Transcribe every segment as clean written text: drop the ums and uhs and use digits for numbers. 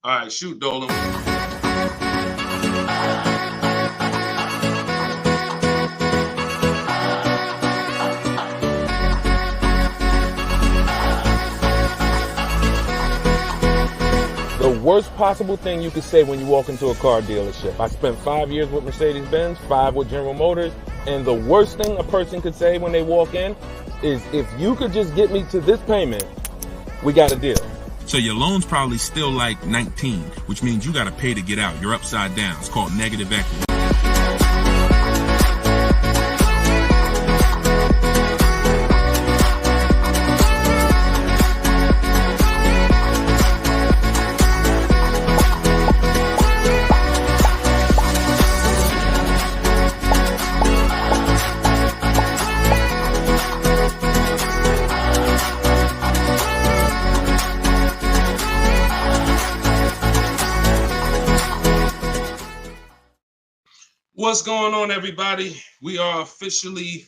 All right, shoot, Dolan. The worst possible thing you could say when you walk into a car dealership. I spent 5 years with Mercedes-Benz, 5 with General Motors, and the worst thing a person could say when they walk in is, if you could just get me to this payment, we got a deal. So your loan's probably still like 19, which means you got to pay to get out. You're upside down. It's called negative equity. What's going on, everybody? We are officially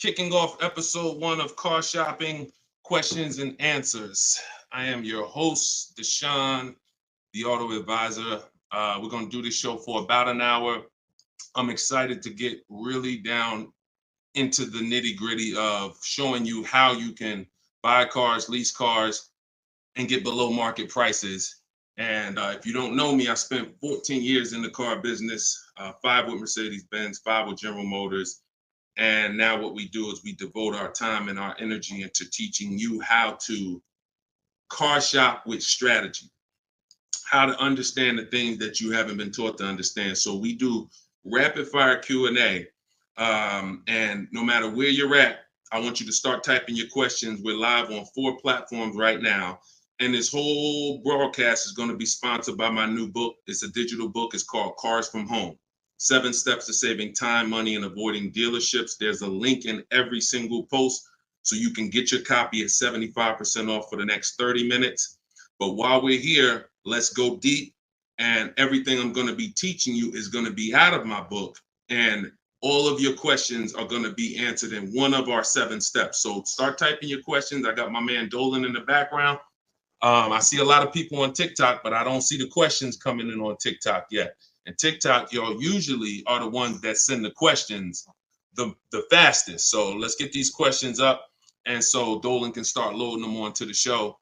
kicking off episode 1 of Car Shopping Questions and Answers. I am your host, Deshone the Auto Advisor. We're going to do this show for about an hour. I'm excited to get really down into the nitty-gritty of showing you how you can buy cars, lease cars, and get below market prices. And if you don't know me, I spent 14 years in the car business, 5 with Mercedes-Benz, 5 with General Motors. And now what we do is we devote our time and our energy into teaching you how to car shop with strategy, how to understand the things that you haven't been taught to understand. So we do rapid fire Q&A. And no matter where you're at, I want you to start typing your questions. We're live on 4 platforms right now. And this whole broadcast is going to be sponsored by my new book. It's a digital book. It's called Cars from Home: 7 Steps to Saving Time, Money, and Avoiding Dealerships. There's a link in every single post, so you can get your copy at 75% off for the next 30 minutes. But while we're here, let's go deep. And everything I'm going to be teaching you is going to be out of my book. And all of your questions are going to be answered in one of our 7 steps. So start typing your questions. I got my man Dolan in the background. I see a lot of people on TikTok, but I don't see the questions coming in on TikTok yet. And TikTok, y'all usually are the ones that send the questions the fastest. So let's get these questions up. And so Dolan can start loading them onto the show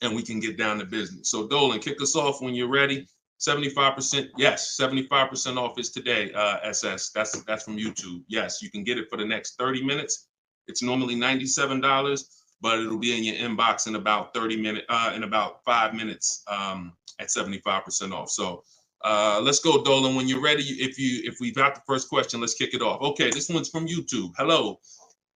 and we can get down to business. So Dolan, kick us off when you're ready. 75%. Yes, 75% off is today, SS. That's from YouTube. Yes, you can get it for the next 30 minutes. It's normally $97. But it'll be in your inbox in about 5 minutes at 75% off. So let's go, Dolan. When you're ready, if we've got the first question, let's kick it off. Okay, this one's from YouTube. Hello.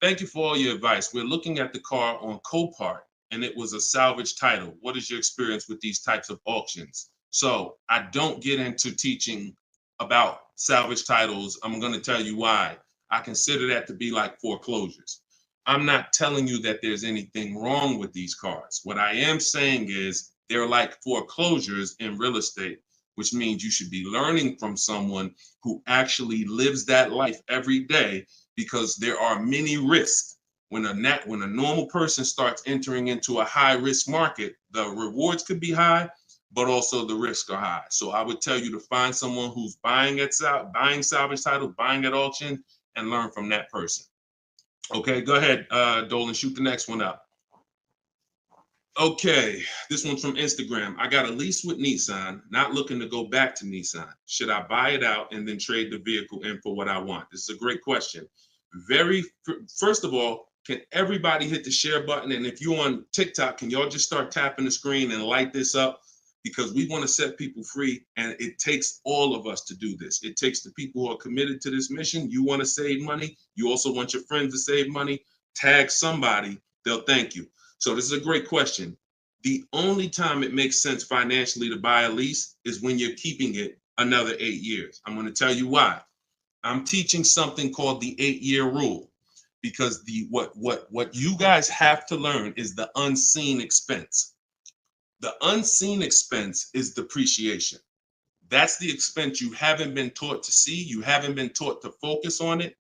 Thank you for all your advice. We're looking at the car on Copart, and it was a salvage title. What is your experience with these types of auctions? So I don't get into teaching about salvage titles. I'm going to tell you why. I consider that to be like foreclosures. I'm not telling you that there's anything wrong with these cars. What I am saying is they're like foreclosures in real estate, which means you should be learning from someone who actually lives that life every day, because there are many risks. When a normal person starts entering into a high risk market, the rewards could be high, but also the risks are high. So I would tell you to find someone who's buying salvage titles, buying at auction, and learn from that person. Okay, go ahead, Dolan, shoot the next one up. Okay, this one's from Instagram. I got a lease with Nissan, not looking to go back to Nissan. Should I buy it out and then trade the vehicle in for what I want? This is a great question. First of all, can everybody hit the share button? And if you're on TikTok, can y'all just start tapping the screen and light this up? Because we want to set people free, and it takes all of us to do this. It takes the people who are committed to this mission. You want to save money. You also want your friends to save money. Tag somebody. They'll thank you. So this is a great question. The only time it makes sense financially to buy a lease is when you're keeping it another 8 years. I'm going to tell you why. I'm teaching something called the 8-year rule, because what you guys have to learn is the unseen expense. The unseen expense is depreciation. That's the expense you haven't been taught to see. You haven't been taught to focus on it.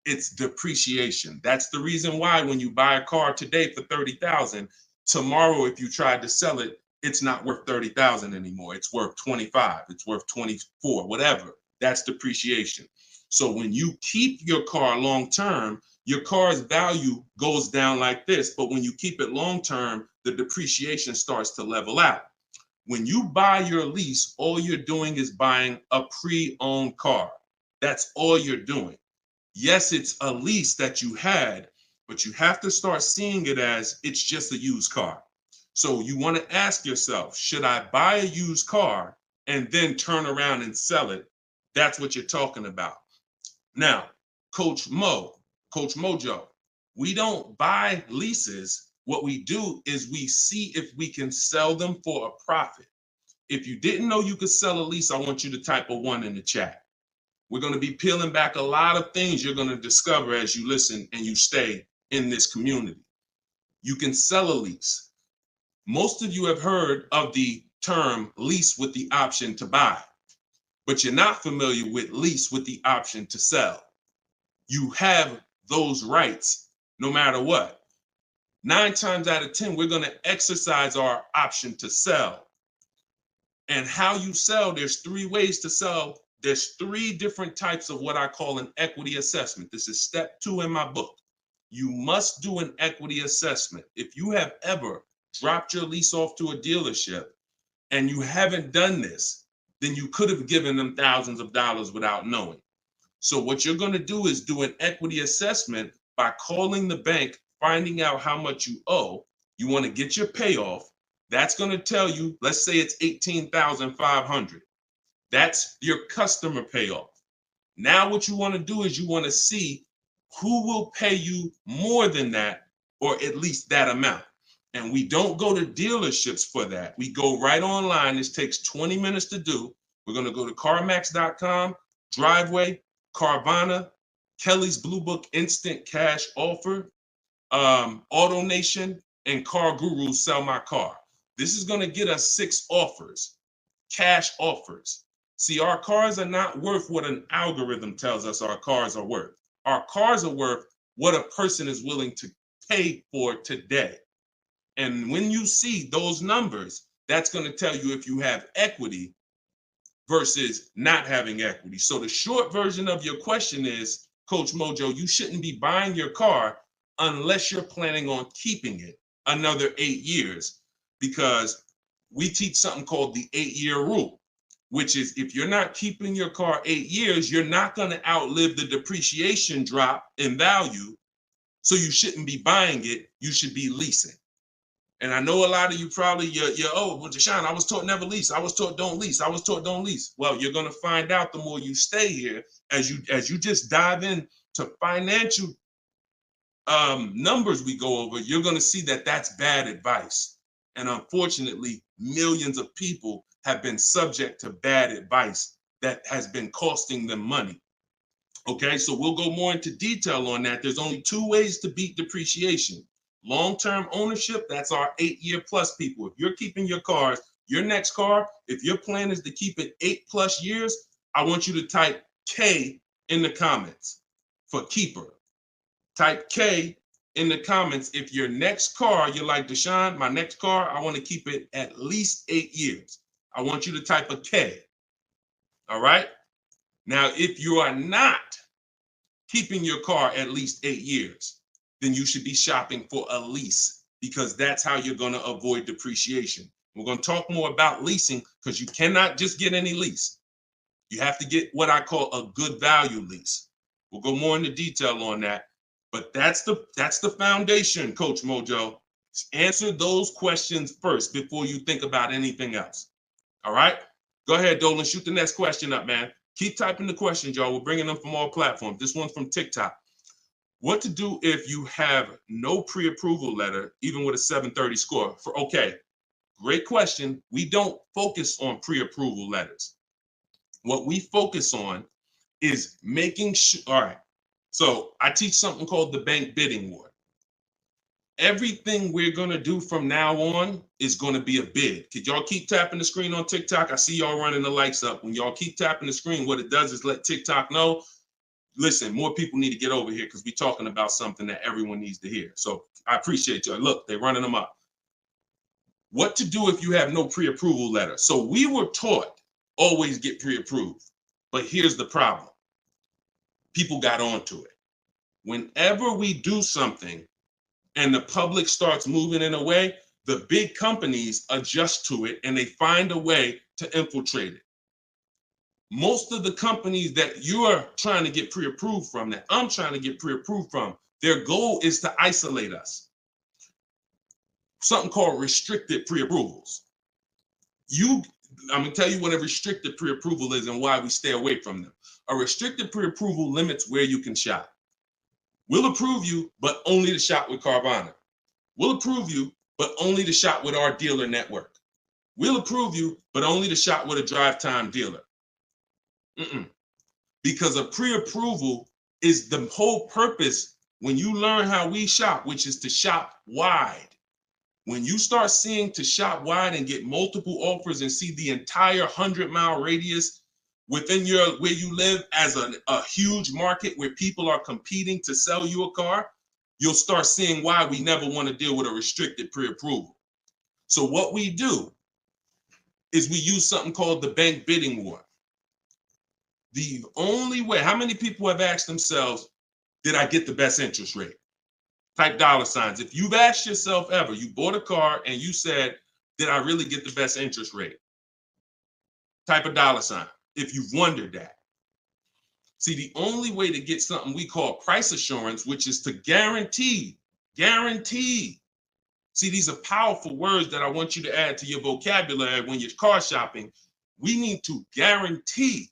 It's depreciation. That's the reason why when you buy a car today for $30,000, tomorrow, if you tried to sell it, it's not worth 30,000 anymore. It's worth 25. It's worth 24, whatever. That's depreciation. So when you keep your car long term, your car's value goes down like this. But when you keep it long term, the depreciation starts to level out. When you buy your lease, all you're doing is buying a pre-owned car. That's all you're doing. Yes, it's a lease that you had, but you have to start seeing it as it's just a used car. So you want to ask yourself, should I buy a used car and then turn around and sell it? That's what you're talking about. Now, Coach Mojo, we don't buy leases. What we do is we see if we can sell them for a profit. If you didn't know you could sell a lease, I want you to type a 1 in the chat. We're going to be peeling back a lot of things you're going to discover as you listen and you stay in this community. You can sell a lease. Most of you have heard of the term lease with the option to buy, but you're not familiar with lease with the option to sell. You have those rights no matter what. 9 times out of 10, we're going to exercise our option to sell. And how you sell, there's 3 ways to sell. There's 3 different types of what I call an equity assessment. This is step 2 in my book. You must do an equity assessment. If you have ever dropped your lease off to a dealership and you haven't done this, then you could have given them thousands of dollars without knowing. So what you're going to do is do an equity assessment by calling the bank, finding out how much you owe. You want to get your payoff. That's going to tell you, let's say it's $18,500. That's your customer payoff. Now what you want to do is you want to see who will pay you more than that, or at least that amount. And we don't go to dealerships for that. We go right online. This takes 20 minutes to do. We're going to go to CarMax.com, Driveway, Carvana, Kelly's Blue Book Instant Cash Offer, AutoNation, and Car Guru Sell My Car. This is going to get us 6 offers, cash offers. See, our cars are not worth what an algorithm tells us our cars are worth. Our cars are worth what a person is willing to pay for today. And when you see those numbers, that's going to tell you if you have equity versus not having equity. So the short version of your question is, Coach Mojo, you shouldn't be buying your car unless you're planning on keeping it another 8 years, because we teach something called the 8-year rule, which is if you're not keeping your car 8 years, you're not going to outlive the depreciation drop in value. So you shouldn't be buying it. You should be leasing. And I know a lot of you probably, you're well, Deshone, I was taught never lease. I was taught don't lease. I was taught don't lease. Well, you're going to find out the more you stay here, as you just dive in to financial numbers we go over, you're going to see that that's bad advice. And unfortunately, millions of people have been subject to bad advice that has been costing them money. Okay, so we'll go more into detail on that. There's only 2 ways to beat depreciation. Long-term ownership, that's our 8-year plus people. If you're keeping your cars, your next car, if your plan is to keep it 8+ years, I want you to type K in the comments for keeper. Type K in the comments if your next car, you're like, Deshone, my next car, I want to keep it at least 8 years. I want you to type a K. All right? Now, if you are not keeping your car at least 8 years, then you should be shopping for a lease, because that's how you're going to avoid depreciation. We're going to talk more about leasing, because you cannot just get any lease. You have to get what I call a good value lease. We'll go more into detail on that. But that's the foundation, Coach Mojo. Answer those questions first before you think about anything else. All right? Go ahead, Dolan. Shoot the next question up, man. Keep typing the questions, y'all. We're bringing them from all platforms. This one's from TikTok. What to do if you have no pre-approval letter, even with a 730 score? Okay, great question. We don't focus on pre-approval letters. What we focus on is making sure, all right, so I teach something called the bank bidding war. Everything we're going to do from now on is going to be a bid. Could y'all keep tapping the screen on TikTok? I see y'all running the lights up. When y'all keep tapping the screen, what it does is let TikTok know, listen, more people need to get over here, because we're talking about something that everyone needs to hear. So I appreciate y'all. Look, they're running them up. What to do if you have no pre-approval letter. So we were taught always get pre-approved. But here's the problem. People got onto it. Whenever we do something and the public starts moving in a way, the big companies adjust to it and they find a way to infiltrate it. Most of the companies that you're trying to get pre-approved from, that I'm trying to get pre-approved from, their goal is to isolate us. Something called restricted pre-approvals. I'm gonna tell you what a restricted pre-approval is and why we stay away from them. A restricted pre-approval limits where you can shop. We'll approve you, but only to shop with Carvana. We'll approve you, but only to shop with our dealer network. We'll approve you, but only to shop with a drive time dealer. Because a pre-approval is the whole purpose when you learn how we shop, which is to shop wide. When you start seeing to shop wide and get multiple offers and see the entire 100-mile radius within where you live as a huge market where people are competing to sell you a car, you'll start seeing why we never want to deal with a restricted pre-approval. So what we do is we use something called the bank bidding war. The only way, how many people have asked themselves, did I get the best interest rate? Type dollar signs. If you've asked yourself ever, you bought a car and you said, did I really get the best interest rate? Type a dollar sign if you've wondered that. See, the only way to get something we call price assurance, which is to guarantee. See, these are powerful words that I want you to add to your vocabulary when you're car shopping. We need to guarantee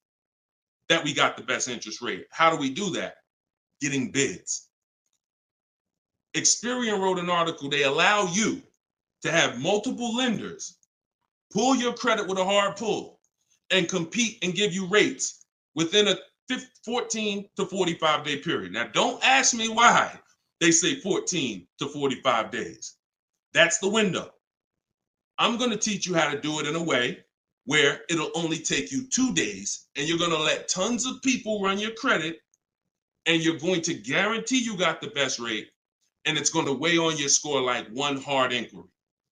that we got the best interest rate. How do we do that? Getting bids. Experian wrote an article. They allow you to have multiple lenders pull your credit with a hard pull and compete and give you rates within a 14 to 45 day period. Now, don't ask me why they say 14 to 45 days. That's the window. I'm going to teach you how to do it in a way where it'll only take you 2 days and you're going to let tons of people run your credit and you're going to guarantee you got the best rate, and it's going to weigh on your score like one hard inquiry.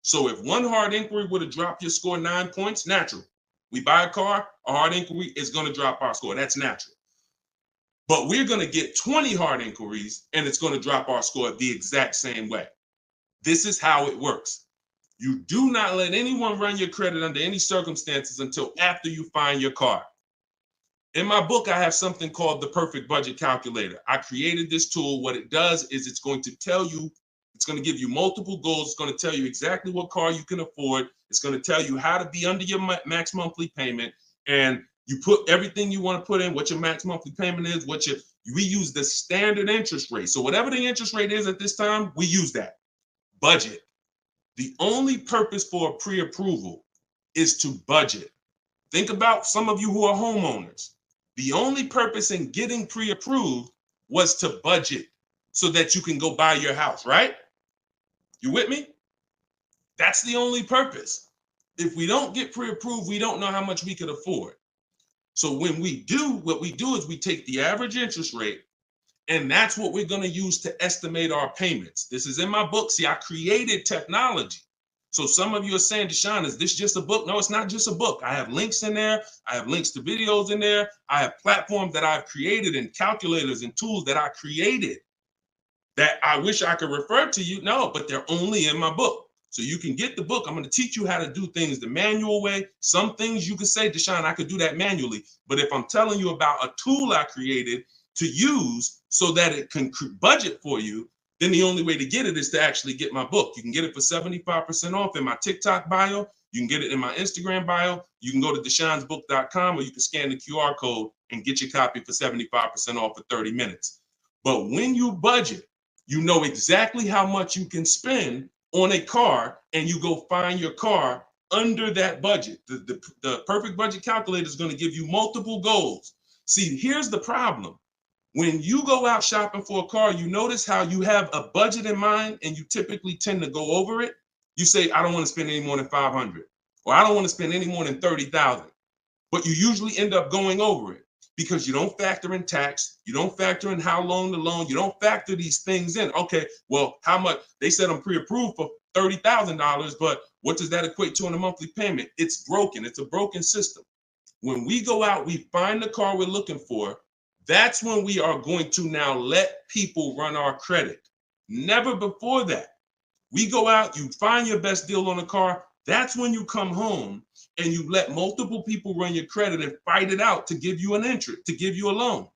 So if one hard inquiry would have dropped your score 9 points, natural. We buy a car, a hard inquiry is going to drop our score. That's natural. But we're going to get 20 hard inquiries and it's going to drop our score the exact same way. This is how it works. You do not let anyone run your credit under any circumstances until after you find your car. In my book, I have something called the Perfect Budget Calculator. I created this tool. What it does is it's going to tell you, it's going to give you multiple goals. It's going to tell you exactly what car you can afford. It's going to tell you how to be under your max monthly payment. And you put everything you want to put in, what your max monthly payment is, we use the standard interest rate. So whatever the interest rate is at this time, we use that. Budget. The only purpose for a pre-approval is to budget. Think about some of you who are homeowners. The only purpose in getting pre-approved was to budget so that you can go buy your house, right? You with me? That's the only purpose. If we don't get pre-approved, we don't know how much we could afford. So when we do, what we do is we take the average interest rate, and that's what we're going to use to estimate our payments. This is in my book. See, I created technology. So some of you are saying, Deshone, is this just a book? No, it's not just a book. I have links in there. I have links to videos in there. I have platforms that I've created and calculators and tools that I created that I wish I could refer to you. No, but they're only in my book. So you can get the book. I'm going to teach you how to do things the manual way. Some things you could say, Deshone, I could do that manually. But if I'm telling you about a tool I created to use so that it can budget for you, then the only way to get it is to actually get my book. You can get it for 75% off in my TikTok bio. You can get it in my Instagram bio. You can go to deshonesbook.com, or you can scan the QR code and get your copy for 75% off for 30 minutes. But when you budget, you know exactly how much you can spend on a car, and you go find your car under that budget. The Perfect Budget Calculator is going to give you multiple goals. See, here's the problem. When you go out shopping for a car, you notice how you have a budget in mind and you typically tend to go over it. You say, I don't want to spend any more than $500, or I don't want to spend any more than $30,000, but you usually end up going over it. because you don't factor in tax, you don't factor in how long the loan, you don't factor these things in. Okay, well, how much? They said I'm pre-approved for $30,000, but what does that equate to in a monthly payment? It's broken. It's a broken system. When we go out, we find the car we're looking for. That's when we are going to now let people run our credit. Never before that. We go out, you find your best deal on a car. That's when you come home and you let multiple people run your credit and fight it out to give you an interest, to give you a loan.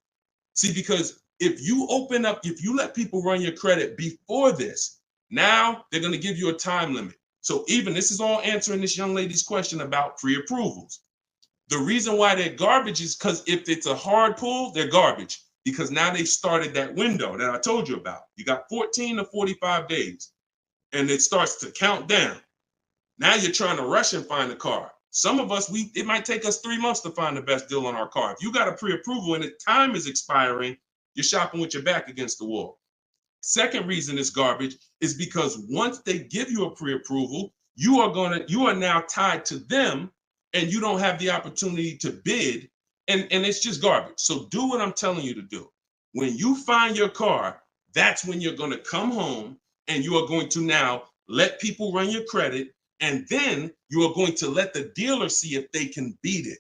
See, because if you open up, if you let people run your credit before this, now they're going to give you a time limit. So even this is all answering this young lady's question about pre-approvals. The reason why they're garbage is because if it's a hard pull, they're garbage, because now they started that window that I told you about. You got 14 to 45 days and it starts to count down. Now you're trying to rush and find a car. Some of us, it might take us 3 months to find the best deal on our car. If you got a pre-approval and the time is expiring, you're shopping with your back against the wall. Second reason it's garbage is because once they give you a pre-approval, you are now tied to them and you don't have the opportunity to bid, and it's just garbage. So do what I'm telling you to do. When you find your car, that's when you're going to come home and you are going to now let people run your credit, and then you are going to let the dealer see if they can beat it.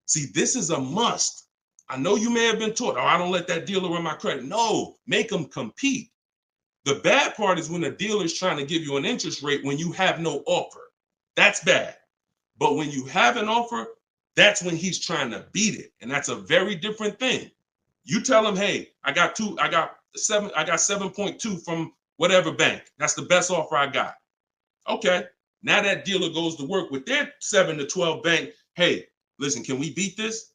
See, this is a must. I know you may have been taught, oh, I don't let that dealer run my credit. No, make them compete. The bad part is when a dealer is trying to give you an interest rate when you have no offer. That's bad. But when you have an offer, that's when he's trying to beat it. And that's a very different thing. You tell him, hey, I got 7.2 from whatever bank. That's the best offer I got. Okay. Now that dealer goes to work with their 7 to 12 bank. Hey, listen, can we beat this?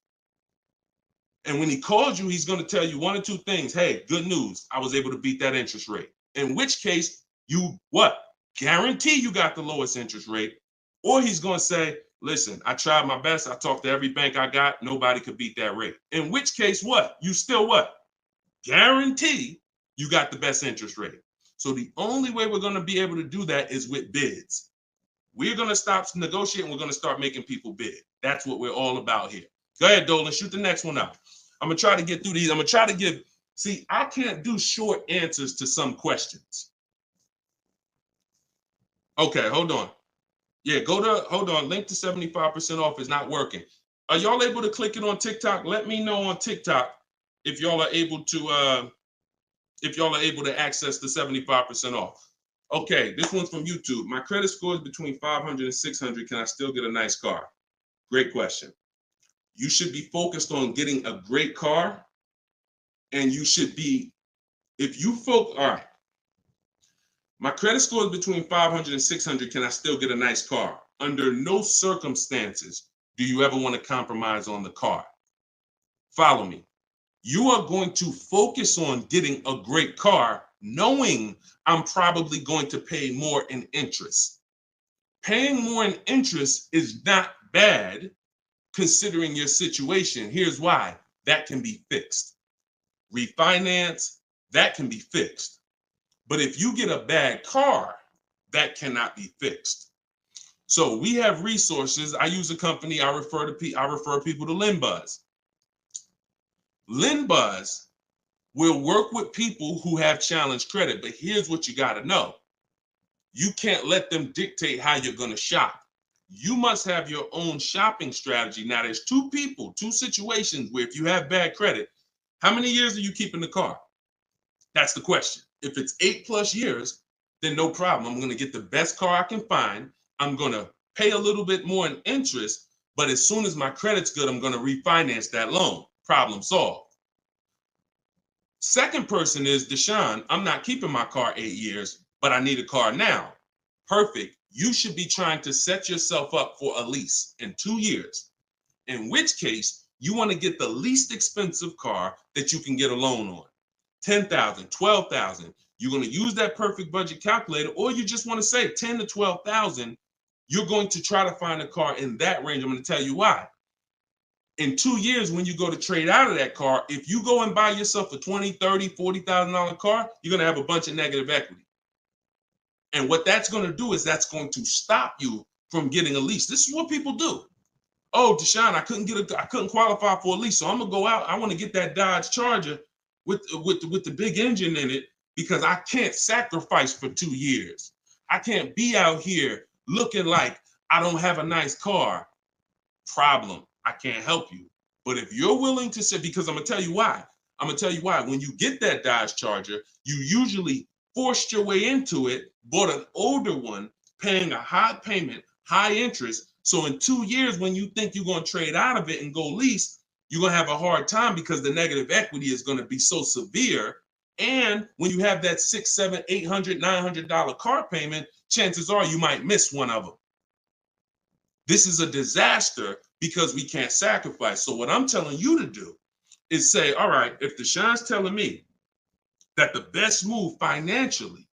And when he calls you, he's going to tell you one or two things. Hey, good news. I was able to beat that interest rate. In which case, you what? Guarantee you got the lowest interest rate. Or he's going to say, listen, I tried my best. I talked to every bank I got. Nobody could beat that rate. In which case, what? You still what? Guarantee you got the best interest rate. So the only way we're going to be able to do that is with bids. We're going to stop negotiating. We're going to start making people bid. That's what we're all about here. Go ahead, Dolan. Shoot the next one up. I'm going to try to get through these. I'm going to try to give, see, I can't do short answers to some questions. Okay, hold on. Yeah, hold on. Link to 75% off is not working. Are y'all able to click it on TikTok? Let me know on TikTok if y'all are able to access the 75% off. Okay, this one's from YouTube. My credit score is between 500 and 600. Can I still get a nice car? Great question. You should be focused on getting a great car, and you should be, all right. My credit score is between 500 and 600. Can I still get a nice car? Under no circumstances do you ever want to compromise on the car. Follow me. You are going to focus on getting a great car, knowing I'm probably going to pay more in interest. Paying more in interest is not bad considering your situation. Here's why. That can be fixed. Refinance, that can be fixed. But if you get a bad car, that cannot be fixed. So we have resources. I use a company. I refer people to LendBuzz. LendBuzz will work with people who have challenged credit. But here's what you got to know. You can't let them dictate how you're going to shop. You must have your own shopping strategy. Now, there's two situations where if you have bad credit, how many years are you keeping the car? That's the question. If it's 8+ years, then no problem. I'm going to get the best car I can find. I'm going to pay a little bit more in interest, but as soon as my credit's good, I'm going to refinance that loan. Problem solved. Second person is Deshone. I'm not keeping my car 8 years, but I need a car now. Perfect. You should be trying to set yourself up for a lease in 2 years, in which case you want to get the least expensive car that you can get a loan on. 10,000, 12,000. You're going to use that perfect budget calculator, or you just want to say 10 to 12,000. You're going to try to find a car in that range. I'm going to tell you why. In 2 years, when you go to trade out of that car, if you go and buy yourself a $20,000, $30,000, $40,000 car, you're going to have a bunch of negative equity. And what that's going to do is that's going to stop you from getting a lease. This is what people do. oh, Deshone, I couldn't qualify for a lease, so I'm gonna go out. I want to get that Dodge Charger with the big engine in it because I can't sacrifice for 2 years. I can't be out here looking like I don't have a nice car. Problem. I can't help you. But if you're willing to say, because I'm gonna tell you why. I'm gonna tell you why. When you get that Dodge Charger, you usually forced your way into it, bought an older one, paying a high payment, high interest. So in 2 years, when you think you're gonna trade out of it and go lease, you're gonna have a hard time because the negative equity is gonna be so severe. And when you have that $600, $700, $800, $900 car payment, chances are you might miss one of them. This is a disaster because we can't sacrifice. So what I'm telling you to do is say, all right, if Deshone's telling me that the best move financially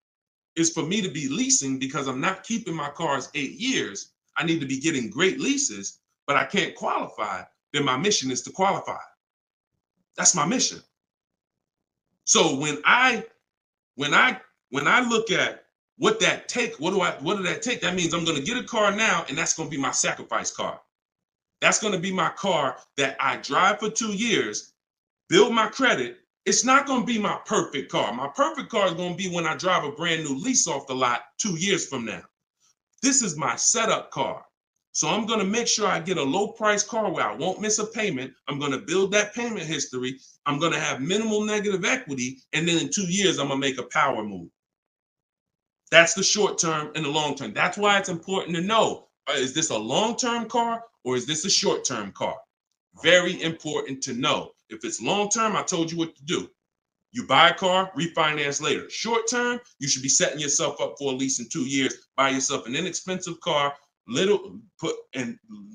is for me to be leasing because I'm not keeping my cars 8 years, I need to be getting great leases, but I can't qualify, then my mission is to qualify. That's my mission. So when I look at what that take, what did that take? That means I'm going to get a car now, and that's going to be my sacrifice car. That's going to be my car that I drive for 2 years, build my credit. It's not going to be my perfect car. My perfect car is going to be when I drive a brand new lease off the lot 2 years from now. This is my setup car. So I'm going to make sure I get a low price car where I won't miss a payment. I'm going to build that payment history. I'm going to have minimal negative equity. And then in 2 years, I'm going to make a power move. That's the short term and the long term. That's why it's important to know, is this a long-term car or is this a short-term car? Very important to know. If it's long-term, I told you what to do. You buy a car, refinance later. Short-term, you should be setting yourself up for a lease in 2 years. Buy yourself an inexpensive car, low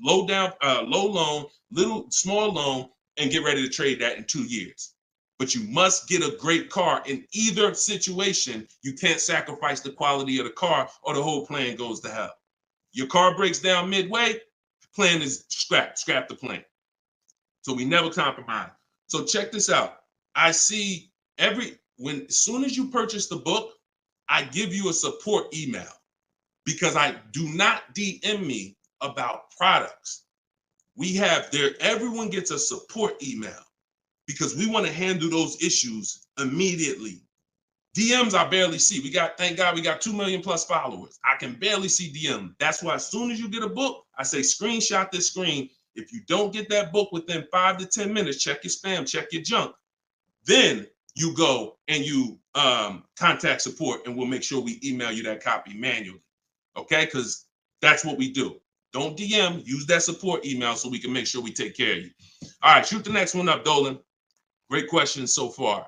loan, small loan, and get ready to trade that in 2 years. But you must get a great car in either situation. You can't sacrifice the quality of the car or the whole plan goes to hell. Your car breaks down midway, plan is scrap the plan. So we never compromise. So check this out. I see as soon as you purchase the book, I give you a support email because I do not DM me about products. Everyone gets a support email because we want to handle those issues immediately. DMs I barely see. Thank God we got 2 million plus followers. I can barely see DM. That's why as soon as you get a book, I say screenshot this screen. If you don't get that book within 5 to 10 minutes, check your spam, check your junk. Then you go and you contact support and we'll make sure we email you that copy manually. Okay, because that's what we do. Don't DM, use that support email so we can make sure we take care of you. All right, shoot the next one up, Dolan. Great questions so far.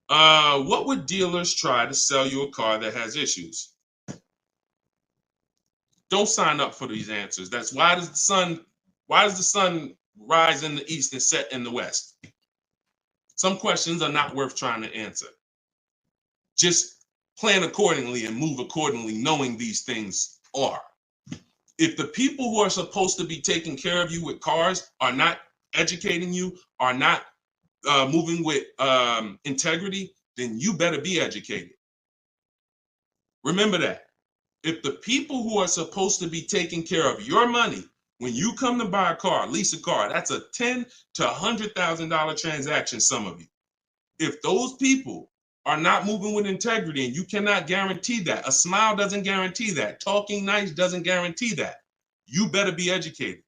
What would dealers try to sell you a car that has issues? Don't sign up for these answers. That's why does the sun rise in the east and set in the west? Some questions are not worth trying to answer. Just plan accordingly and move accordingly, knowing these things are. If the people who are supposed to be taking care of you with cars are not educating you, are not moving with integrity, then you better be educated. Remember that. If the people who are supposed to be taking care of your money, when you come to buy a car, lease a car, that's a $10,000 to $100,000 transaction, some of you. If those people are not moving with integrity, and you cannot guarantee that, a smile doesn't guarantee that, talking nice doesn't guarantee that, you better be educated.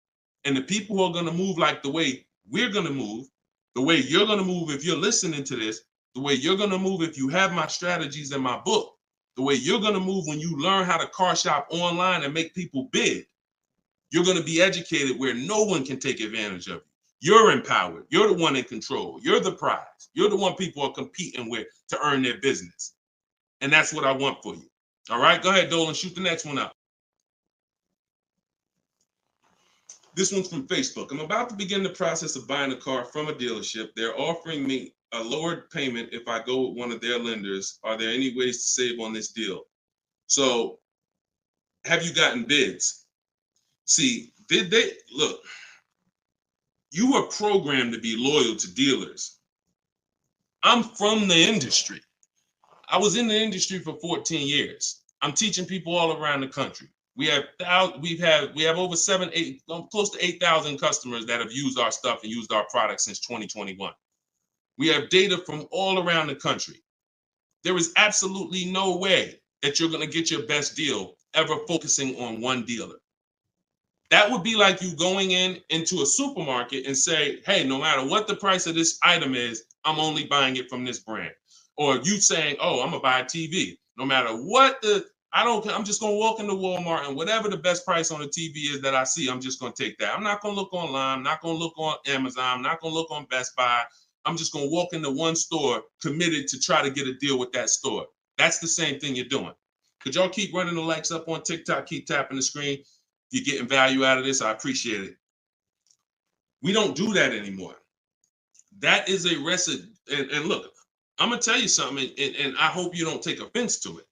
And the people who are going to move like the way we're going to move, the way you're going to move if you're listening to this, the way you're going to move if you have my strategies in my book, the way you're going to move when you learn how to car shop online and make people bid, you're going to be educated where no one can take advantage of you. You're empowered. You're the one in control. You're the prize. You're the one people are competing with to earn their business. And that's what I want for you. All right, go ahead, Dolan, shoot the next one up. This one's from Facebook. I'm about to begin the process of buying a car from a dealership. They're offering me a lowered payment if I go with one of their lenders. Are there any ways to save on this deal? So have you gotten bids? See, look, you were programmed to be loyal to dealers. I'm from the industry. I was in the industry for 14 years. I'm teaching people all around the country. We have over 8, close to 8,000 customers that have used our stuff and used our products since 2021. We have data from all around the country. There is absolutely no way that you're going to get your best deal ever focusing on one dealer. That would be like you going into a supermarket and say, hey, no matter what the price of this item is, I'm only buying it from this brand. Or you saying, oh, I'm gonna buy a TV. No matter what I'm just gonna walk into Walmart and whatever the best price on the TV is that I see, I'm just gonna take that. I'm not gonna look online, I'm not gonna look on Amazon, I'm not gonna look on Best Buy. I'm just gonna walk into one store committed to try to get a deal with that store. That's the same thing you're doing. Could y'all keep running the likes up on TikTok, keep tapping the screen? If you're getting value out of this, I appreciate it. We don't do that anymore. That is a recipe. And look, I'm going to tell you something, and I hope you don't take offense to it.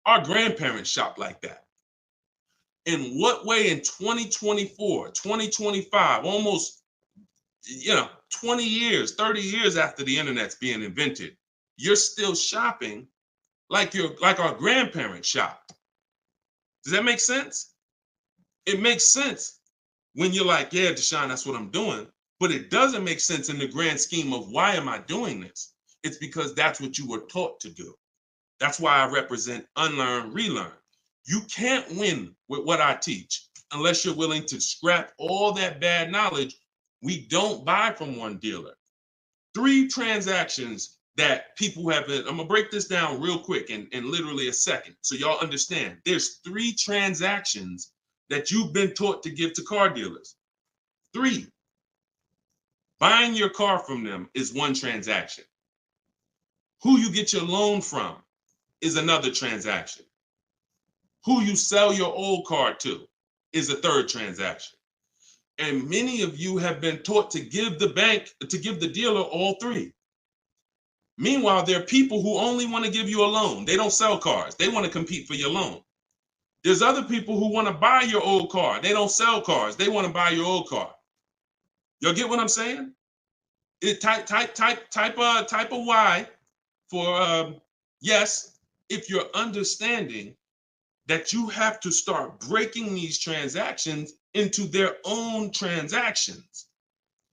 Our grandparents shopped like that. In what way in 2024, 2025, almost 20 years, 30 years after the internet's being invented, you're still shopping like our grandparents shopped? Does that make sense? It makes sense when you're like, yeah, Deshone, that's what I'm doing. But it doesn't make sense in the grand scheme of why am I doing this? It's because that's what you were taught to do. That's why I represent unlearn, relearn. You can't win with what I teach unless you're willing to scrap all that bad knowledge. We don't buy from one dealer. 3 transactions that people have been, I'm gonna break this down real quick in literally a second so y'all understand. There's 3 transactions that you've been taught to give to car dealers. 3. Buying your car from them is one transaction. Who you get your loan from is another transaction. Who you sell your old car to is a 3rd transaction. And many of you have been taught to give the dealer all 3. Meanwhile, there are people who only want to give you a loan. They don't sell cars. They want to compete for your loan. There's other people who want to buy your old car. They don't sell cars. They want to buy your old car. Y'all get what I'm saying? Type a Y for yes, if you're understanding that you have to start breaking these transactions into their own transactions.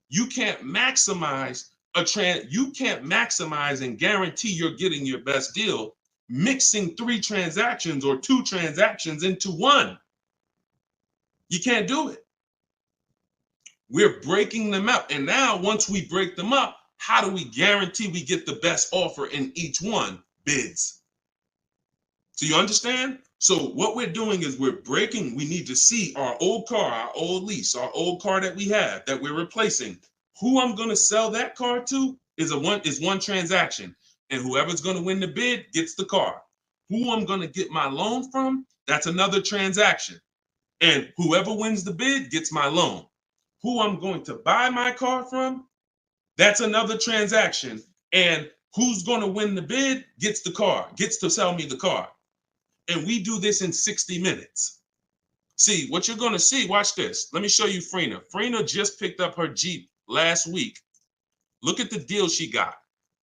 You can't maximize and guarantee you're getting your best deal mixing 3 transactions or 2 transactions into one. You can't do it. We're breaking them up. And now once we break them up, how do we guarantee we get the best offer in each one? Bids. So you understand? So what we're doing is we need to see our old car, our old lease, our old car that we have that we're replacing. Who I'm going to sell that car to is one transaction. And whoever's going to win the bid gets the car. Who I'm going to get my loan from, that's another transaction. And whoever wins the bid gets my loan. Who I'm going to buy my car from, that's another transaction. And who's going to win the bid gets the car, gets to sell me the car. And we do this in 60 minutes. See, what you're going to see, watch this. Let me show you Frina. Frina just picked up her Jeep last week. Look at the deal she got.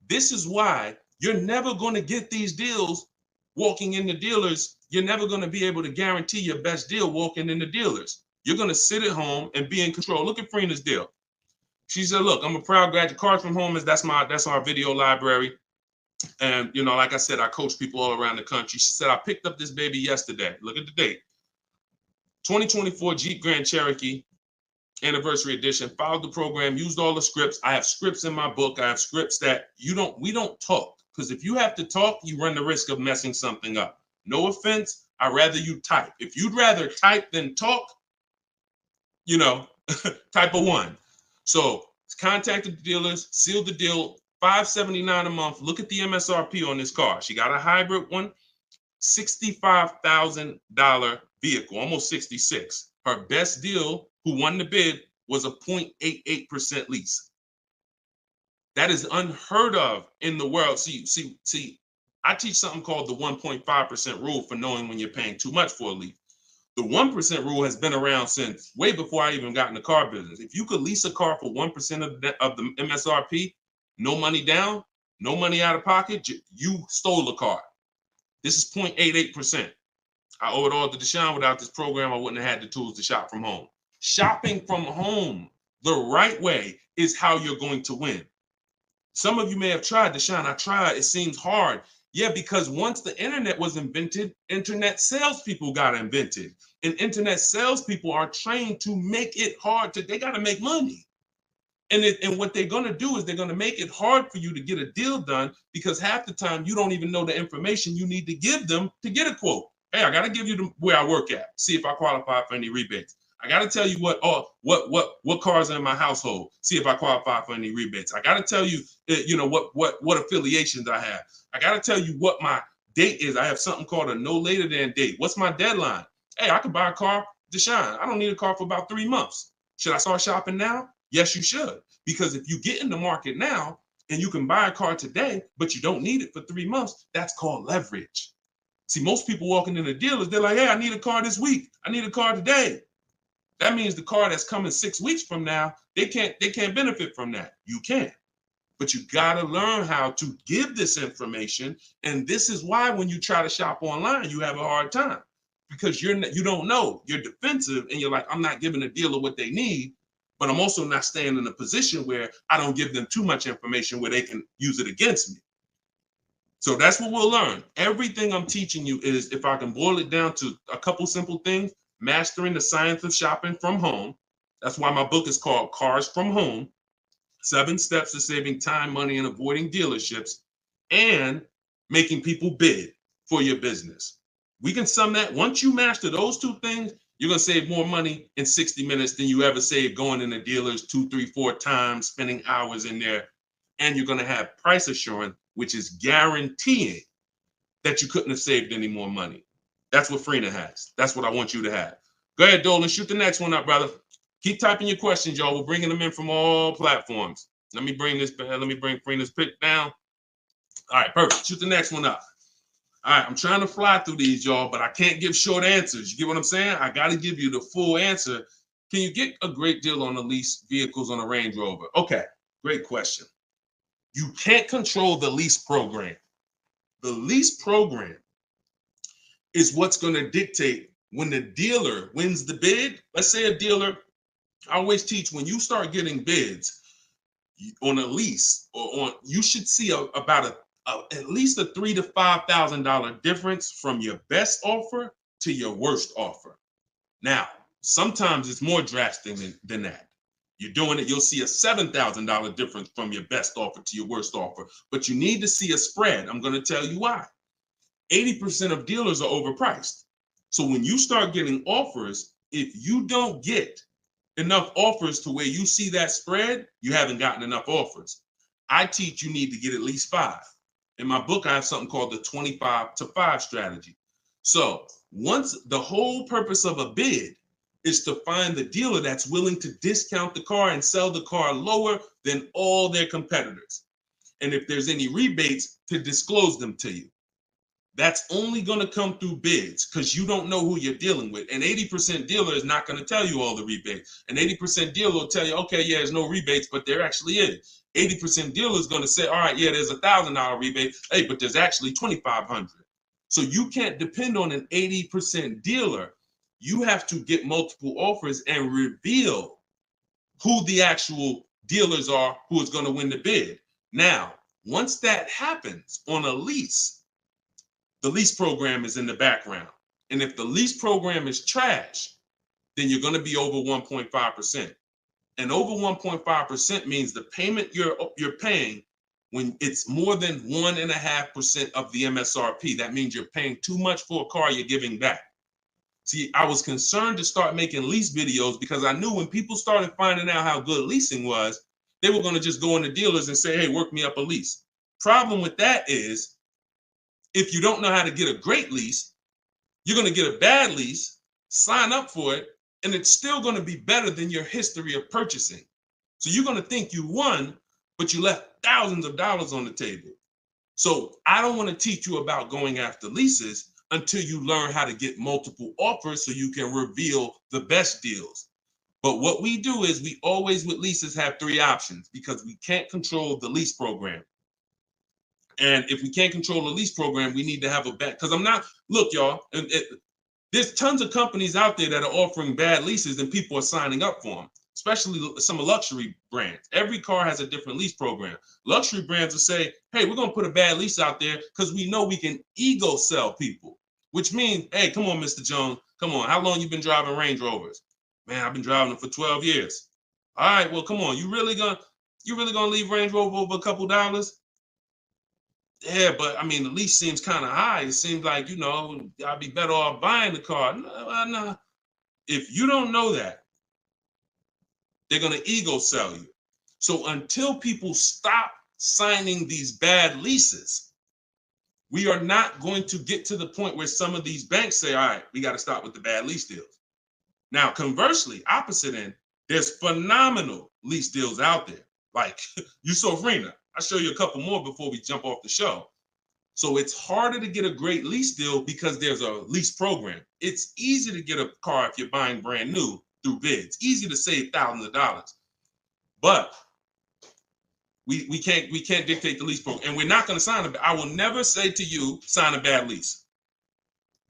This is why you're never going to get these deals walking in the dealers. You're never going to be able to guarantee your best deal walking in the dealers. You're going to sit at home and be in control. Look at Frina's deal. She said, look, I'm a proud graduate. Cars from Home that's our video library. And, like I said, I coach people all around the country. She said, I picked up this baby yesterday. Look at the date. 2024 Jeep Grand Cherokee Anniversary Edition. Followed the program, used all the scripts. I have scripts in my book. I have scripts that we don't talk. Because if you have to talk, you run the risk of messing something up. No offense. I'd rather you type. If you'd rather type than talk, type a 1. So contacted the dealers, sealed the deal, $579 a month. Look at the MSRP on this car. She got a hybrid one, $65,000 vehicle, almost 66. Her best deal, who won the bid, was a 0.88% lease. That is unheard of in the world. See, I teach something called the 1.5% rule for knowing when you're paying too much for a lease. The 1% rule has been around since way before I even got in the car business. If you could lease a car for 1% of the MSRP, no money down, no money out of pocket, you stole the car. This is 0.88%. I owe it all to Deshone. Without this program, I wouldn't have had the tools to shop from home. Shopping from home the right way is how you're going to win. Some of you may have tried, Deshone. I tried. It seems hard. Yeah, because once the internet was invented, internet salespeople got invented. And internet salespeople are trained to make it hard. They got to make money. And what they're going to do is they're going to make it hard for you to get a deal done, because half the time you don't even know the information you need to give them to get a quote. Hey, I got to give you where I work at, see if I qualify for any rebates. I got to tell you what cars are in my household, see if I qualify for any rebates. I got to tell you, what affiliations I have. I got to tell you what my date is. I have something called a no later than date. What's my deadline? Hey, I could buy a car, Deshone. I don't need a car for about 3 months. Should I start shopping now? Yes, you should. Because if you get in the market now and you can buy a car today, but you don't need it for 3 months, that's called leverage. See, most people walking in the dealers, they're like, hey, I need a car this week. I need a car today. That means the car that's coming 6 weeks from now, they can't benefit from that. You can. But you got to learn how to give this information. And this is why when you try to shop online, you have a hard time, because you don't know. You're defensive and you're like, I'm not giving a dealer what they need, but I'm also not staying in a position where I don't give them too much information where they can use it against me. So that's what we'll learn. Everything I'm teaching you is, if I can boil it down to a couple simple things, mastering the science of shopping from home. That's why my book is called Cars from Home, 7 Steps to Saving Time, Money, and Avoiding Dealerships, and making people bid for your business. We can sum that. Once you master those 2 things, you're going to save more money in 60 minutes than you ever saved going into dealers 2, 3, 4 times, spending hours in there. And you're going to have price assurance, which is guaranteeing that you couldn't have saved any more money. That's what Freenah has. That's what I want you to have. Go ahead, Dolan. Shoot the next one up, brother. Keep typing your questions, y'all. We're bringing them in from all platforms. Let me bring Freenah's pick down. All right, perfect. Shoot the next one up. All right, I'm trying to fly through these, y'all, but I can't give short answers. You get what I'm saying? I got to give you the full answer. Can you get a great deal on the lease vehicles on a Range Rover? Okay, great question. You can't control the lease program. The lease program is what's going to dictate when the dealer wins the bid. Let's say a dealer, I always teach, when you start getting bids on a lease you should see about at least a $3,000 to $5,000 difference from your best offer to your worst offer. Now, sometimes it's more drastic than that. You're doing it, you'll see a $7,000 difference from your best offer to your worst offer, but you need to see a spread. I'm going to tell you why. 80% of dealers are overpriced. So when you start getting offers, if you don't get enough offers to where you see that spread, you haven't gotten enough offers. I teach you need to get at least 5. In my book, I have something called the 25 to 5 strategy. So once the whole purpose of a bid is to find the dealer that's willing to discount the car and sell the car lower than all their competitors. And if there's any rebates, to disclose them to you. That's only going to come through bids, because you don't know who you're dealing with. An 80% dealer is not going to tell you all the rebates. An 80% dealer will tell you, okay, yeah, there's no rebates, but there actually is. 80% dealer is going to say, all right, yeah, there's $1,000 rebate. Hey, but there's actually $2,500. So you can't depend on an 80% dealer. You have to get multiple offers and reveal who the actual dealers are who is going to win the bid. Now, once that happens on a lease, the lease program is in the background. And if the lease program is trash, then you're going to be over 1.5%. And over 1.5% means the payment you're paying, when it's more than 1.5% of the MSRP, that means you're paying too much for a car you're giving back. See, I was concerned to start making lease videos because I knew when people started finding out how good leasing was, they were going to just go into dealers and say, hey, work me up a lease. Problem with that is, if you don't know how to get a great lease, you're going to get a bad lease, sign up for it, and it's still going to be better than your history of purchasing. So you're going to think you won, but you left thousands of dollars on the table. So I don't want to teach you about going after leases until you learn how to get multiple offers so you can reveal the best deals. But what we do is we always with leases have 3 options, because we can't control the lease program. And if we can't control the lease program, we need to have a bet. Because look, y'all, There's tons of companies out there that are offering bad leases and people are signing up for them, especially some luxury brands. Every car has a different lease program. Luxury brands will say, hey, we're going to put a bad lease out there because we know we can ego sell people, which means, hey, come on, Mr. Jones, come on. How long you been driving Range Rovers? Man, I've been driving them for 12 years. All right, well, come on. You really gonna leave Range Rover over a couple dollars? Yeah, but I mean, the lease seems kind of high. It seems like, I'd be better off buying the car. No. If you don't know that, they're going to ego sell you. So until people stop signing these bad leases, we are not going to get to the point where some of these banks say, all right, we got to stop with the bad lease deals. Now, conversely, opposite end, there's phenomenal lease deals out there. Like Yusuf Rena. I'll show you a couple more before we jump off the show. So it's harder to get a great lease deal because there's a lease program. It's easy to get a car if you're buying brand new through bids. Easy to save thousands of dollars. But we can't dictate the lease program. And we're not going to sign I will never say to you, sign a bad lease.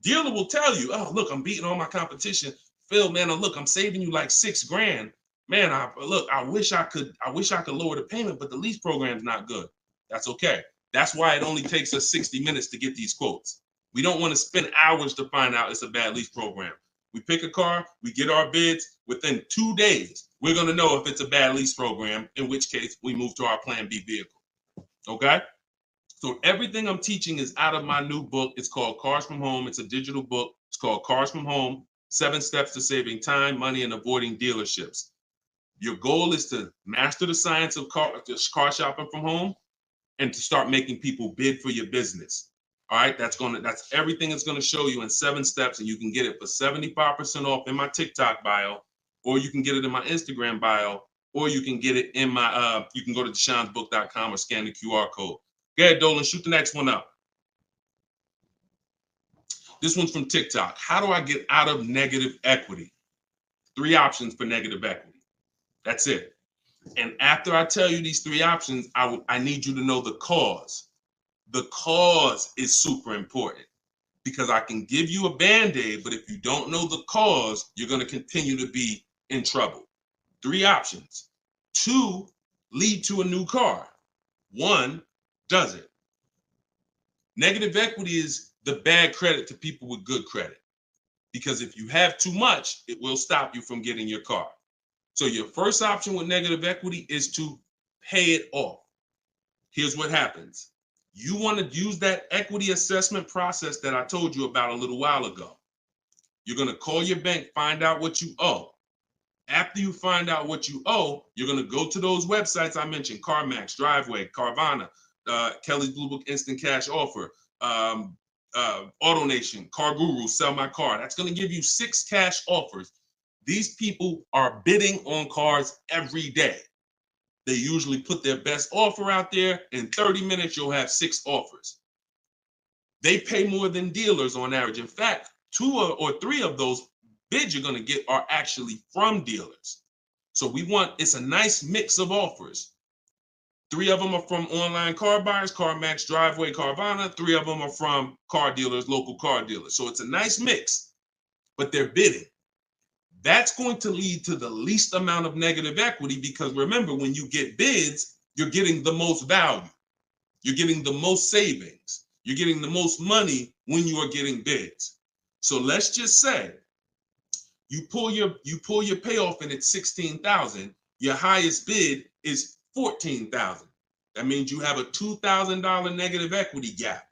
Dealer will tell you, oh, look, I'm beating all my competition. Phil, man, look, I'm saving you like $6,000. Man, I wish I could lower the payment, but the lease program's not good. That's okay. That's why it only takes us 60 minutes to get these quotes. We don't want to spend hours to find out it's a bad lease program. We pick a car, we get our bids. Within 2 days, we're going to know if it's a bad lease program, in which case we move to our Plan B vehicle. Okay? So everything I'm teaching is out of my new book. It's called Cars from Home. It's a digital book. It's called Cars from Home, 7 Steps to Saving Time, Money, and Avoiding Dealerships. Your goal is to master the science of car shopping from home and to start making people bid for your business. All right, that's everything it's going to show you in 7 steps, and you can get it for 75% off in my TikTok bio, or you can get it in my Instagram bio, or you can get it in my you can go to deshonsbook.com or scan the QR code. Go ahead, Dolan, shoot the next one up. This one's from TikTok. How do I get out of negative equity? 3 options for negative equity. That's it. And after I tell you these 3 options, I need you to know the cause. The cause is super important because I can give you a Band-Aid, but if you don't know the cause, you're going to continue to be in trouble. 3 options. 2 lead to a new car. 1 doesn't. Negative equity is the bad credit to people with good credit, because if you have too much, it will stop you from getting your car. So your first option with negative equity is to pay it off. Here's what happens. You want to use that equity assessment process that I told you about a little while ago. You're going to call your bank, find out what you owe. After you find out what you owe, you're going to go to those websites I mentioned: CarMax, Driveway, Carvana, Kelly's Blue Book Instant Cash Offer, AutoNation, Car Guru, Sell My Car. That's going to give you 6 cash offers. These people are bidding on cars every day. They usually put their best offer out there. In 30 minutes, you'll have 6 offers. They pay more than dealers on average. In fact, 2 or 3 of those bids you're going to get are actually from dealers. So it's a nice mix of offers. 3 of them are from online car buyers: CarMax, Driveway, Carvana. 3 of them are from car dealers, local car dealers. So it's a nice mix, but they're bidding. That's going to lead to the least amount of negative equity, because remember, when you get bids, you're getting the most value. You're getting the most savings. You're getting the most money when you are getting bids. So let's just say you pull your payoff in at $16,000. Your highest bid is $14,000. That means you have a $2,000 negative equity gap.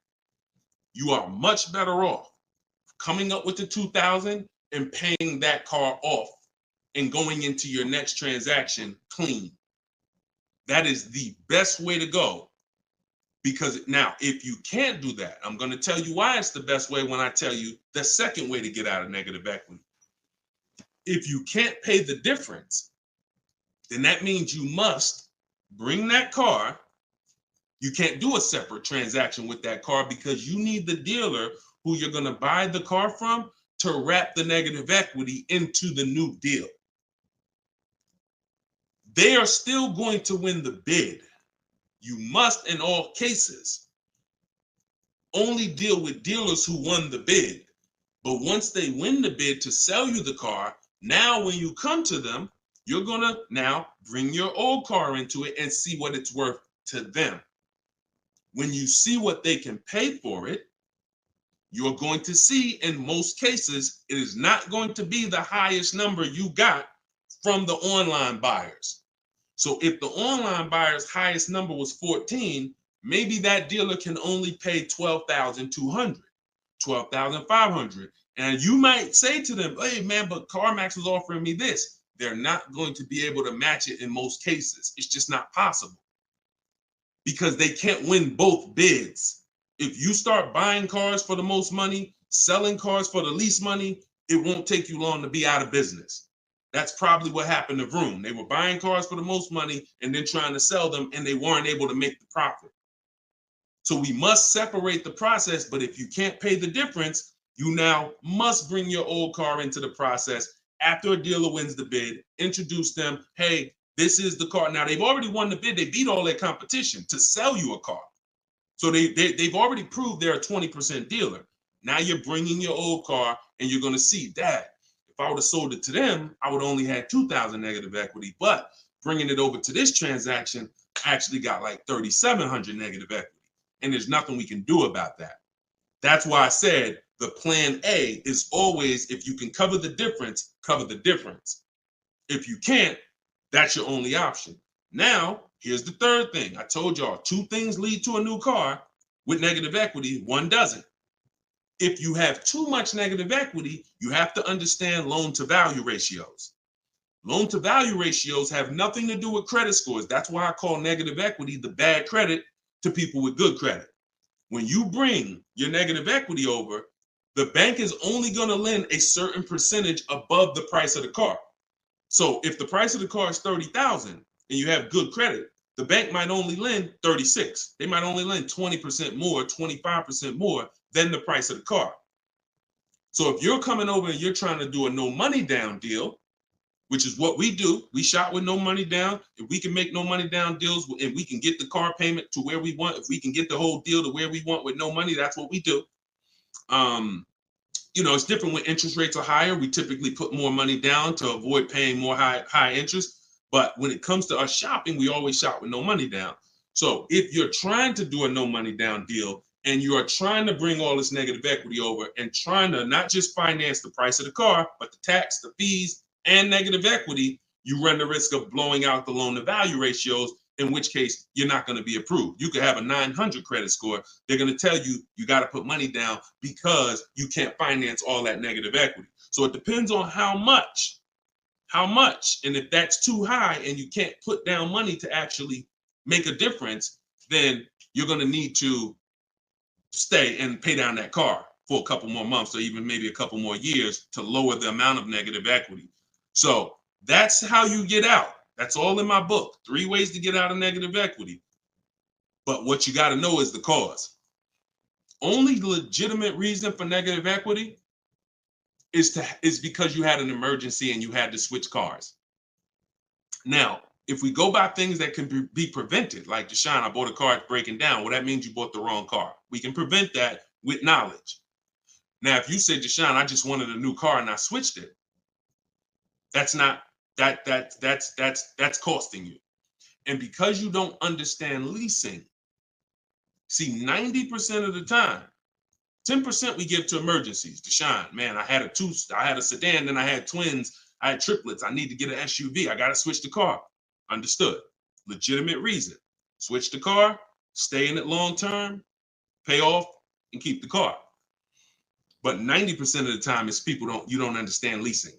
You are much better off coming up with the $2,000 and paying that car off and going into your next transaction clean. That is the best way to go. Because now, if you can't do that, I'm going to tell you why it's the best way when I tell you the second way to get out of negative equity. If you can't pay the difference, then that means you must bring that car. You can't do a separate transaction with that car, because you need the dealer who you're going to buy the car from to wrap the negative equity into the new deal. They are still going to win the bid. You must, in all cases, only deal with dealers who won the bid. But once they win the bid to sell you the car, now when you come to them, you're going to now bring your old car into it and see what it's worth to them. When you see what they can pay for it, you're going to see in most cases, it is not going to be the highest number you got from the online buyers. So if the online buyer's highest number was 14, maybe that dealer can only pay 12,200, 12,500. And you might say to them, hey man, but CarMax is offering me this. They're not going to be able to match it in most cases. It's just not possible because they can't win both bids. If you start buying cars for the most money, selling cars for the least money, it won't take you long to be out of business. That's probably what happened to Vroom. They were buying cars for the most money and then trying to sell them, and they weren't able to make the profit. So we must separate the process, but if you can't pay the difference, you now must bring your old car into the process after a dealer wins the bid, introduce them, hey, this is the car. Now, they've already won the bid. They beat all their competition to sell you a car. So they've already proved they're a 20% dealer. Now you're bringing your old car and you're going to see, Dad, if I would have sold it to them, I would have only had 2,000 negative equity. But bringing it over to this transaction, I actually got like 3,700 negative equity. And there's nothing we can do about that. That's why I said the plan A is always, if you can cover the difference, cover the difference. If you can't, that's your only option. Now, here's the third thing. I told y'all 2 things lead to a new car with negative equity, 1 doesn't. If you have too much negative equity, you have to understand loan to value ratios. Loan to value ratios have nothing to do with credit scores. That's why I call negative equity the bad credit to people with good credit. When you bring your negative equity over, the bank is only going to lend a certain percentage above the price of the car. So if the price of the car is 30,000 and you have good credit, the bank might only lend 36. They might only lend 20% more, 25% more than the price of the car. So if you're coming over and you're trying to do a no money down deal, which is what we do, we shop with no money down. If we can make no money down deals and we can get the car payment to where we want, if we can get the whole deal to where we want with no money, that's what we do. It's different when interest rates are higher. We typically put more money down to avoid paying more high interest. But when it comes to us shopping, we always shop with no money down. So if you're trying to do a no money down deal and you are trying to bring all this negative equity over and trying to not just finance the price of the car, but the tax, the fees, and negative equity, you run the risk of blowing out the loan to value ratios, in which case you're not going to be approved. You could have a 900 credit score. They're going to tell you you got to put money down because you can't finance all that negative equity. So it depends on how much. And if that's too high and you can't put down money to actually make a difference, then you're going to need to stay and pay down that car for a couple more months or even maybe a couple more years to lower the amount of negative equity. So that's how you get out. That's all in my book. 3 ways to get out of negative equity. But what you got to know is the cause. Only legitimate reason for negative equity is because you had an emergency and you had to switch cars. Now, if we go by things that can be prevented, like Deshone, I bought a car, it's breaking down. Well, that means you bought the wrong car. We can prevent that with knowledge. Now, if you say, Deshone, I just wanted a new car and I switched it, that's costing you. And because you don't understand leasing, see, 90% of the time, 10% we give to emergencies. Deshone, man, I had a sedan, then I had twins, I had triplets. I need to get an SUV. I got to switch the car. Understood. Legitimate reason. Switch the car, stay in it long term, pay off, and keep the car. But 90% of the time, it's you don't understand leasing.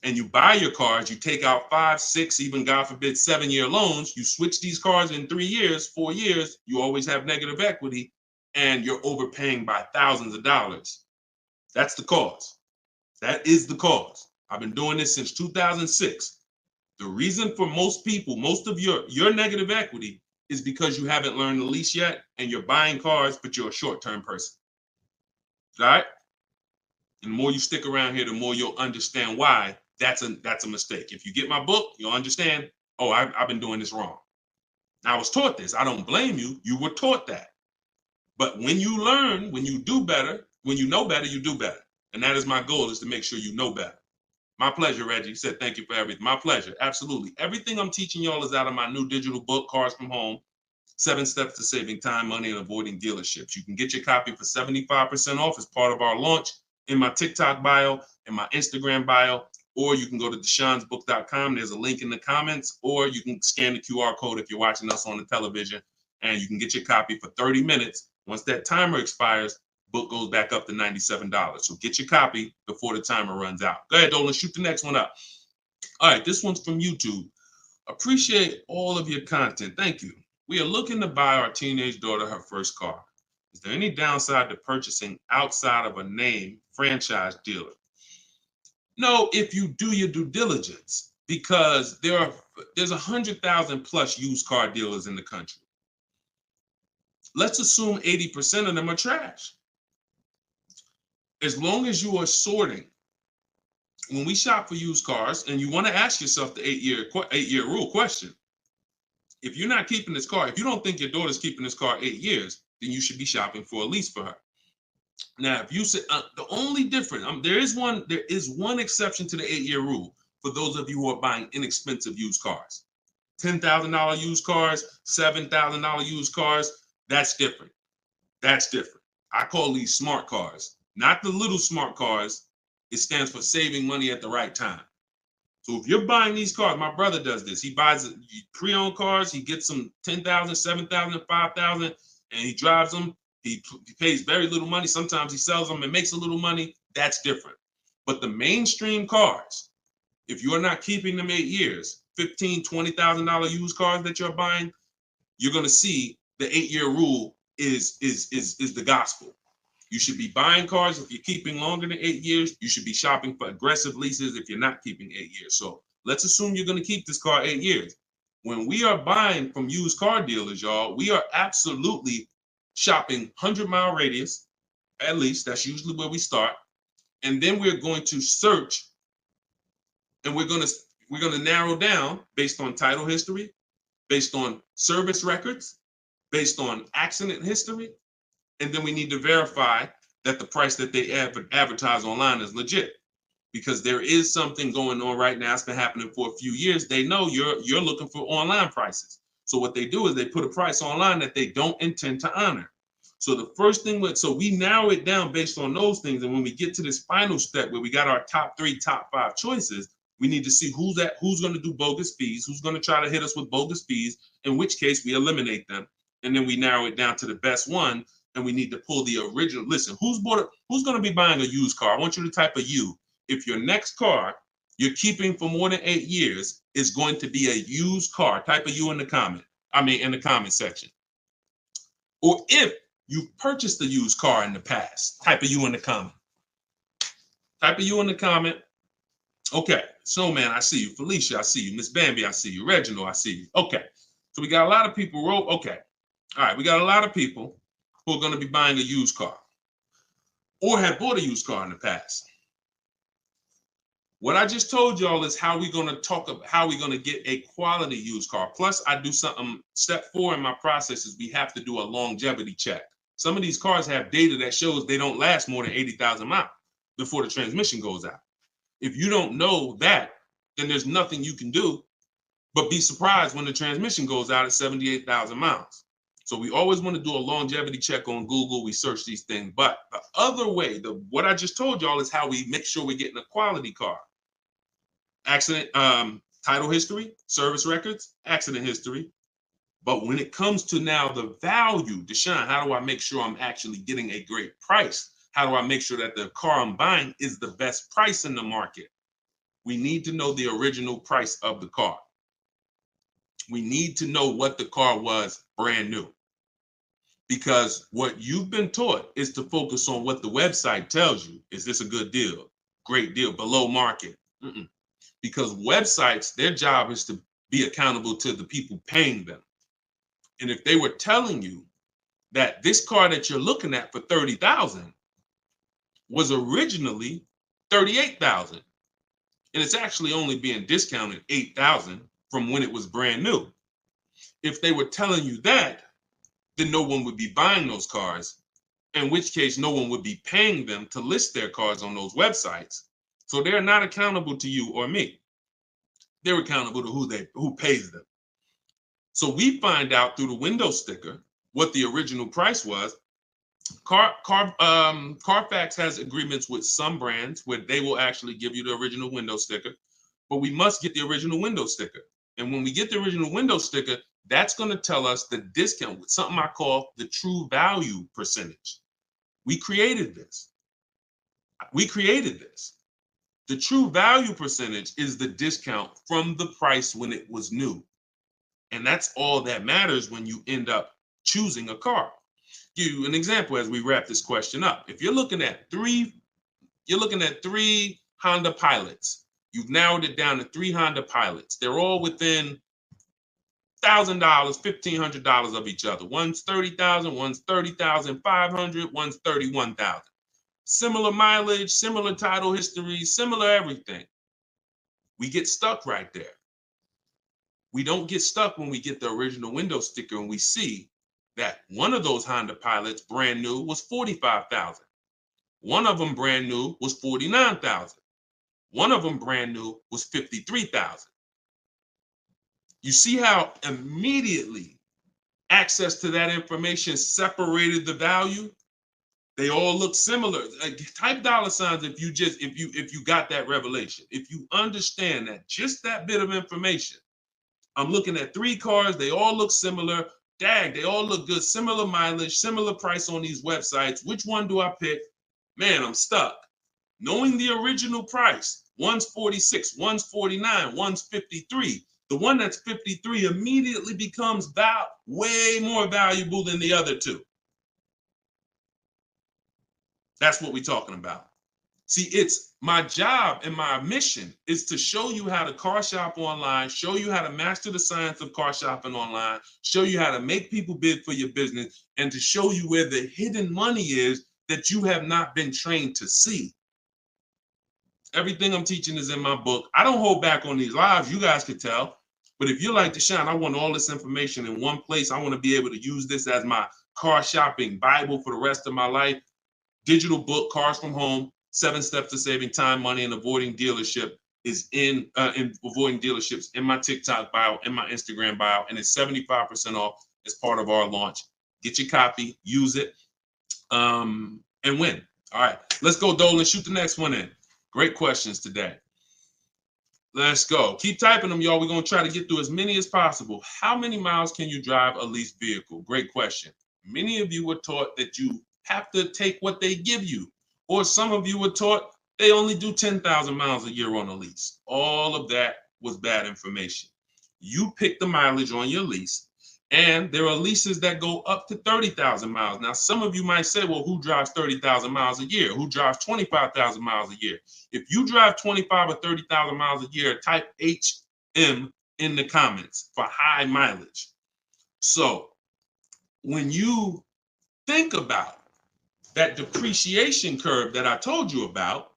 And you buy your cars, you take out 5, 6, even God forbid, 7-year loans. You switch these cars in 3 years, 4 years, you always have negative equity, and you're overpaying by thousands of dollars. That's the cause. That is the cause. I've been doing this since 2006. The reason for most people, most of your negative equity is because you haven't learned the lease yet and you're buying cars, but you're a short-term person. All right? And the more you stick around here, the more you'll understand why that's a mistake. If you get my book, you'll understand, oh, I've been doing this wrong. Now, I was taught this. I don't blame you. You were taught that. But when you learn, when you do better, when you know better, you do better. And that is my goal, is to make sure you know better. My pleasure, Reggie. You said thank you for everything. My pleasure. Absolutely. Everything I'm teaching y'all is out of my new digital book, Cars from Home, 7 Steps to Saving Time, Money, and Avoiding Dealerships. You can get your copy for 75% off as part of our launch in my TikTok bio, in my Instagram bio, or you can go to deshonsbook.com. There's a link in the comments, or you can scan the QR code if you're watching us on the television, and you can get your copy for 30 minutes. Once that timer expires, book goes back up to $97. So get your copy before the timer runs out. Go ahead, Dolan, shoot the next one up. All right, this one's from YouTube. Appreciate all of your content. Thank you. We are looking to buy our teenage daughter her first car. Is there any downside to purchasing outside of a name franchise dealer? No, if you do your due diligence, because there's 100,000 plus used car dealers in the country. Let's assume 80% of them are trash. As long as you are sorting, when we shop for used cars, and you want to ask yourself the 8-year rule question. If you're not keeping this car, if you don't think your daughter's keeping this car 8 years, then you should be shopping for a lease for her. Now, if you say the only difference, there is one exception to the 8-year rule for those of you who are buying inexpensive used cars. $10,000 used cars, $7,000 used cars, that's different. That's different. I call these smart cars, not the little smart cars. It stands for saving money at the right time. So if you're buying these cars, my brother does this. He buys pre-owned cars. He gets them $10,000, $7,000, $5,000, and he drives them. He pays very little money. Sometimes he sells them and makes a little money. That's different. But the mainstream cars, if you're not keeping them 8 years, $15,000, $20,000 used cars that you're buying, you're going to see the 8-year rule is the gospel. You should be buying cars if you're keeping longer than 8 years. You should be shopping for aggressive leases if you're not keeping 8 years. So let's assume you're going to keep this car 8 years. When we are buying from used car dealers, y'all, we are absolutely shopping 100-mile radius, at least. That's usually where we start. And then we're going to search, and we're going to narrow down based on title history, based on service records, based on accident history. And then we need to verify that the price that they advertise online is legit, because there is something going on right now. It's been happening for a few years. They know you're looking for online prices. So what they do is they put a price online that they don't intend to honor. So the first thing, so we narrow it down based on those things. And when we get to this final step where we got our top 3, top 5 choices, we need to see who's going to do bogus fees, who's going to try to hit us with bogus fees, in which case we eliminate them. And then we narrow it down to the best one. And we need to pull the original. Listen, who's going to be buying a used car? I want you to type a U. If your next car you're keeping for more than 8 years is going to be a used car, type a U in the comment. In the comment section. Or if you've purchased a used car in the past, type a U in the comment. Type a U in the comment. Okay, Snowman, I see you. Felicia, I see you. Miss Bambi, I see you. Reginald, I see you. Okay, so we got a lot of people. Okay, all right, we got a lot of people who are going to be buying a used car or have bought a used car in the past. What I just told y'all is how we're going to talk about how we're going to get a quality used car. Plus, I do something. Step 4 in my process is we have to do a longevity check. Some of these cars have data that shows they don't last more than 80,000 miles before the transmission goes out. If you don't know that, then there's nothing you can do but be surprised when the transmission goes out at 78,000 miles. So we always want to do a longevity check on Google. We search these things. But the other way, what I just told y'all is how we make sure we're getting a quality car. Accident, title history, service records, accident history. But when it comes to now the value, Deshone, how do I make sure I'm actually getting a great price? How do I make sure that the car I'm buying is the best price in the market? We need to know the original price of the car. We need to know what the car was brand new. Because what you've been taught is to focus on what the website tells you. Is this a good deal? Great deal, below market. Because websites, their job is to be accountable to the people paying them. And if they were telling you that this car that you're looking at for $30,000 was originally $38,000, and it's actually only being discounted $8,000 from when it was brand new. If they were telling you that, then no one would be buying those cars, in which case no one would be paying them to list their cars on those websites. So they're not accountable to you or me. They're accountable to who pays them. So we find out through the window sticker what the original price was. Carfax has agreements with some brands where they will actually give you the original window sticker, but we must get the original window sticker. And when we get the original window sticker, that's going to tell us the discount with something I call the true value percentage. We created this. The true value percentage is the discount from the price when it was new. And that's all that matters when you end up choosing a car. Give you an example as we wrap this question up. If you're looking at three Honda Pilots. You've narrowed it down to 3 Honda Pilots. They're all within $1,000, $1,500 of each other. One's $30,000, one's $30,500, one's $31,000. Similar mileage, similar title history, similar everything. We get stuck right there. We don't get stuck when we get the original window sticker and we see that one of those Honda Pilots brand new was $45,000. One of them brand new was $49,000. One of them brand new was $53,000. You see how immediately access to that information separated the value? They all look similar. Type dollar signs if you got that revelation. If you understand that just that bit of information. I'm looking at 3 cars, they all look similar. Dag, they all look good, similar mileage, similar price on these websites. Which one do I pick? Man, I'm stuck. Knowing the original price, one's 46, one's 49, one's 53. The one that's 53 immediately becomes way more valuable than the other 2. That's what we're talking about. See, it's my job and my mission is to show you how to car shop online, show you how to master the science of car shopping online, show you how to make people bid for your business, and to show you where the hidden money is that you have not been trained to see. Everything I'm teaching is in my book. I don't hold back on these lives. You guys could tell. But if you're like Deshone, I want all this information in one place. I want to be able to use this as my car shopping Bible for the rest of my life. Digital book, Cars from Home, 7 Steps to Saving Time, Money, and Avoiding Dealership is in avoiding dealerships in my TikTok bio, in my Instagram bio, and it's 75% off as part of our launch. Get your copy, use it, and win. All right, let's go, Dolan. Shoot the next one in. Great questions today. Let's go. Keep typing them, y'all. We're going to try to get through as many as possible. How many miles can you drive a leased vehicle? Great question. Many of you were taught that you have to take what they give you. Or some of you were taught they only do 10,000 miles a year on a lease. All of that was bad information. You pick the mileage on your lease, and there are leases that go up to 30,000 miles. Now, some of you might say, well, who drives 30,000 miles a year? Who drives 25,000 miles a year? If you drive 25 or 30,000 miles a year, type HM in the comments for high mileage. So when you think about that depreciation curve that I told you about,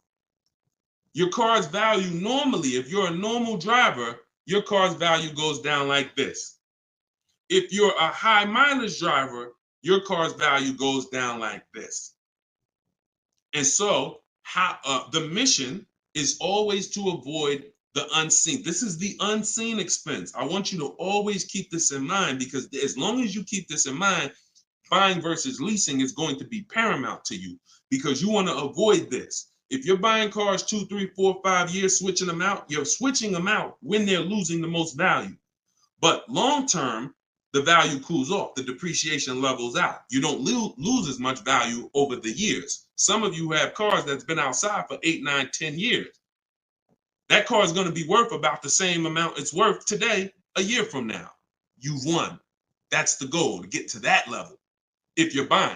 your car's value normally, if you're a normal driver, your car's value goes down like this. If you're a high mileage driver, your car's value goes down like this. And so the mission is always to avoid the unseen. This is the unseen expense. I want you to always keep this in mind, because as long as you keep this in mind, buying versus leasing is going to be paramount to you, because you want to avoid this. If you're buying cars 2, 3, 4, 5 years, switching them out, you're switching them out when they're losing the most value. But long term, the value cools off, the depreciation levels out. You don't lose as much value over the years. Some of you have cars that's been outside for 8, 9, 10 years. That car is going to be worth about the same amount it's worth today, a year from now. You've won. That's the goal, to get to that level. If you're buying,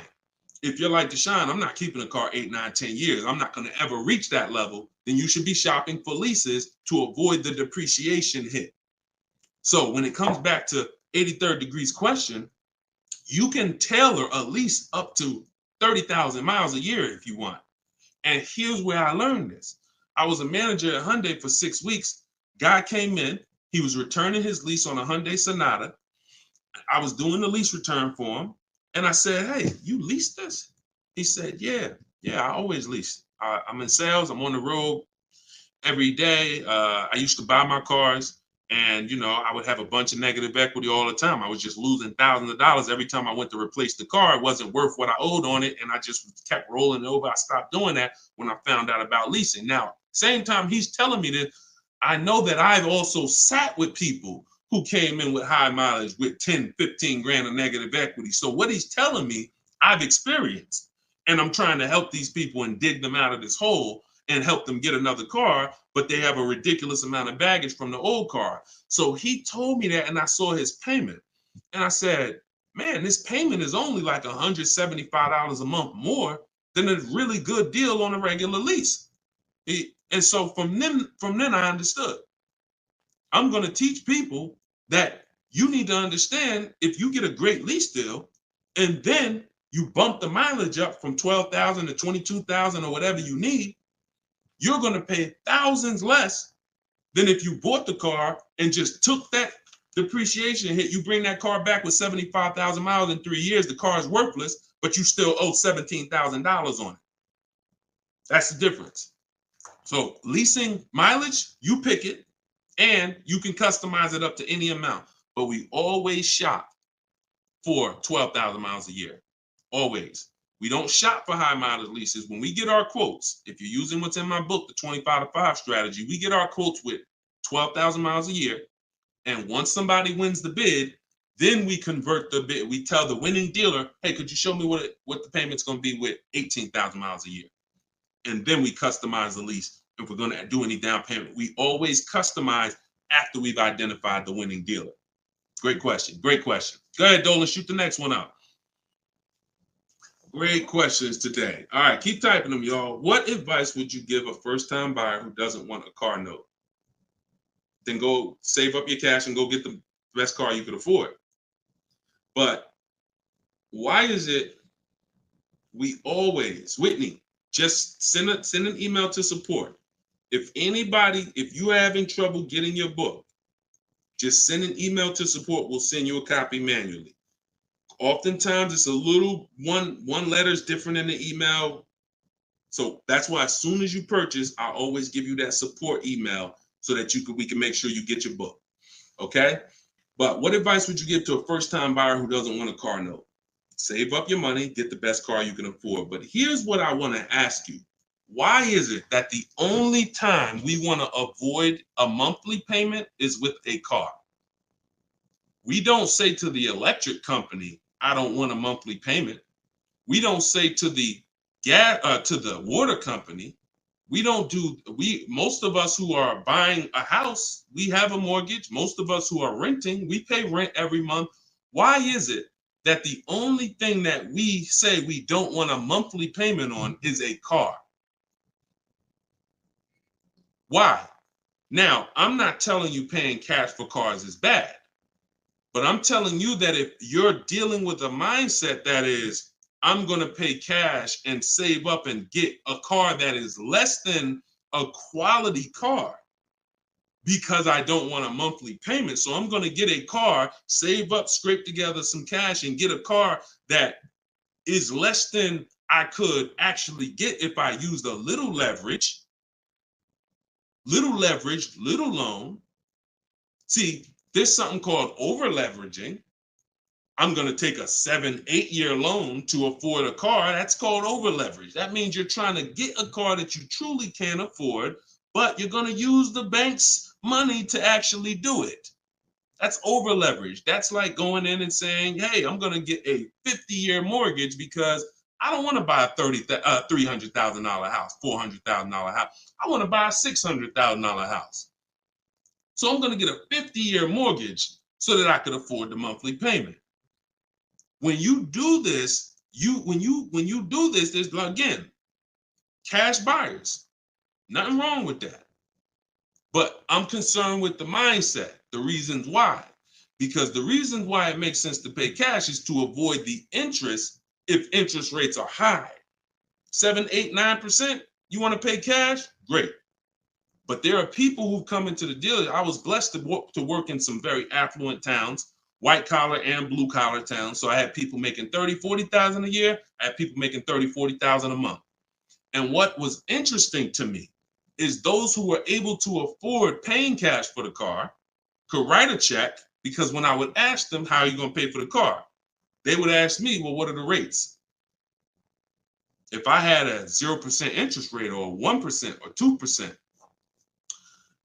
if you're like Deshone, I'm not keeping a car 8, 9, 10 years. I'm not going to ever reach that level. Then you should be shopping for leases to avoid the depreciation hit. So when it comes back to 83rd degrees question, you can tailor a lease up to 30,000 miles a year if you want. And here's where I learned this. I was a manager at Hyundai for 6 weeks. Guy came in. He was returning his lease on a Hyundai Sonata. I was doing the lease return for him. And I said, hey, you leased this? He said, yeah, I always lease. I'm in sales. I'm on the road every day. I used to buy my cars, and I would have a bunch of negative equity all the time. I was just losing thousands of dollars every time I went to replace the car. It wasn't worth what I owed on it, and I just kept rolling it over. I stopped doing that when I found out about leasing. Now, same time he's telling me this, I know that I've also sat with people who came in with high mileage with 10, 15 grand of negative equity. So what he's telling me, I've experienced, and I'm trying to help these people and dig them out of this hole and help them get another car, but they have a ridiculous amount of baggage from the old car. So he told me that, and I saw his payment. And I said, man, this payment is only like $175 a month more than a really good deal on a regular lease. And so from then I understood. I'm going to teach people that you need to understand, if you get a great lease deal and then you bump the mileage up from 12,000 to 22,000 or whatever you need, you're going to pay thousands less than if you bought the car and just took that depreciation hit. You bring that car back with 75,000 miles in 3 years, the car is worthless, but you still owe $17,000 on it. That's the difference. So leasing mileage, you pick it, and you can customize it up to any amount. But we always shop for 12,000 miles a year. Always. We don't shop for high mileage leases. When we get our quotes, if you're using what's in my book, the 25-to-5 strategy, we get our quotes with 12,000 miles a year. And once somebody wins the bid, then we convert the bid. We tell the winning dealer, hey, could you show me what the payment's going to be with 18,000 miles a year? And then we customize the lease. If we're going to do any down payment, we always customize after we've identified the winning dealer. Great question. Great question. Go ahead, Dolan. Shoot the next one out. Great questions today. All right, keep typing them, y'all. What advice would you give a first-time buyer who doesn't want a car note? Then go save up your cash and go get the best car you could afford. But why is it we always, Whitney, just send an email to support. If you're having trouble getting your book, just send an email to support. We'll send you a copy manually. Oftentimes it's a little one letter is different in the email. So that's why as soon as you purchase, I always give you that support email so that we can make sure you get your book. Okay? But what advice would you give to a first-time buyer who doesn't want a car note? Save up your money, get the best car you can afford. But here's what I want to ask you. Why is it that the only time we want to avoid a monthly payment is with a car? We don't say to the electric company, I don't want a monthly payment. We don't say to the water company, most of us who are buying a house, we have a mortgage. Most of us who are renting, we pay rent every month. Why is it that the only thing that we say we don't want a monthly payment on is a car? Why? Now, I'm not telling you paying cash for cars is bad, but I'm telling you that if you're dealing with a mindset that is, I'm going to pay cash and save up and get a car that is less than a quality car because I don't want a monthly payment. So I'm going to get a car, save up, scrape together some cash and get a car that is less than I could actually get if I used a little leverage, little loan. See, there's something called over leveraging. I'm going to take a 7-8 year loan to afford a car. That's called over leverage. That means you're trying to get a car that you truly can't afford, but you're going to use the bank's money to actually do it. That's over leverage. That's like going in and saying, hey, I'm going to get a 50-year mortgage because I don't want to buy a $300,000 house, $400,000 house. I want to buy a $600,000 house. So I'm going to get a 50-year mortgage so that I could afford the monthly payment. When you do this, there's, again, cash buyers. Nothing wrong with that. But I'm concerned with the mindset, the reasons why. Because the reason why it makes sense to pay cash is to avoid the interest if interest rates are high. 7, 8, 9%, you want to pay cash? Great. But there are people who come into the dealer. I was blessed to work in some very affluent towns white collar and blue collar towns. So I had people making 30, 40,000 a year. I had people making 30, 40,000 a month. And what was interesting to me is those who were able to afford paying cash for the car could write a check, because when I would ask them, how are you going to pay for the car? They would ask me, well, what are the rates? If I had a 0% interest rate or 1% or 2%,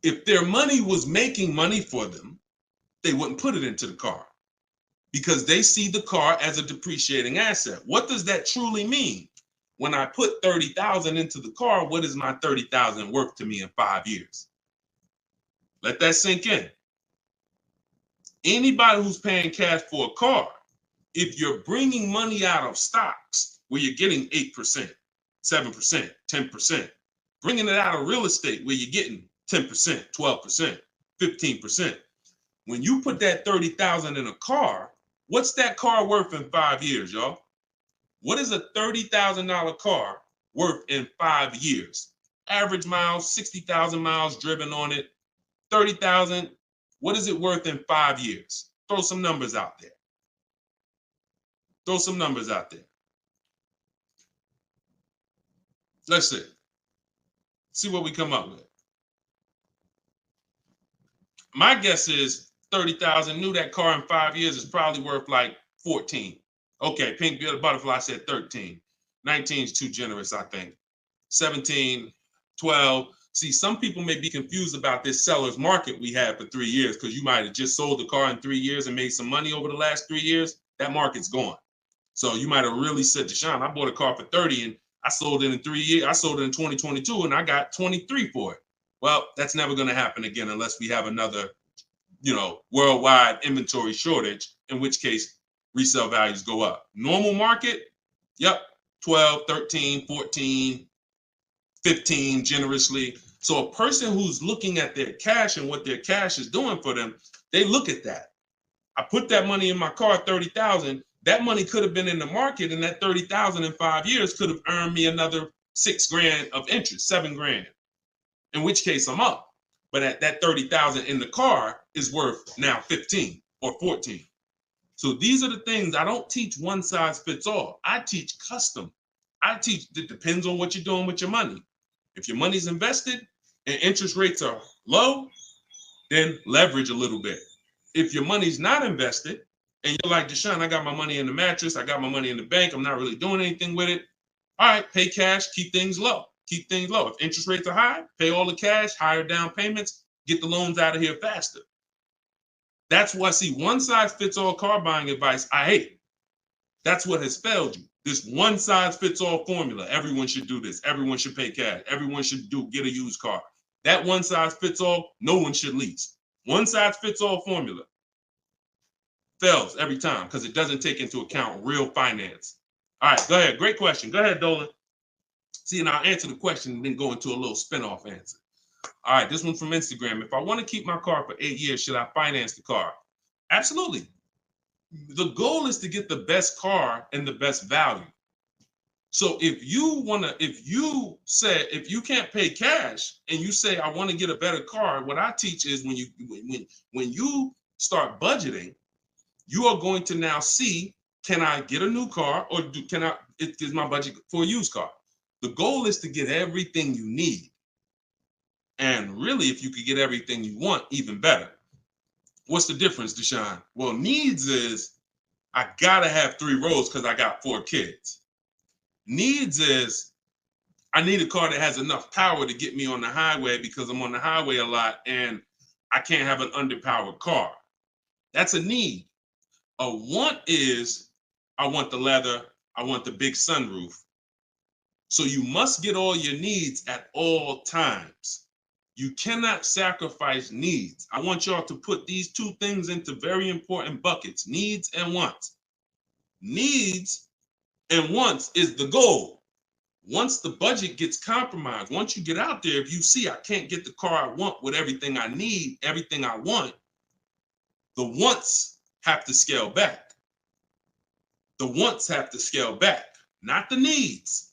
if their money was making money for them, they wouldn't put it into the car because they see the car as a depreciating asset. What does that truly mean? When I put 30,000 into the car, what is my 30,000 worth to me in 5 years? Let that sink in. Anybody who's paying cash for a car, if you're bringing money out of stocks where you're getting 8%, 7%, 10%, bringing it out of real estate where you're getting 10%, 12%, 15%. When you put that 30,000 in a car, what's that car worth in 5 years, y'all? What is a $30,000 car worth in 5 years? Average miles, 60,000 miles driven on it, 30,000. What is it worth in 5 years? Throw some numbers out there. Throw some numbers out there. Let's see. See what we come up with. My guess is 30,000. Knew that car in 5 years is probably worth like 14. Okay, Pink Butterfly said 13. 19 is too generous, I think. 17, 12. See, some people may be confused about this seller's market we had for 3 years, because you might have just sold the car in 3 years and made some money over the last 3 years. That market's gone. So you might have really said, Deshone, I bought a car for 30 and I sold it in 3 years. I sold it in 2022 and I got 23 for it. Well, that's never going to happen again unless we have another, worldwide inventory shortage, in which case resale values go up. Normal market, yep, 12, 13, 14, 15 generously. So a person who's looking at their cash and what their cash is doing for them, they look at that. I put that money in my car, 30,000. That money could have been in the market, and that 30,000 in 5 years could have earned me another 6 grand of interest, 7 grand, in which case I'm up. But at that 30,000 in the car is worth now 15 or 14. So these are the things. I don't teach one size fits all. I teach custom. I teach, it depends on what you're doing with your money. If your money's invested and interest rates are low, then leverage a little bit. If your money's not invested and you're like, Deshone, I got my money in the mattress, I got my money in the bank, I'm not really doing anything with it. All right, pay cash, keep things low. Keep things low. If interest rates are high, pay all the cash, higher down payments, get the loans out of here faster. That's why, see, one size fits all car buying advice, I hate. That's what has failed you. This one size fits all formula. Everyone should do this. Everyone should pay cash. Everyone should get a used car. That one size fits all, no one should lease. One size fits all formula fails every time because it doesn't take into account real finance. All right, go ahead. Great question. Go ahead, Dolan. See, and I'll answer the question and then go into a little spin-off answer. All right, this one from Instagram. If I want to keep my car for 8 years, should I finance the car? Absolutely. The goal is to get the best car and the best value. So if you can't pay cash and you say, I want to get a better car, what I teach is when you start budgeting, you are going to now see, can I get a new car or is my budget for a used car? The goal is to get everything you need. And really, if you could get everything you want, even better. What's the difference, Deshone? Well, needs is I gotta have 3 rows because I got 4 kids. Needs is I need a car that has enough power to get me on the highway because I'm on the highway a lot and I can't have an underpowered car. That's a need. A want is I want the leather, I want the big sunroof. So you must get all your needs at all times. You cannot sacrifice needs. I want y'all to put these 2 things into very important buckets, needs and wants. Needs and wants is the goal. Once the budget gets compromised, once you get out there, if you see I can't get the car I want with everything I need, everything I want, the wants have to scale back. The wants have to scale back, not the needs.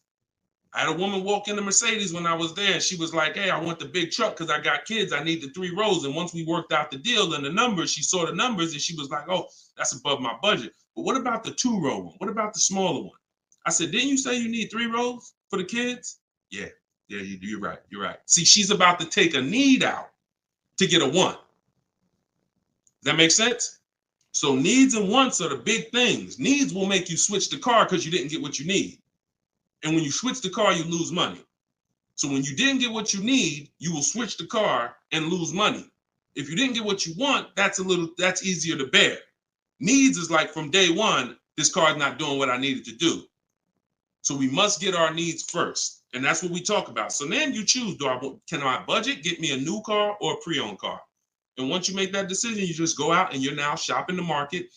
I had a woman walk in the Mercedes when I was there, and she was like, hey, I want the big truck because I got kids. I need the 3 rows. And once we worked out the deal and the numbers, she saw the numbers and she was like, oh, that's above my budget. But what about the 2-row one? What about the smaller one? I said, didn't you say you need 3 rows for the kids? Yeah, you're right. You're right. See, she's about to take a need out to get a want. Does that make sense? So needs and wants are the big things. Needs will make you switch the car because you didn't get what you need. And when you switch the car, you lose money. So when you didn't get what you need, you will switch the car and lose money. If you didn't get what you want, that's easier to bear. Needs is like from day one, this car is not doing what I needed to do. So we must get our needs first. And that's what we talk about. So then you choose, can I budget, get me a new car or a pre-owned car? And once you make that decision, you just go out and you're now shopping the market.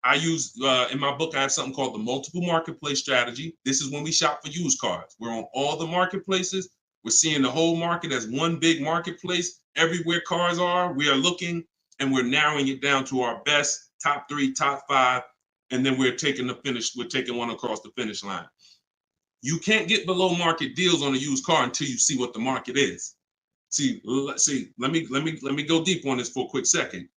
I use, in my book, I have something called the multiple marketplace strategy. This is when we shop for used cars. We're on all the marketplaces. We're seeing the whole market as one big marketplace. Everywhere cars are, we are looking and we're narrowing it down to our best, top 3, top 5. And then we're taking one across the finish line. You can't get below market deals on a used car until you see what the market is. See, let me go deep on this for a quick second.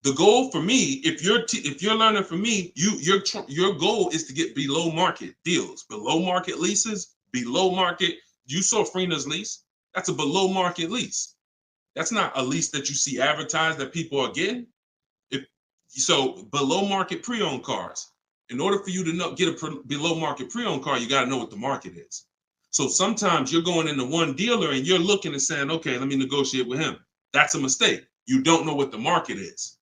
The goal for me, if you're learning from me, your goal is to get below market deals, below market leases, below market. You saw Freena's lease. That's a below market lease. That's not a lease that you see advertised that people are getting. So below market pre-owned cars. In order for you to get a below market pre-owned car, you got to know what the market is. So sometimes you're going into one dealer and you're looking and saying, okay, let me negotiate with him. That's a mistake. You don't know what the market is.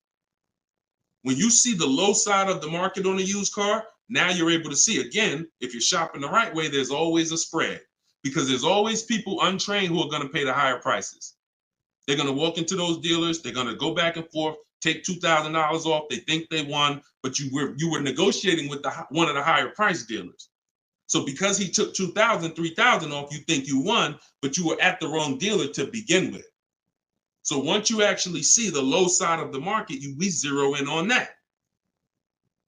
When you see the low side of the market on a used car, now you're able to see, again, if you're shopping the right way, there's always a spread because there's always people untrained who are going to pay the higher prices. They're going to walk into those dealers. They're going to go back and forth, take $2,000 off. They think they won, but you were negotiating with one of the higher price dealers. So because he took $2,000, $3,000 off, you think you won, but you were at the wrong dealer to begin with. So once you actually see the low side of the market, we zero in on that.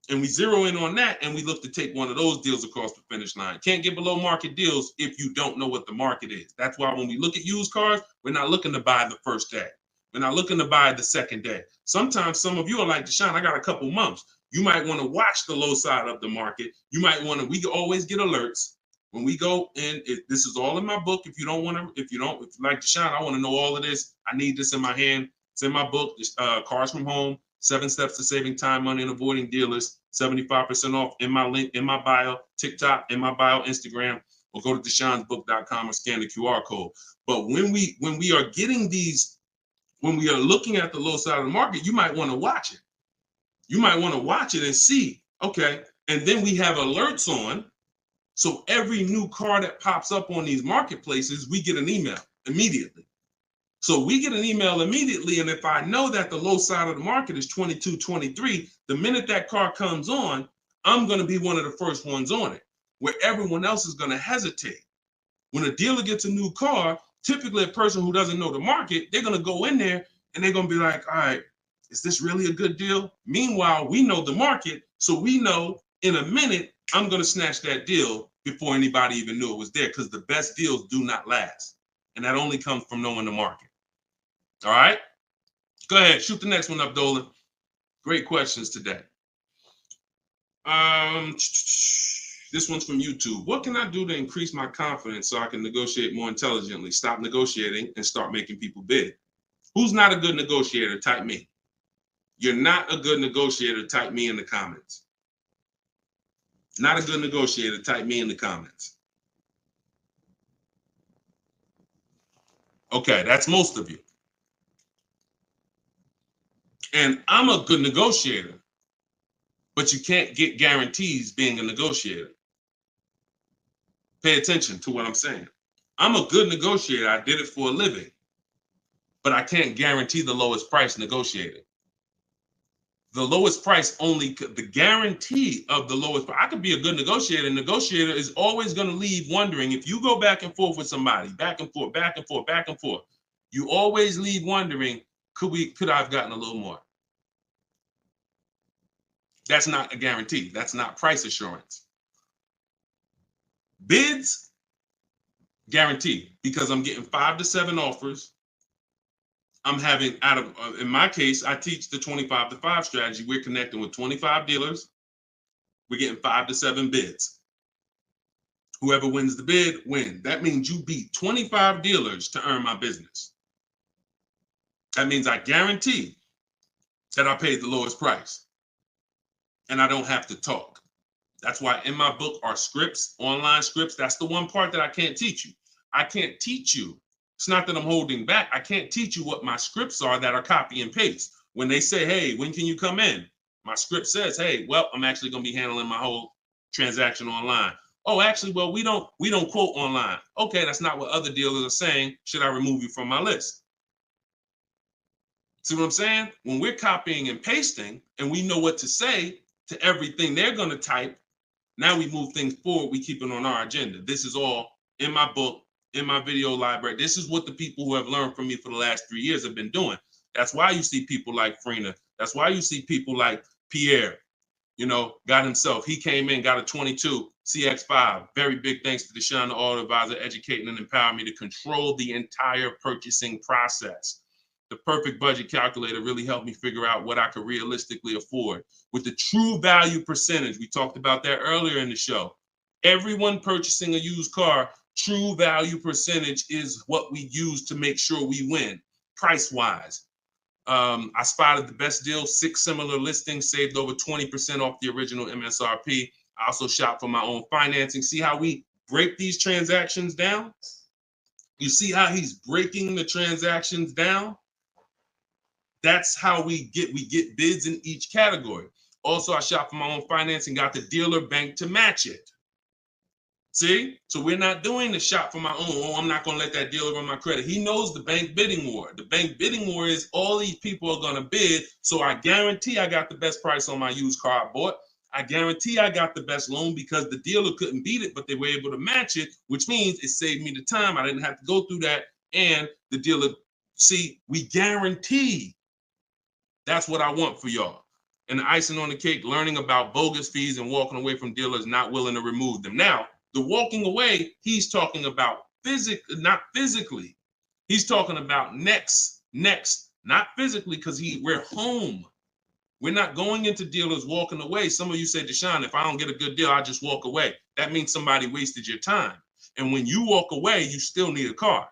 And we zero in on that, and we look to take one of those deals across the finish line. Can't get below market deals if you don't know what the market is. That's why when we look at used cars, we're not looking to buy the first day. We're not looking to buy the second day. Sometimes some of you are like, Deshone, I got a couple months. You might want to watch the low side of the market. You might want to, we always get alerts when we go in. This is all in my book. If you like Deshone, I want to know all of this. I need this in my hand. It's in my book, Cars from Home, 7 Steps to Saving Time, Money, and Avoiding Dealers. 75% off in my link, in my bio, TikTok, in my bio, Instagram, or go to DeshonesBook.com or scan the QR code. But when we are getting these, when we are looking at the low side of the market, you might want to watch it. You might want to watch it and see, okay. And then we have alerts on. So every new car that pops up on these marketplaces, we get an email immediately. So we get an email immediately, and if I know that the low side of the market is 22, 23, the minute that car comes on, I'm going to be one of the first ones on it, where everyone else is going to hesitate. When a dealer gets a new car, typically a person who doesn't know the market, they're going to go in there and they're going to be like, all right, is this really a good deal? Meanwhile, we know the market, so we know in a minute, I'm going to snatch that deal before anybody even knew it was there, because the best deals do not last. And that only comes from knowing the market. All right, go ahead, shoot the next one up, Dolan. Great questions today. This one's from YouTube. What can I do to increase my confidence so I can negotiate more intelligently? Stop negotiating and start making people bid. Who's not a good negotiator? Type me. You're not a good negotiator. Type me in the comments. Not a good negotiator. Type me in the comments. Okay, that's most of you. And I'm a good negotiator, but you can't get guarantees being a negotiator. Pay attention to what I'm saying. I'm a good negotiator. I did it for a living, but I can't guarantee the lowest price negotiated. The lowest price only, the guarantee of the lowest price. I could be a good negotiator. Negotiator is always going to leave wondering, if you go back and forth with somebody, back and forth, back and forth, back and forth, you always leave wondering, could I have gotten a little more? That's not a guarantee. That's not price assurance. Bids Guaranteed, because I'm getting 5 to 7 offers. I'm having in my case, I teach the 25 to 5 strategy. We're connecting with 25 dealers. We're getting 5 to 7 bids. Whoever wins the bid wins. That means you beat 25 dealers to earn my business. That means I guarantee that I paid the lowest price and I don't have to talk. That's why in my book are scripts, online scripts. That's the one part that I can't teach you. I can't teach you. It's not that I'm holding back. I can't teach you what my scripts are that are copy and paste. When they say, hey, when can you come in? My script says, hey, well, I'm actually going to be handling my whole transaction online. Oh, actually, well, we don't quote online. Okay, that's not what other dealers are saying. Should I remove you from my list? See what I'm saying? When we're copying and pasting and we know what to say to everything they're going to type, now we move things forward. We keep it on our agenda. This is all in my book, in my video library. This is what the people who have learned from me for the last 3 years have been doing. That's why you see people like Frina. That's why you see people like Pierre, got himself. He came in, got a 22 CX5. Very big thanks to Deshone the Auto Advisor, educating and empowering me to control the entire purchasing process. The perfect budget calculator really helped me figure out what I could realistically afford. With the true value percentage, we talked about that earlier in the show. Everyone purchasing a used car, true value percentage is what we use to make sure we win, price-wise. I spotted the best deal, 6 similar listings, saved over 20% off the original MSRP. I also shop for my own financing. See how we break these transactions down? You see how he's breaking the transactions down? That's how we get bids in each category. Also, I shop for my own financing, got the dealer bank to match it. See? So we're not doing the shop for my own. Oh, I'm not going to let that dealer run my credit. He knows the bank bidding war. The bank bidding war is all these people are going to bid. So I guarantee I got the best price on my used car I bought. I guarantee I got the best loan because the dealer couldn't beat it, but they were able to match it, which means it saved me the time. I didn't have to go through that. And the dealer, see, we guarantee. That's what I want for y'all. And the icing on the cake, learning about bogus fees and walking away from dealers not willing to remove them. Now, the walking away, he's talking about not physically. He's talking about next, not physically, because we're home. We're not going into dealers walking away. Some of you say, Deshone, if I don't get a good deal, I just walk away. That means somebody wasted your time. And when you walk away, you still need a car.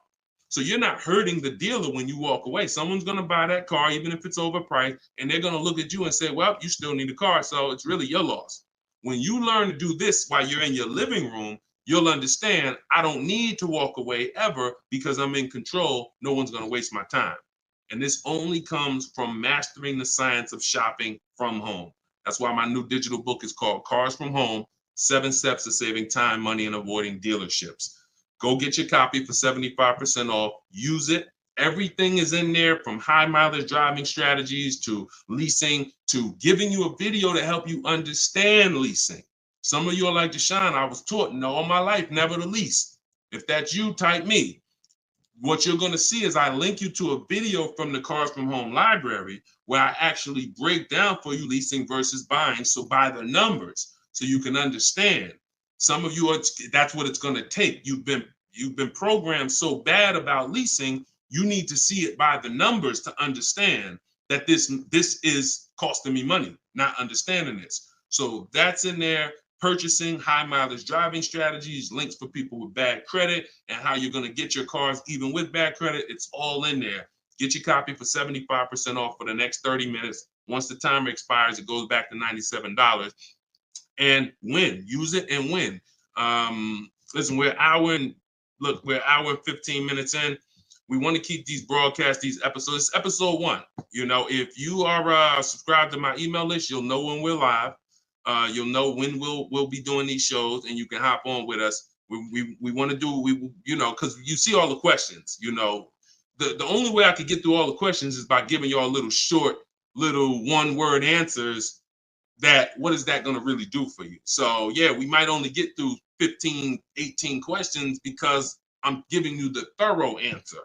So you're not hurting the dealer when you walk away. Someone's going to buy that car, even if it's overpriced, and they're going to look at you and say, well, you still need a car, so it's really your loss. When you learn to do this while you're in your living room, you'll understand I don't need to walk away ever because I'm in control. No one's going to waste my time. And this only comes from mastering the science of shopping from home. That's why my new digital book is called Cars from Home, 7 Steps to Saving Time, Money, and Avoiding Dealerships. Go get your copy for 75% off. Use it. Everything is in there, from high mileage driving strategies to leasing to giving you a video to help you understand leasing. Some of you are like, Deshone, I was taught all my life never to lease. If that's you, type me. What you're going to see is I link you to a video from the Cars from Home library where I actually break down for you leasing versus buying. So by the numbers, so you can understand. Some of you that's what it's going to take. You've been programmed so bad about leasing, you need to see it by the numbers to understand that this is costing me money, not understanding this. So that's in there. Purchasing, high mileage driving strategies, links for people with bad credit, and how you're going to get your cars even with bad credit. It's all in there. Get your copy for 75% off for the next 30 minutes. Once the timer expires, it goes back to $97. And win. Use it and win. Listen, we're an hour and 15 minutes in. We want to keep these broadcasts, these episodes. It's episode 1. If you are subscribed to my email list, you'll know when we're live. You'll know when we'll be doing these shows, and you can hop on with us. We want to do because you see all the questions. The only way I could get through all the questions is by giving y'all little short, little one-word answers. What is that going to really do for you? So yeah, we might only get through 15, 18 questions because I'm giving you the thorough answer.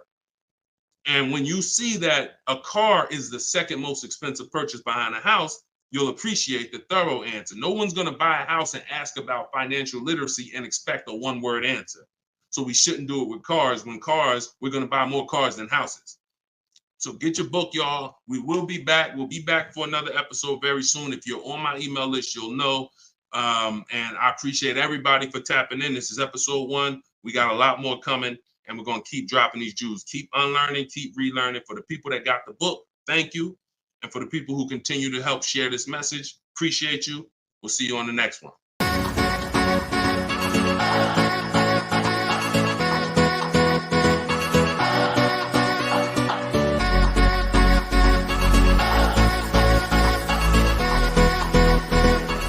And when you see that a car is the second most expensive purchase behind a house, you'll appreciate the thorough answer. No one's going to buy a house and ask about financial literacy and expect a one-word answer. So we shouldn't do it with cars. When cars, we're going to buy more cars than houses. So get your book, y'all. We will be back. We'll be back for another episode very soon. If you're on my email list, you'll know. And I appreciate everybody for tapping in. This is episode 1. We got a lot more coming, and we're going to keep dropping these jewels. Keep unlearning, keep relearning. For the people that got the book, thank you. And for the people who continue to help share this message, appreciate you. We'll see you on the next one.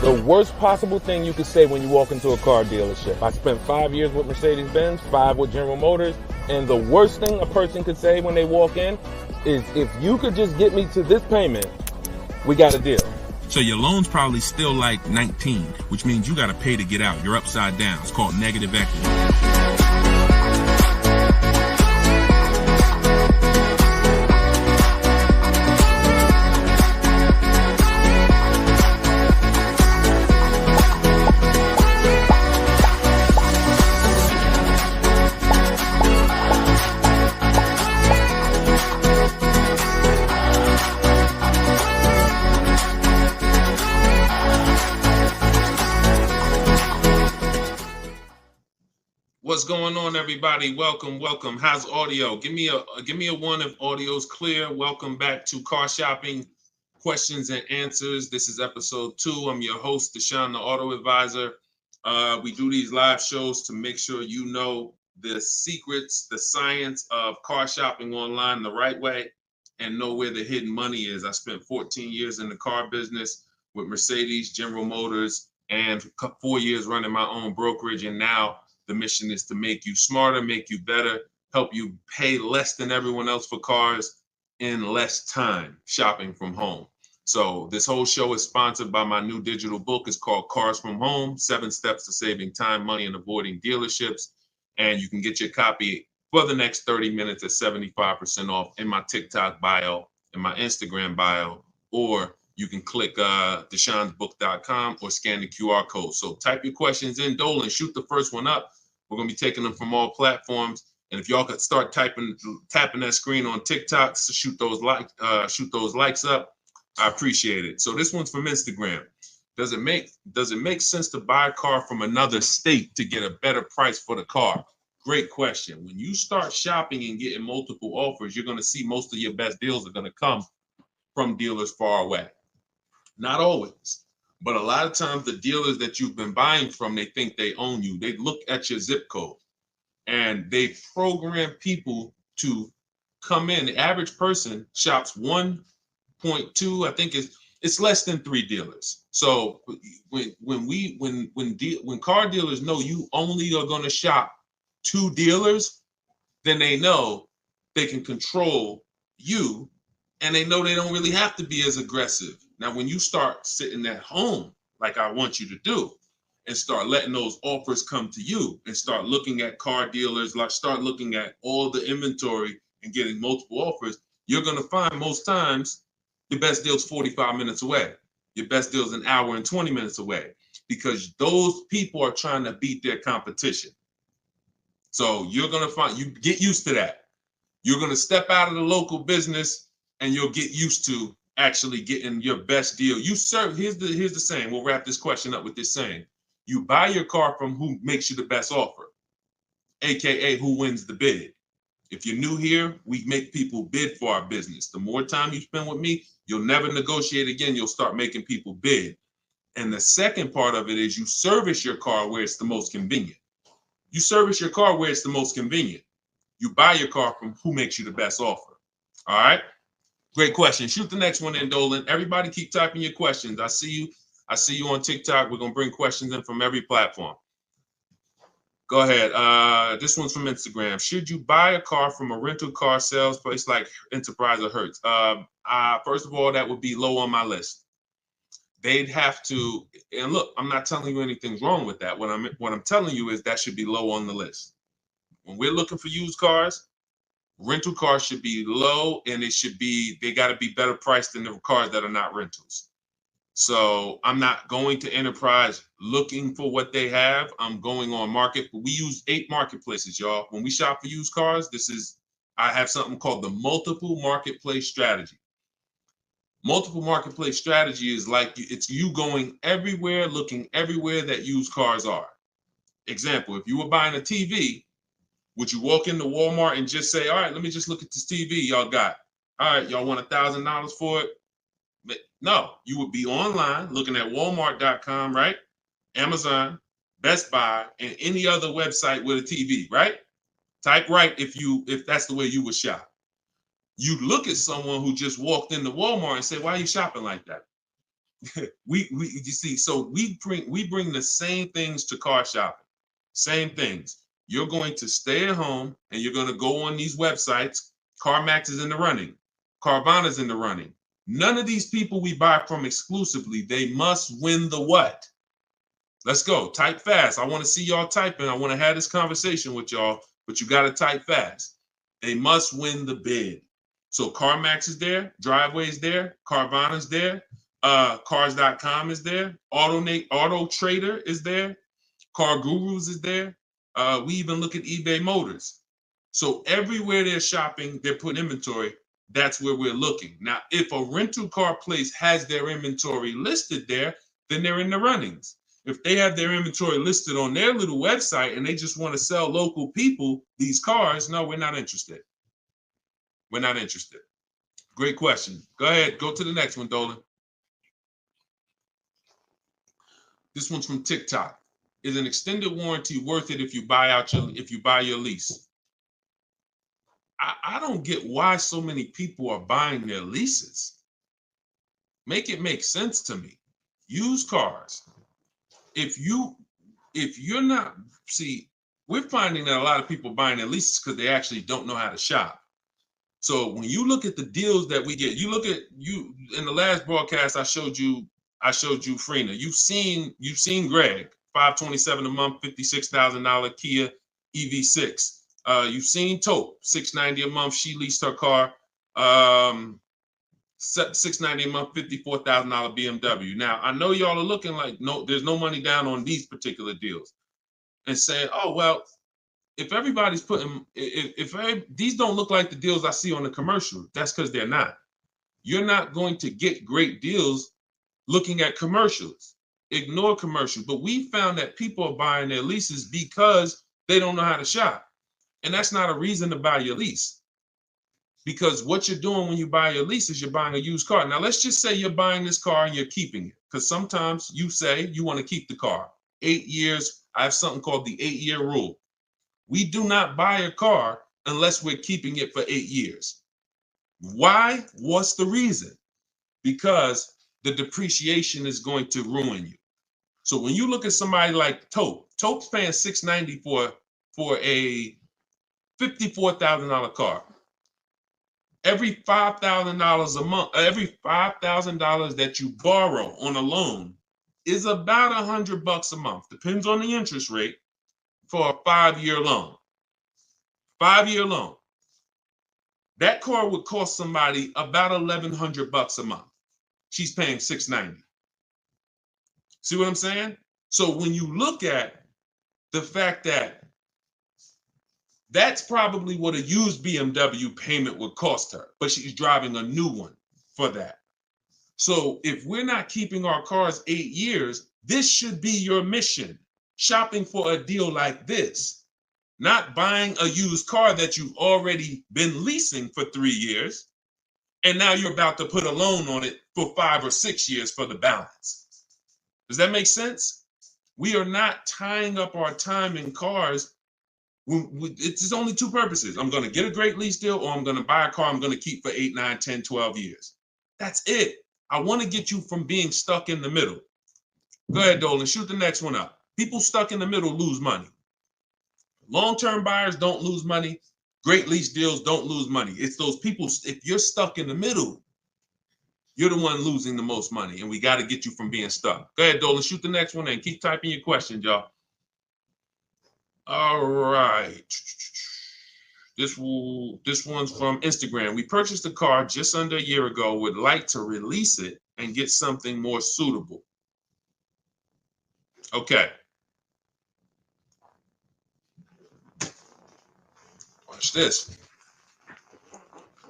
The worst possible thing you could say when you walk into a car dealership. I spent 5 years with Mercedes-Benz, 5 with General Motors, and the worst thing a person could say when they walk in is, if you could just get me to this payment, we got a deal. So your loan's probably still like 19, which means you got to pay to get out. You're upside down. It's called negative equity. What's going on, everybody? Welcome. How's audio? Give me a 1 if audio's clear. Welcome back to Car Shopping Questions and Answers. This is episode 2. I'm your host, Deshone the Auto Advisor. We do these live shows to make sure you know the secrets, the science of car shopping online the right way, and know where the hidden money is. I spent 14 years in the car business with Mercedes, General Motors, and 4 years running my own brokerage, and now the mission is to make you smarter, make you better, help you pay less than everyone else for cars in less time shopping from home. So this whole show is sponsored by my new digital book. It's called Cars from Home, 7 Steps to Saving Time, Money, and Avoiding Dealerships. And you can get your copy for the next 30 minutes at 75% off in my TikTok bio, in my Instagram bio, or you can click deshonsbook.com or scan the QR code. So type your questions in, Dolan, shoot the first one up. We're going to be taking them from all platforms. And if y'all could start tapping that screen on TikTok to shoot those likes up, I appreciate it. So this one's from Instagram. Does it make sense to buy a car from another state to get a better price for the car? Great question. When you start shopping and getting multiple offers, you're going to see most of your best deals are going to come from dealers far away. Not always, but a lot of times the dealers that you've been buying from, they think they own you. They look at your zip code and they program people to come in. The average person shops 1.2, I think it's less than 3 dealers. So when car dealers know you only are going to shop 2 dealers, then they know they can control you, and they know they don't really have to be as aggressive. Now, when you start sitting at home, like I want you to do, and start letting those offers come to you and start looking at car dealers, like start looking at all the inventory and getting multiple offers, you're going to find most times your best deal's 45 minutes away. Your best deal's an hour and 20 minutes away, because those people are trying to beat their competition. So you're going to find, you get used to that. You're going to step out of the local business and you'll get used to actually getting your best deal. Here's the saying. We'll wrap this question up with this saying. You buy your car from who makes you the best offer, AKA who wins the bid. If you're new here, we make people bid for our business. The more time you spend with me, you'll never negotiate again. You'll start making people bid. And the second part of it is you service your car where it's the most convenient. You service your car where it's the most convenient. You buy your car from who makes you the best offer. All right? Great question. Shoot the next one in, Dolan. Everybody keep typing your questions. I see you. I see you on TikTok. We're going to bring questions in from every platform. Go ahead. This one's from Instagram. Should you buy a car from a rental car sales place like Enterprise or Hertz? First of all, that would be low on my list. They'd have to, and look, I'm not telling you anything's wrong with that. What I'm telling you is that should be low on the list. When we're looking for used cars, rental cars should be low, and they got to be better priced than the cars that are not rentals. So I'm not going to Enterprise looking for what they have. I'm going on Market. We use 8 marketplaces, y'all. When we shop for used cars, I have something called the multiple marketplace strategy. Multiple marketplace strategy is like it's you going everywhere, looking everywhere that used cars are. Example, if you were buying a TV, would you walk into Walmart and just say, all right, let me just look at this TV y'all got. All right, y'all want $1,000 for it? But no, you would be online looking at Walmart.com, right? Amazon, Best Buy, and any other website with a TV, right? Type right if that's the way you would shop. You'd look at someone who just walked into Walmart and say, why are you shopping like that? You see, so we bring the same things to car shopping. Same things. You're going to stay at home and you're going to go on these websites. CarMax is in the running. Carvana's in the running. None of these people we buy from exclusively, they must win the what? Let's go. Type fast. I want to see y'all typing. I want to have this conversation with y'all, but you got to type fast. They must win the bid. So CarMax is there. Driveway is there. Carvana's there. Cars.com is there. Auto Trader is there. Car Gurus is there. We even look at eBay Motors. So everywhere they're shopping, they're putting inventory. That's where we're looking. Now, if a rental car place has their inventory listed there, then they're in the runnings. If they have their inventory listed on their little website and they just want to sell local people these cars, no, we're not interested. We're not interested. Great question. Go ahead. Go to the next one, Dolan. This one's from TikTok. Is an extended warranty worth it if you buy your lease? I don't get why so many people are buying their leases. Make it make sense to me. Used cars. If you're not, see, we're finding that a lot of people buying their leases because they actually don't know how to shop. So when you look at the deals that we get, you in the last broadcast I showed you Freena. You've seen Greg, $527 a month, $56,000 Kia EV6. You've seen Taupe, $690 a month. She leased her car, $690 a month, $54,000 BMW. Now I know y'all are looking like there's no money down on these particular deals, and saying, oh well, if everybody's putting, if these don't look like the deals I see on the commercial, that's because they're not. You're not going to get great deals looking at commercials. Ignore commercials. But we found that people are buying their leases because they don't know how to shop. And that's not a reason to buy your lease. Because what you're doing when you buy your lease is you're buying a used car. Now, let's just say you're buying this car and you're keeping it. Because sometimes you say you want to keep the car. 8 years, I have something called the 8-year rule. We do not buy a car unless we're keeping it for 8 years. Why? What's the reason? Because the depreciation is going to ruin you. So when you look at somebody like Taupe's paying $690 for a $54,000 car. Every $5,000 a month, every $5,000 that you borrow on a loan is about $100 a month. Depends on the interest rate for a 5-year loan. 5-year loan. That car would cost somebody about $1,100 a month. She's paying $690. See what I'm saying? So when you look at the fact that that's probably what a used BMW payment would cost her, but she's driving a new one for that. So if we're not keeping our cars 8 years, this should be your mission. Shopping for a deal like this, not buying a used car that you've already been leasing for 3 years, and now you're about to put a loan on it for 5 or 6 years for the balance. Does that make sense? We are not tying up our time in cars. It's only 2 purposes. I'm going to get a great lease deal, or I'm going to buy a car I'm going to keep for 8, 9, 10, 12 years. That's it. I want to get you from being stuck in the middle. Go ahead, Dolan. Shoot the next one up. People stuck in the middle lose money. Long-term buyers don't lose money. Great lease deals don't lose money. It's those people, if you're stuck in the middle, you're the one losing the most money, and we got to get you from being stuck. Go ahead, Dolan. Shoot the next one and keep typing your questions, y'all. All right. This one's from Instagram. We purchased a car just under a year ago. Would like to release it and get something more suitable. Okay. Watch this.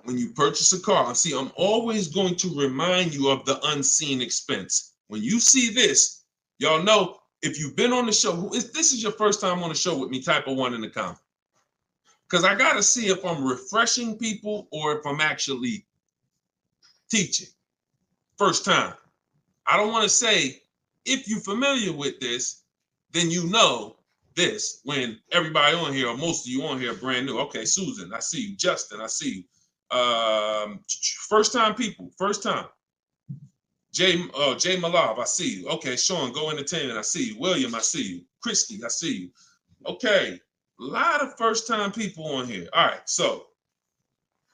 When you purchase a car, see, I'm always going to remind you of the unseen expense. When you see this, y'all know, if you've been on the show, if this is your first time on the show with me, type a 1 in the comment. Because I got to see if I'm refreshing people or if I'm actually teaching. First time. I don't want to say, if you're familiar with this, then you know this, when everybody on here, or most of you on here, are brand new. Okay, Susan, I see you. Justin, I see you. First time people, first time. Jay Malav, I see you. Okay, Sean, Go Entertainment, I see you. William, I see you. Christy, I see you. Okay, a lot of first time people on here. All right, so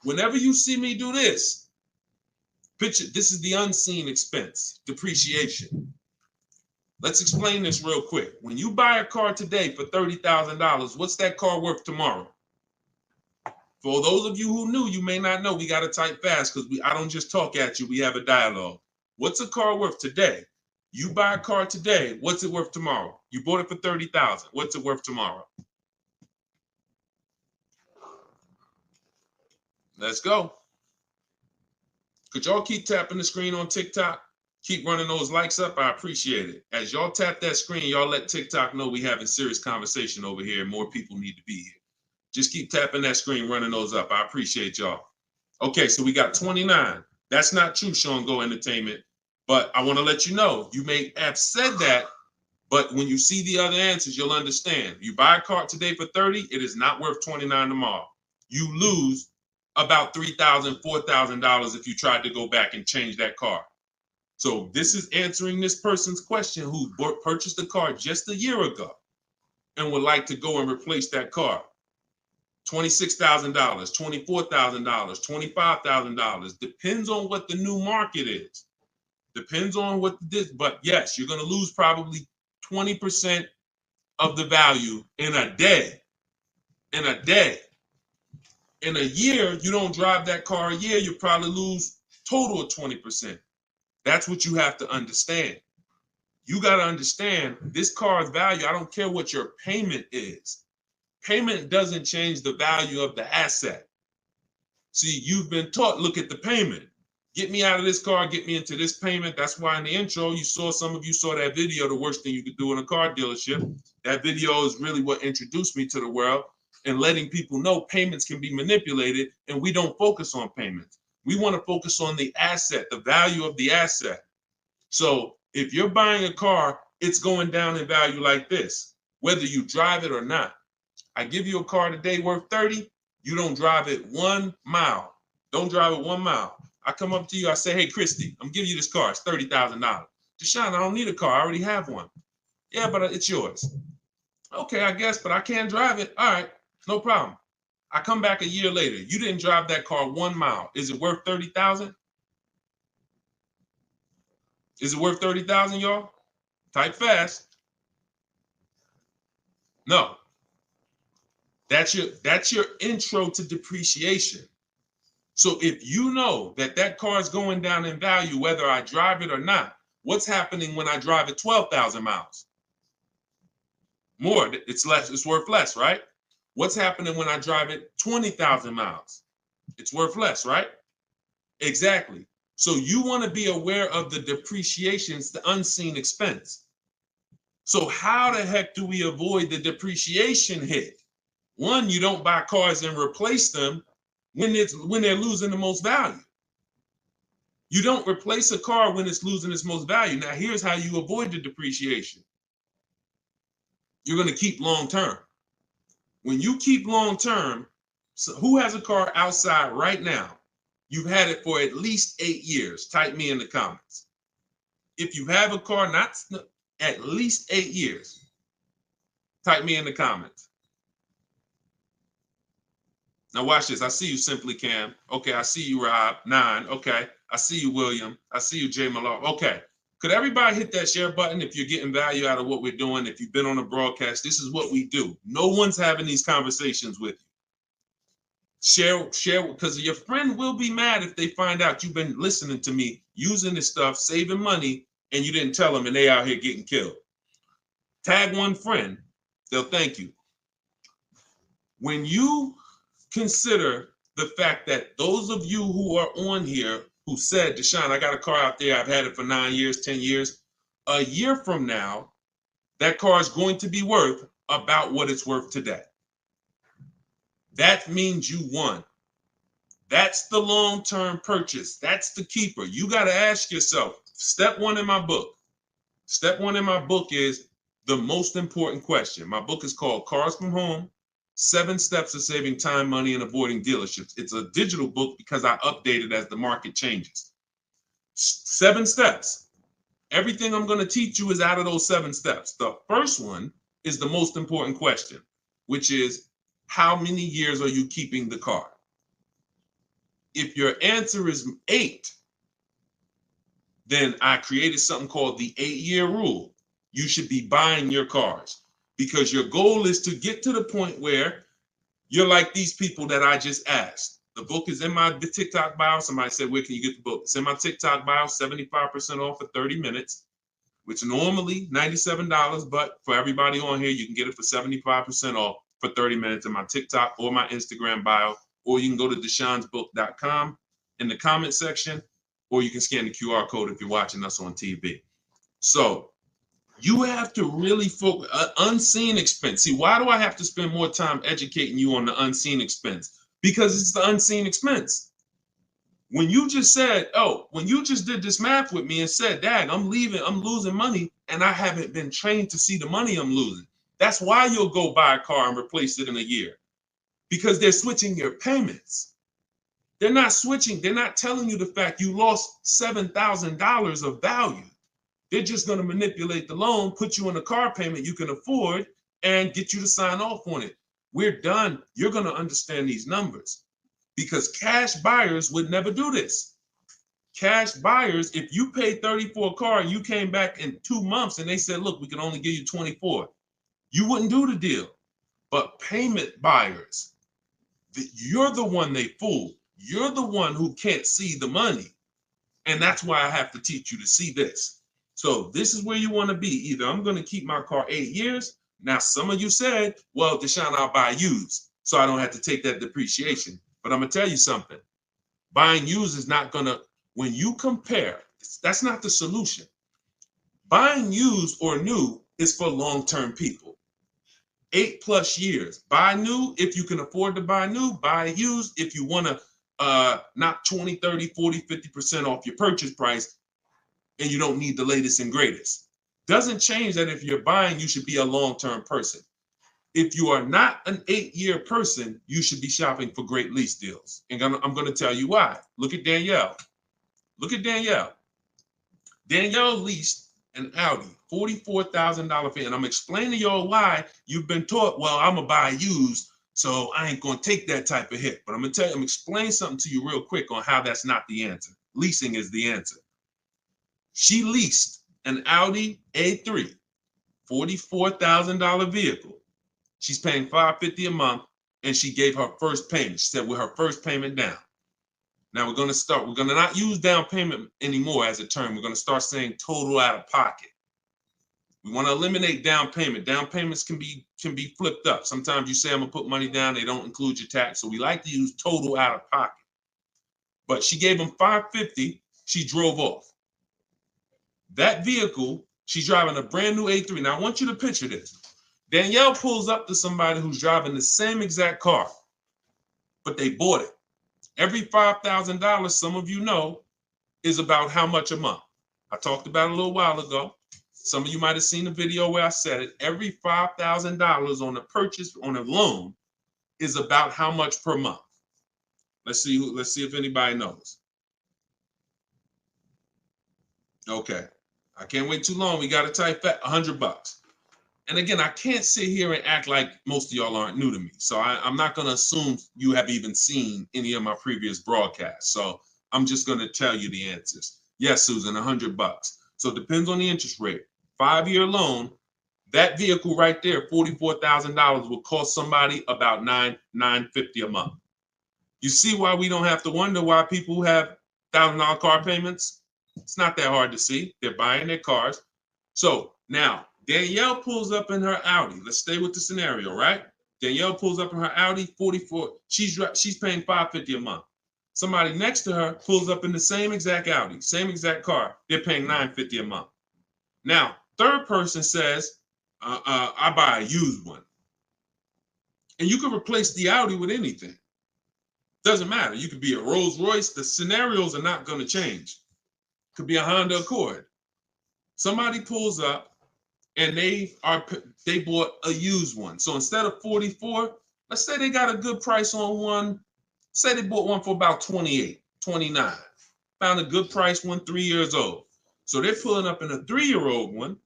whenever you see me do this, picture, this is the unseen expense, depreciation. Let's explain this real quick. When you buy a car today for $30,000, what's that car worth tomorrow? For those of you who knew, you may not know, we got to type fast because I don't just talk at you, we have a dialogue. What's a car worth today? You buy a car today, what's it worth tomorrow? You bought it for $30,000, what's it worth tomorrow? Let's go. Could y'all keep tapping the screen on TikTok? Keep running those likes up. I appreciate it. As y'all tap that screen, y'all let TikTok know we having serious conversation over here and more people need to be here. Just keep tapping that screen, running those up. I appreciate y'all. Okay, so we got 29. That's not true, Sean Go Entertainment. But I want to let you know, you may have said that, but when you see the other answers, you'll understand. You buy a car today for 30, it is not worth 29 tomorrow. You lose about $3,000, $4,000 if you tried to go back and change that car. So this is answering this person's question who purchased the car just a year ago and would like to go and replace that car. $26,000, $24,000, $25,000. Depends on what the new market is. Depends on what this, but yes, you're going to lose probably 20% of the value in a day. In a day. In a year, you don't drive that car a year, you probably lose total of 20%. That's what you have to understand. You got to understand this car's value. I don't care what your payment is. Payment doesn't change the value of the asset. See, you've been taught, look at the payment. Get me out of this car, get me into this payment. That's why in the intro, some of you saw that video, the worst thing you could do in a car dealership. That video is really what introduced me to the world and letting people know payments can be manipulated, and we don't focus on payments. We want to focus on the asset, the value of the asset. So if you're buying a car, it's going down in value like this, whether you drive it or not. I give you a car today worth 30, you don't drive it 1 mile. Don't drive it 1 mile. I come up to you, I say, hey, Christy, I'm giving you this car, it's $30,000. Deshone, I don't need a car, I already have one. Yeah, but it's yours. Okay, I guess, but I can't drive it. All right, no problem. I come back a year later. You didn't drive that car 1 mile. Is it worth $30,000? Is it worth $30,000, y'all? Type fast. No. That's your intro to depreciation. So if you know that that car is going down in value, whether I drive it or not, what's happening when I drive it 12,000 miles? More, it's less, it's worth less, right? What's happening when I drive it 20,000 miles? It's worth less, right? Exactly. So you want to be aware of the depreciations, the unseen expense. So how the heck do we avoid the depreciation hit? One, you don't buy cars and replace them when they're losing the most value. You don't replace a car when it's losing its most value. Now, here's how you avoid the depreciation. You're going to keep long term. When you keep long term, so who has a car outside right now? You've had it for at least 8 years. Type me in the comments. If you have a car not at least 8 years, type me in the comments. Now watch this. I see you, Simply Cam. Okay, I see you, Rob. 9. Okay, I see you, William. I see you, Jay Malone. Okay, could everybody hit that share button if you're getting value out of what we're doing? If you've been on a broadcast, this is what we do. No one's having these conversations with you. Share, because your friend will be mad if they find out you've been listening to me, using this stuff, saving money, and you didn't tell them, and they out here getting killed. Tag one friend, they'll thank you. When you consider the fact that those of you who are on here who said, Deshone, I got a car out there, I've had it for 9 years, 10 years, a year from now, that car is going to be worth about what it's worth today. That means you won. That's the long-term purchase. That's the keeper. You got to ask yourself, step one in my book. Step one in my book is the most important question. My book is called Cars from Home, 7 Steps of Saving Time, Money, and Avoiding Dealerships. It's a digital book because I update it as the market changes. 7 steps. Everything I'm going to teach you is out of those 7 steps. The first one is the most important question, which is, how many years are you keeping the car? If your answer is 8, then I created something called the 8-year rule. You should be buying your cars because your goal is to get to the point where you're like these people that I just asked. The book is in my TikTok bio. Somebody said, where can you get the book? It's in my TikTok bio, 75% off for 30 minutes, which normally $97, but for everybody on here, you can get it for 75% off for 30 minutes in my TikTok or my Instagram bio, or you can go to deshonesbook.com in the comment section, or you can scan the QR code if you're watching us on TV. So you have to really focus, unseen expense. See, why do I have to spend more time educating you on the unseen expense? Because it's the unseen expense. When you just said, when you just did this math with me and said, Dad, I'm losing money, and I haven't been trained to see the money I'm losing. That's why you'll go buy a car and replace it in a year. Because they're switching your payments. They're not switching. They're not telling you the fact you lost $7,000 of value. They're just going to manipulate the loan, put you on a car payment you can afford, and get you to sign off on it. We're done. You're going to understand these numbers because cash buyers would never do this. Cash buyers, if you paid 30 for a car and you came back in 2 months and they said, look, we can only give you 24, you wouldn't do the deal. But payment buyers, you're the one they fool. You're the one who can't see the money. And that's why I have to teach you to see this. So this is where you want to be. Either I'm going to keep my car 8 years. Now, some of you said, well, Deshone, I'll buy used, so I don't have to take that depreciation. But I'm going to tell you something. Buying used is not going to, when you compare, that's not the solution. Buying used or new is for long-term people. 8+ years. Buy new if you can afford to buy new. Buy used if you want to knock 20, 30, 40, 50% off your purchase price and you don't need the latest and greatest. Doesn't change that if you're buying, you should be a long-term person. If you are not an 8-year person, you should be shopping for great lease deals. And I'm going to tell you why. Look at Danielle. Look at Danielle. Danielle leased an Audi, $44,000 fee. And I'm explaining to y'all why you've been taught, well, I'm going to buy used, so I ain't going to take that type of hit. But I'm going to tell you, I'm explaining something to you real quick on how that's not the answer. Leasing is the answer. She leased an Audi A3, $44,000 vehicle. She's paying $550 a month, and she gave her first payment. She said, with her first payment down. Now we're going to not use down payment anymore as a term. We're going to start saying total out of pocket. We want to eliminate down payment. Down payments can be flipped up. Sometimes you say, I'm going to put money down. They don't include your tax. So we like to use total out of pocket. But she gave him $550. She drove off. That vehicle, she's driving a brand new A3. Now I want you to picture this. Danielle pulls up to somebody who's driving the same exact car, but they bought it. Every $5,000, some of you know, is about how much a month. I talked about it a little while ago. Some of you might have seen the video where I said it. Every $5,000 on a purchase, on a loan, is about how much per month. Let's see if anybody knows. Okay. I can't wait too long. We got to type that $100. And again, I can't sit here and act like most of y'all aren't new to me. So I'm not going to assume you have even seen any of my previous broadcasts. So I'm just going to tell you the answers. Yes, Susan, $100. So it depends on the interest rate. 5-year loan, that vehicle right there, $44,000 will cost somebody about $950 a month. You see why we don't have to wonder why people have $1,000 car payments? It's not that hard to see. They're buying their cars. So now Danielle pulls up in her Audi. Let's stay with the scenario, right? Danielle pulls up in her Audi 44. She's paying $550 a month. Somebody next to her pulls up in the same exact Audi, same exact car. They're paying $950 a month. Now, third person says, I buy a used one. And you can replace the Audi with anything. Doesn't matter. You could be a Rolls Royce. The scenarios are not going to change. Could be a Honda Accord. Somebody pulls up and they bought a used one. So instead of 44, let's say they got a good price on one. Say they bought one for about 28, 29. Found a good price one, 3 years old. So they're pulling up in a 3-year-old one.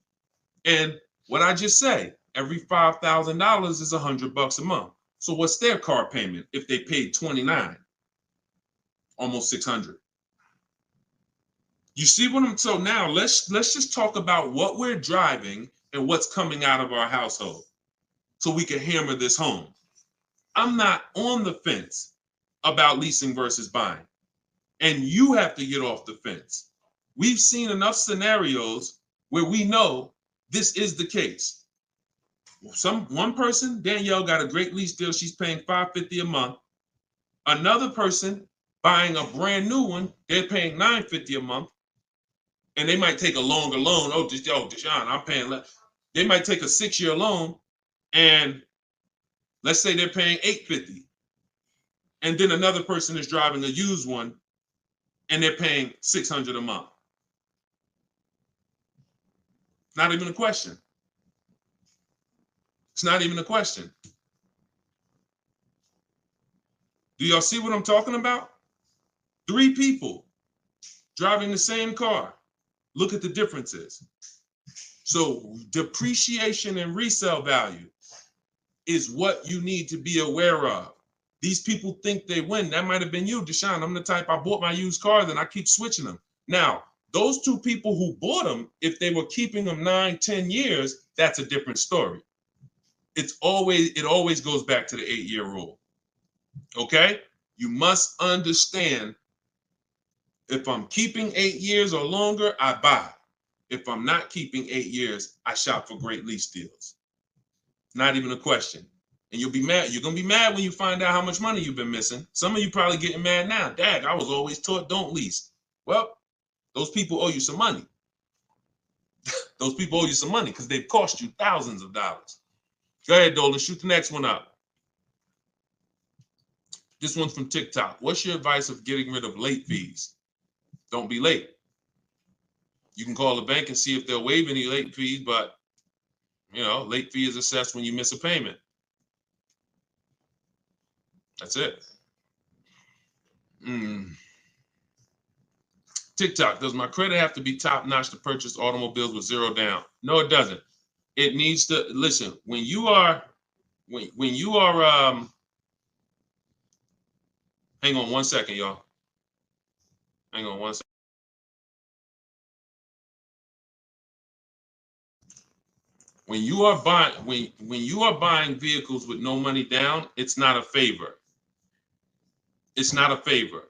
And what I just say, every $5,000 is $100 a month. So what's their car payment if they paid 29? Almost 600. You see what I'm, so now let's just talk about what we're driving and what's coming out of our household so we can hammer this home. I'm not on the fence about leasing versus buying. And you have to get off the fence. We've seen enough scenarios where we know this is the case. One person, Danielle, got a great lease deal. She's paying $550 a month. Another person buying a brand new one, they're paying $950 a month. And they might take a longer loan. Oh, Deshone, I'm paying less. They might take a 6-year loan, and let's say they're paying $850. And then another person is driving a used one, and they're paying $600 a month. Not even a question. It's not even a question. Do y'all see what I'm talking about? 3 people driving the same car. Look at the differences. So depreciation and resale value is what you need to be aware of. These people think they win. That might have been you, Deshone. I'm the type, I bought my used cars and I keep switching them. Now, those 2 people who bought them, if they were keeping them 9, 10 years, that's a different story. It always goes back to the 8-year rule. Okay? You must understand, if I'm keeping 8 years or longer, I buy. If I'm not keeping 8 years, I shop for great lease deals. Not even a question. And you'll be mad. You're going to be mad when you find out how much money you've been missing. Some of you probably getting mad now. Dad, I was always taught don't lease. Well, those people owe you some money. Those people owe you some money because they've cost you thousands of dollars. Go ahead, Dolan. Shoot the next one up. This one's from TikTok. What's your advice of getting rid of late fees? Don't be late. You can call the bank and see if they'll waive any late fees, but late fee is assessed when you miss a payment. That's it. TikTok, does my credit have to be top notch to purchase automobiles with 0 down? No, it doesn't. It needs to, listen, when you are, hang on one second, y'all. Hang on one second. When you are buying vehicles with no money down, it's not a favor. It's not a favor.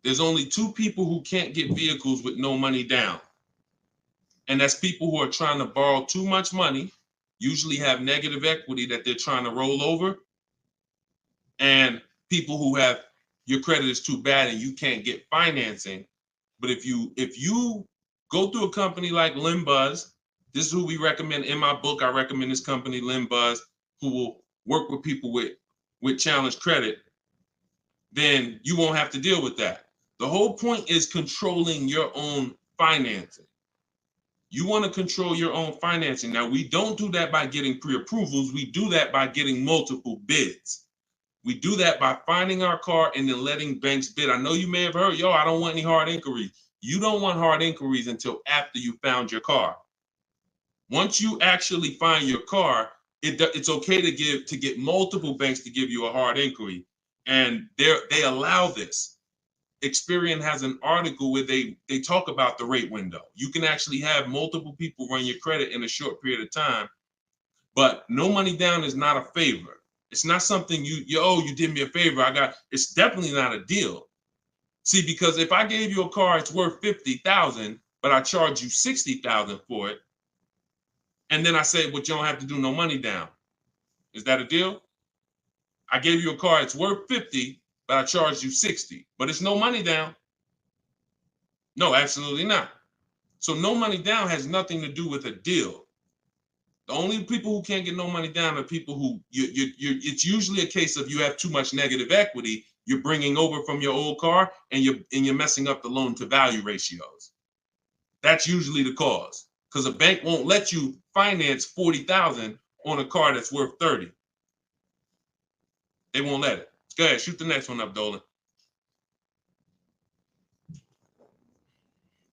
There's only 2 people who can't get vehicles with no money down. And that's people who are trying to borrow too much money, usually have negative equity that they're trying to roll over, and people who have, your credit is too bad and you can't get financing. But if you go through a company like Limbuzz, this is who we recommend in my book. I recommend this company, Limbuzz, who will work with people with challenged credit. Then you won't have to deal with that. The whole point is controlling your own financing. You want to control your own financing. Now, we don't do that by getting pre-approvals. We do that by getting multiple bids. We do that by finding our car and then letting banks bid. I know you may have heard, I don't want any hard inquiries. You don't want hard inquiries until after you found your car. Once you actually find your car, it's okay to get multiple banks to give you a hard inquiry. And they allow this. Experian has an article where they talk about the rate window. You can actually have multiple people run your credit in a short period of time, but no money down is not a favor. It's not something you did me a favor. It's definitely not a deal. See, because if I gave you a car, it's worth 50,000, but I charge you 60,000 for it, and then I say, but you don't have to do no money down. Is that a deal? I gave you a car, it's worth 50, but I charged you 60, but it's no money down. No, absolutely not. So no money down has nothing to do with a deal. The only people who can't get no money down are people who it's usually a case of you have too much negative equity. You're bringing over from your old car, and you're messing up the loan to value ratios. That's usually the cause, because a bank won't let you finance 40,000 on a car that's worth 30. They won't let it. Go ahead, shoot the next one up, Dolan.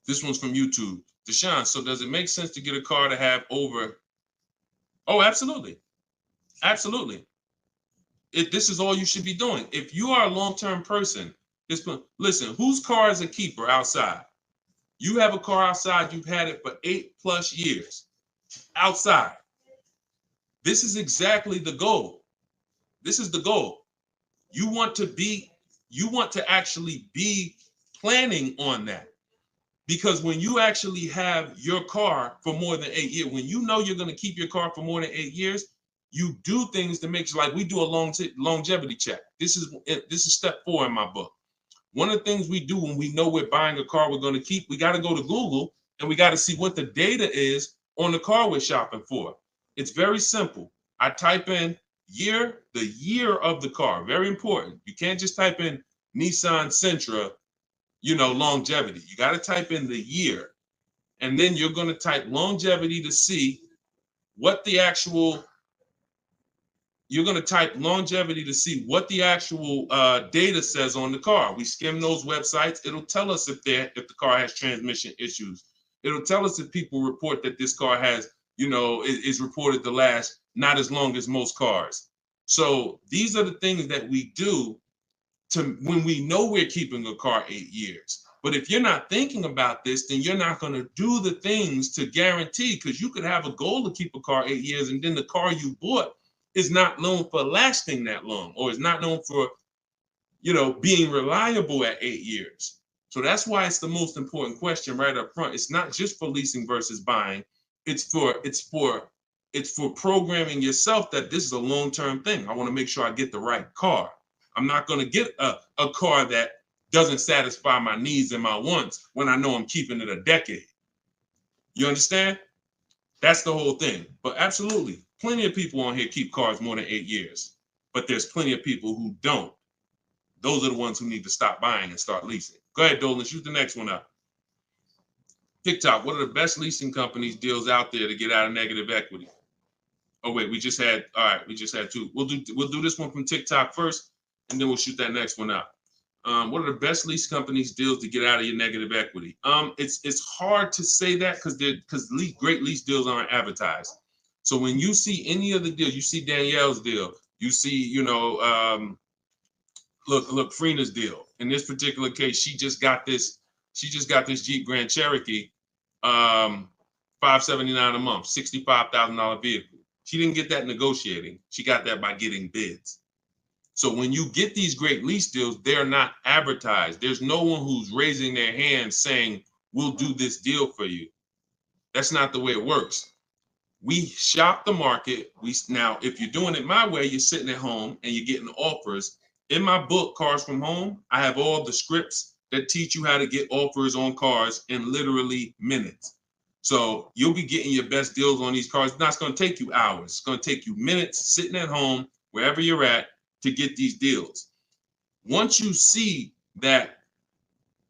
This one's from YouTube. Deshone, so does it make sense to get a car to have over? Oh, absolutely. Absolutely. This is all you should be doing. If you are a long-term person, listen, whose car is a keeper outside? You have a car outside, you've had it for 8+ years outside. This is exactly the goal. This is the goal. You want to actually be planning on that. Because when you actually have your car for more than 8 years, when you know you're going to keep your car for more than 8 years, you do things to make sure, like we do a longevity check. This is step 4 in my book. One of the things we do when we know we're buying a car we're going to keep, we got to go to Google and we got to see what the data is on the car we're shopping for. It's very simple. I type in the year of the car. Very important. You can't just type in Nissan Sentra, longevity. You got to type in the year. And then you're going to type longevity to see what the actual data says on the car. We skim those websites. It'll tell us if the car has transmission issues. It'll tell us if people report that this car has, is reported to last not as long as most cars. So these are the things that we do when we know we're keeping a car 8 years. But if you're not thinking about this, then you're not going to do the things to guarantee, because you could have a goal to keep a car 8 years, and then the car you bought is not known for lasting that long, or is not known for, being reliable at 8 years. So that's why it's the most important question right up front. It's not just for leasing versus buying. It's for programming yourself that this is a long-term thing. I want to make sure I get the right car. I'm not going to get a car that doesn't satisfy my needs and my wants when I know I'm keeping it a decade. You understand? That's the whole thing. But absolutely, plenty of people on here keep cars more than 8 years. But there's plenty of people who don't. Those are the ones who need to stop buying and start leasing. Go ahead, Dolan, shoot the next one up. TikTok, what are the best leasing companies deals out there to get out of negative equity? Oh, wait, we just had 2. We'll do this one from TikTok first, and then we'll shoot that next one up. What are the best lease companies deals to get out of your negative equity? It's hard to say that because great lease deals aren't advertised. So when you see any of the deals, you see Danielle's deal, you see, look, Freena's deal. In this particular case, she just got this Jeep Grand Cherokee, $579 a month, $65,000 vehicle. She didn't get that negotiating. She got that by getting bids. So when you get these great lease deals, they're not advertised. There's no one who's raising their hand saying, we'll do this deal for you. That's not the way it works. We shop the market. Now, if you're doing it my way, you're sitting at home and you're getting offers. In my book, Cars from Home, I have all the scripts that teach you how to get offers on cars in literally minutes. So you'll be getting your best deals on these cars. It's going to take you hours. It's going to take you minutes sitting at home, wherever you're at, to get these deals. Once you see that,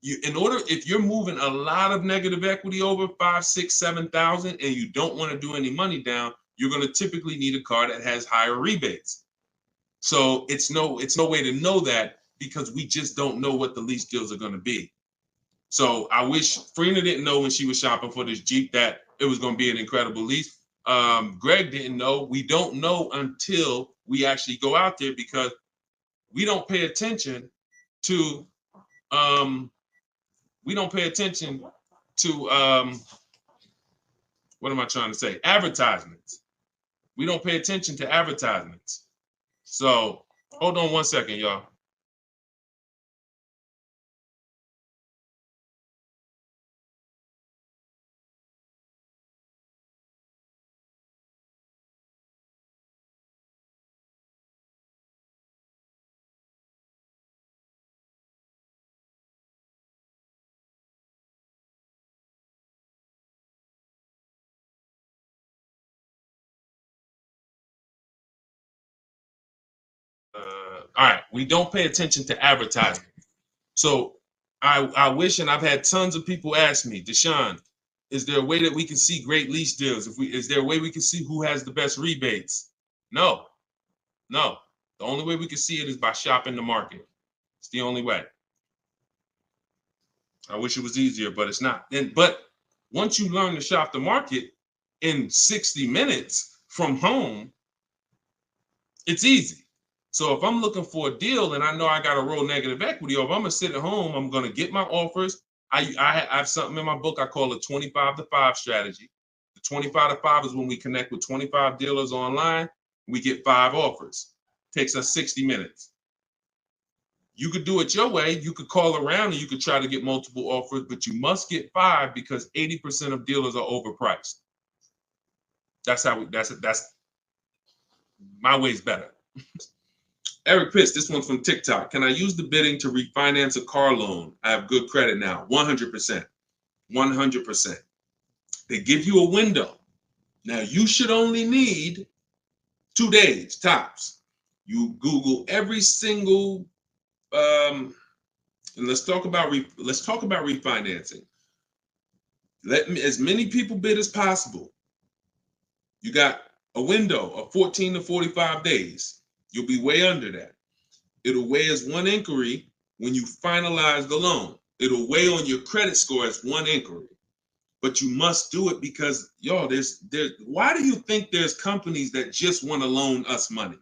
if you're moving a lot of negative equity over 5, 6, 7,000, and you don't want to do any money down, you're going to typically need a car that has higher rebates. So it's no way to know that, because we just don't know what the lease deals are going to be. So I wish Freena didn't know when she was shopping for this Jeep that it was going to be an incredible lease. Greg didn't know. We don't know until we actually go out there, because we don't pay attention to what am I trying to say? Advertisements. We don't pay attention to advertisements. So hold on 1 second, y'all. All right, we don't pay attention to advertising. So I wish, and I've had tons of people ask me, Deshone, is there a way that we can see great lease deals? Is there a way we can see who has the best rebates? No, no. The only way we can see it is by shopping the market. It's the only way. I wish it was easier, but it's not. But once you learn to shop the market in 60 minutes from home, it's easy. So if I'm looking for a deal and I know I got a real negative equity, or if I'm gonna sit at home, I'm gonna get my offers. I have something in my book I call a 25 to 5 strategy. The 25 to 5 is when we connect with 25 dealers online, we get 5 offers. Takes us 60 minutes. You could do it your way. You could call around and you could try to get multiple offers, but you must get 5 because 80% of dealers are overpriced. That's my way's better. Eric Pitts, this one's from TikTok. Can I use the bidding to refinance a car loan? I have good credit now. 100%. 100%. They give you a window. Now, you should only need 2 days tops. You Google every single, and let's talk about refinancing. Let as many people bid as possible. You got a window of 14 to 45 days. You'll be way under that. It'll weigh as one inquiry when you finalize the loan. It'll weigh on your credit score as one inquiry. But you must do it because, y'all, why do you think there's companies that just want to loan us money?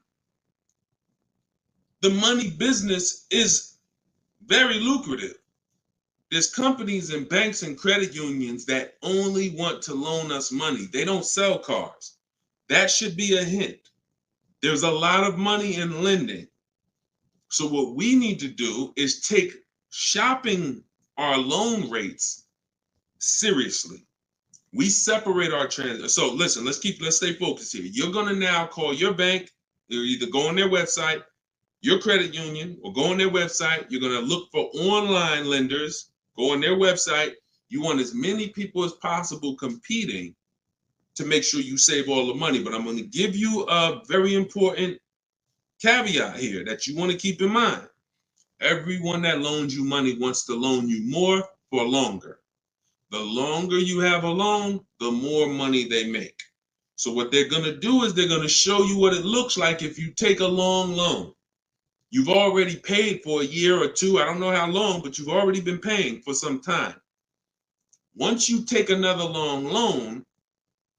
The money business is very lucrative. There's companies and banks and credit unions that only want to loan us money. They don't sell cars. That should be a hint. There's a lot of money in lending. So what we need to do is take shopping our loan rates seriously. We separate our trends. So listen, let's stay focused here. You're gonna now call your bank. You'll either go on their website, your credit union, or go on their website. You're gonna look for online lenders. Go on their website. You want as many people as possible competing to make sure you save all the money. But I'm gonna give you a very important caveat here that you want to keep in mind. Everyone that loans you money wants to loan you more for longer. The longer you have a loan, the more money they make. So what they're going to do is they're going to show you what it looks like if you take a long loan. You've already paid for a year or two. I don't know how long, but you've already been paying for some time. Once you take another long loan,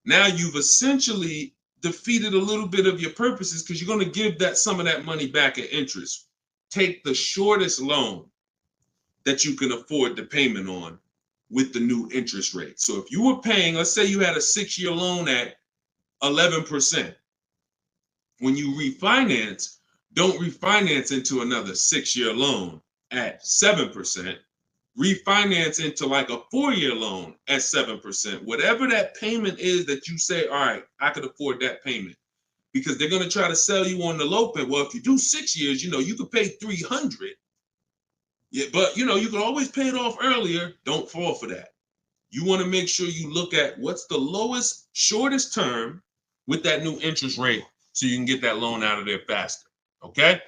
now you've essentially defeated a little bit of your purposes because you're going to give some of that money back in interest. Take the shortest loan that you can afford the payment on with the new interest rate. So if you were paying, let's say you had a 6-year loan at 11%. When you refinance, don't refinance into another 6-year loan at 7%. Refinance into like a 4-year loan at 7%. Whatever that payment is that you say, all right, I could afford that payment. Because they're going to try to sell you on the low pay. Well, if you do 6 years, you could pay $300. Yeah, but you can always pay it off earlier. Don't fall for that. You want to make sure you look at what's the lowest, shortest term with that new interest rate so you can get that loan out of there faster. Okay?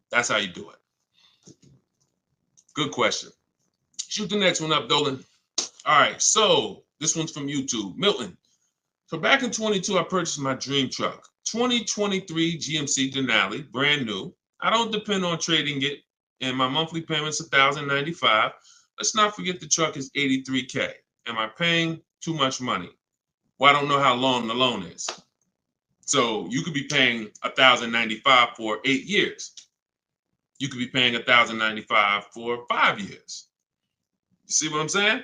That's how you do it. Good question. Shoot the next one up, Dolan. All right, so this one's from YouTube. Milton. So back in 22, I purchased my dream truck. 2023 GMC Denali, brand new. I don't depend on trading it, and my monthly payment's $1,095. Let's not forget the truck is $83K. Am I paying too much money? Well, I don't know how long the loan is. So you could be paying $1,095 for 8 years. You could be paying $1,095 for 5 years. You see what I'm saying?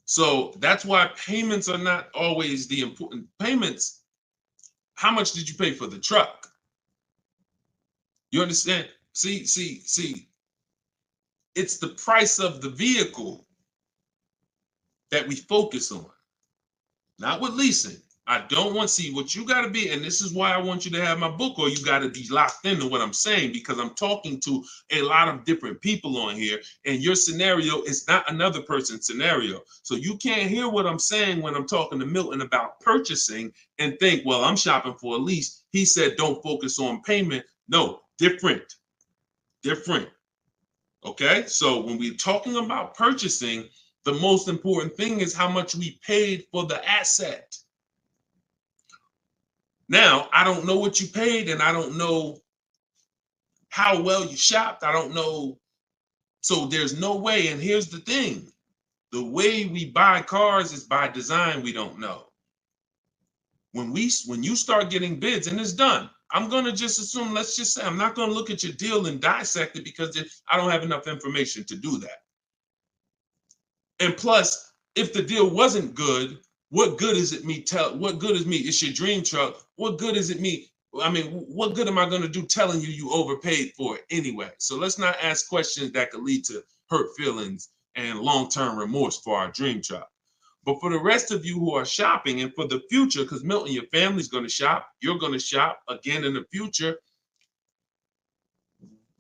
So that's why payments are not always the important payments. How much did you pay for the truck? You understand? See. It's the price of the vehicle that we focus on, not with leasing. I don't want to see what you got to be, and this is why I want you to have my book, or you got to be locked into what I'm saying, because I'm talking to a lot of different people on here, and your scenario is not another person's scenario. So you can't hear what I'm saying when I'm talking to Milton about purchasing and think, well, I'm shopping for a lease. He said, don't focus on payment. No, different. Okay, so when we're talking about purchasing, the most important thing is how much we paid for the asset. Now, I don't know what you paid, and I don't know how well you shopped. I don't know. So there's no way. And here's the thing. The way we buy cars is by design. We don't know. When you start getting bids and it's done, I'm going to just assume, let's just say, I'm not going to look at your deal and dissect it, because I don't have enough information to do that. And plus, if the deal wasn't good, what good is it me what good is me? It's your dream truck. What good is it me? I mean, what good am I going to do telling you overpaid for it anyway? So let's not ask questions that could lead to hurt feelings and long-term remorse for our dream truck. But for the rest of you who are shopping, and for the future, because Milton, your family's going to shop, you're going to shop again in the future.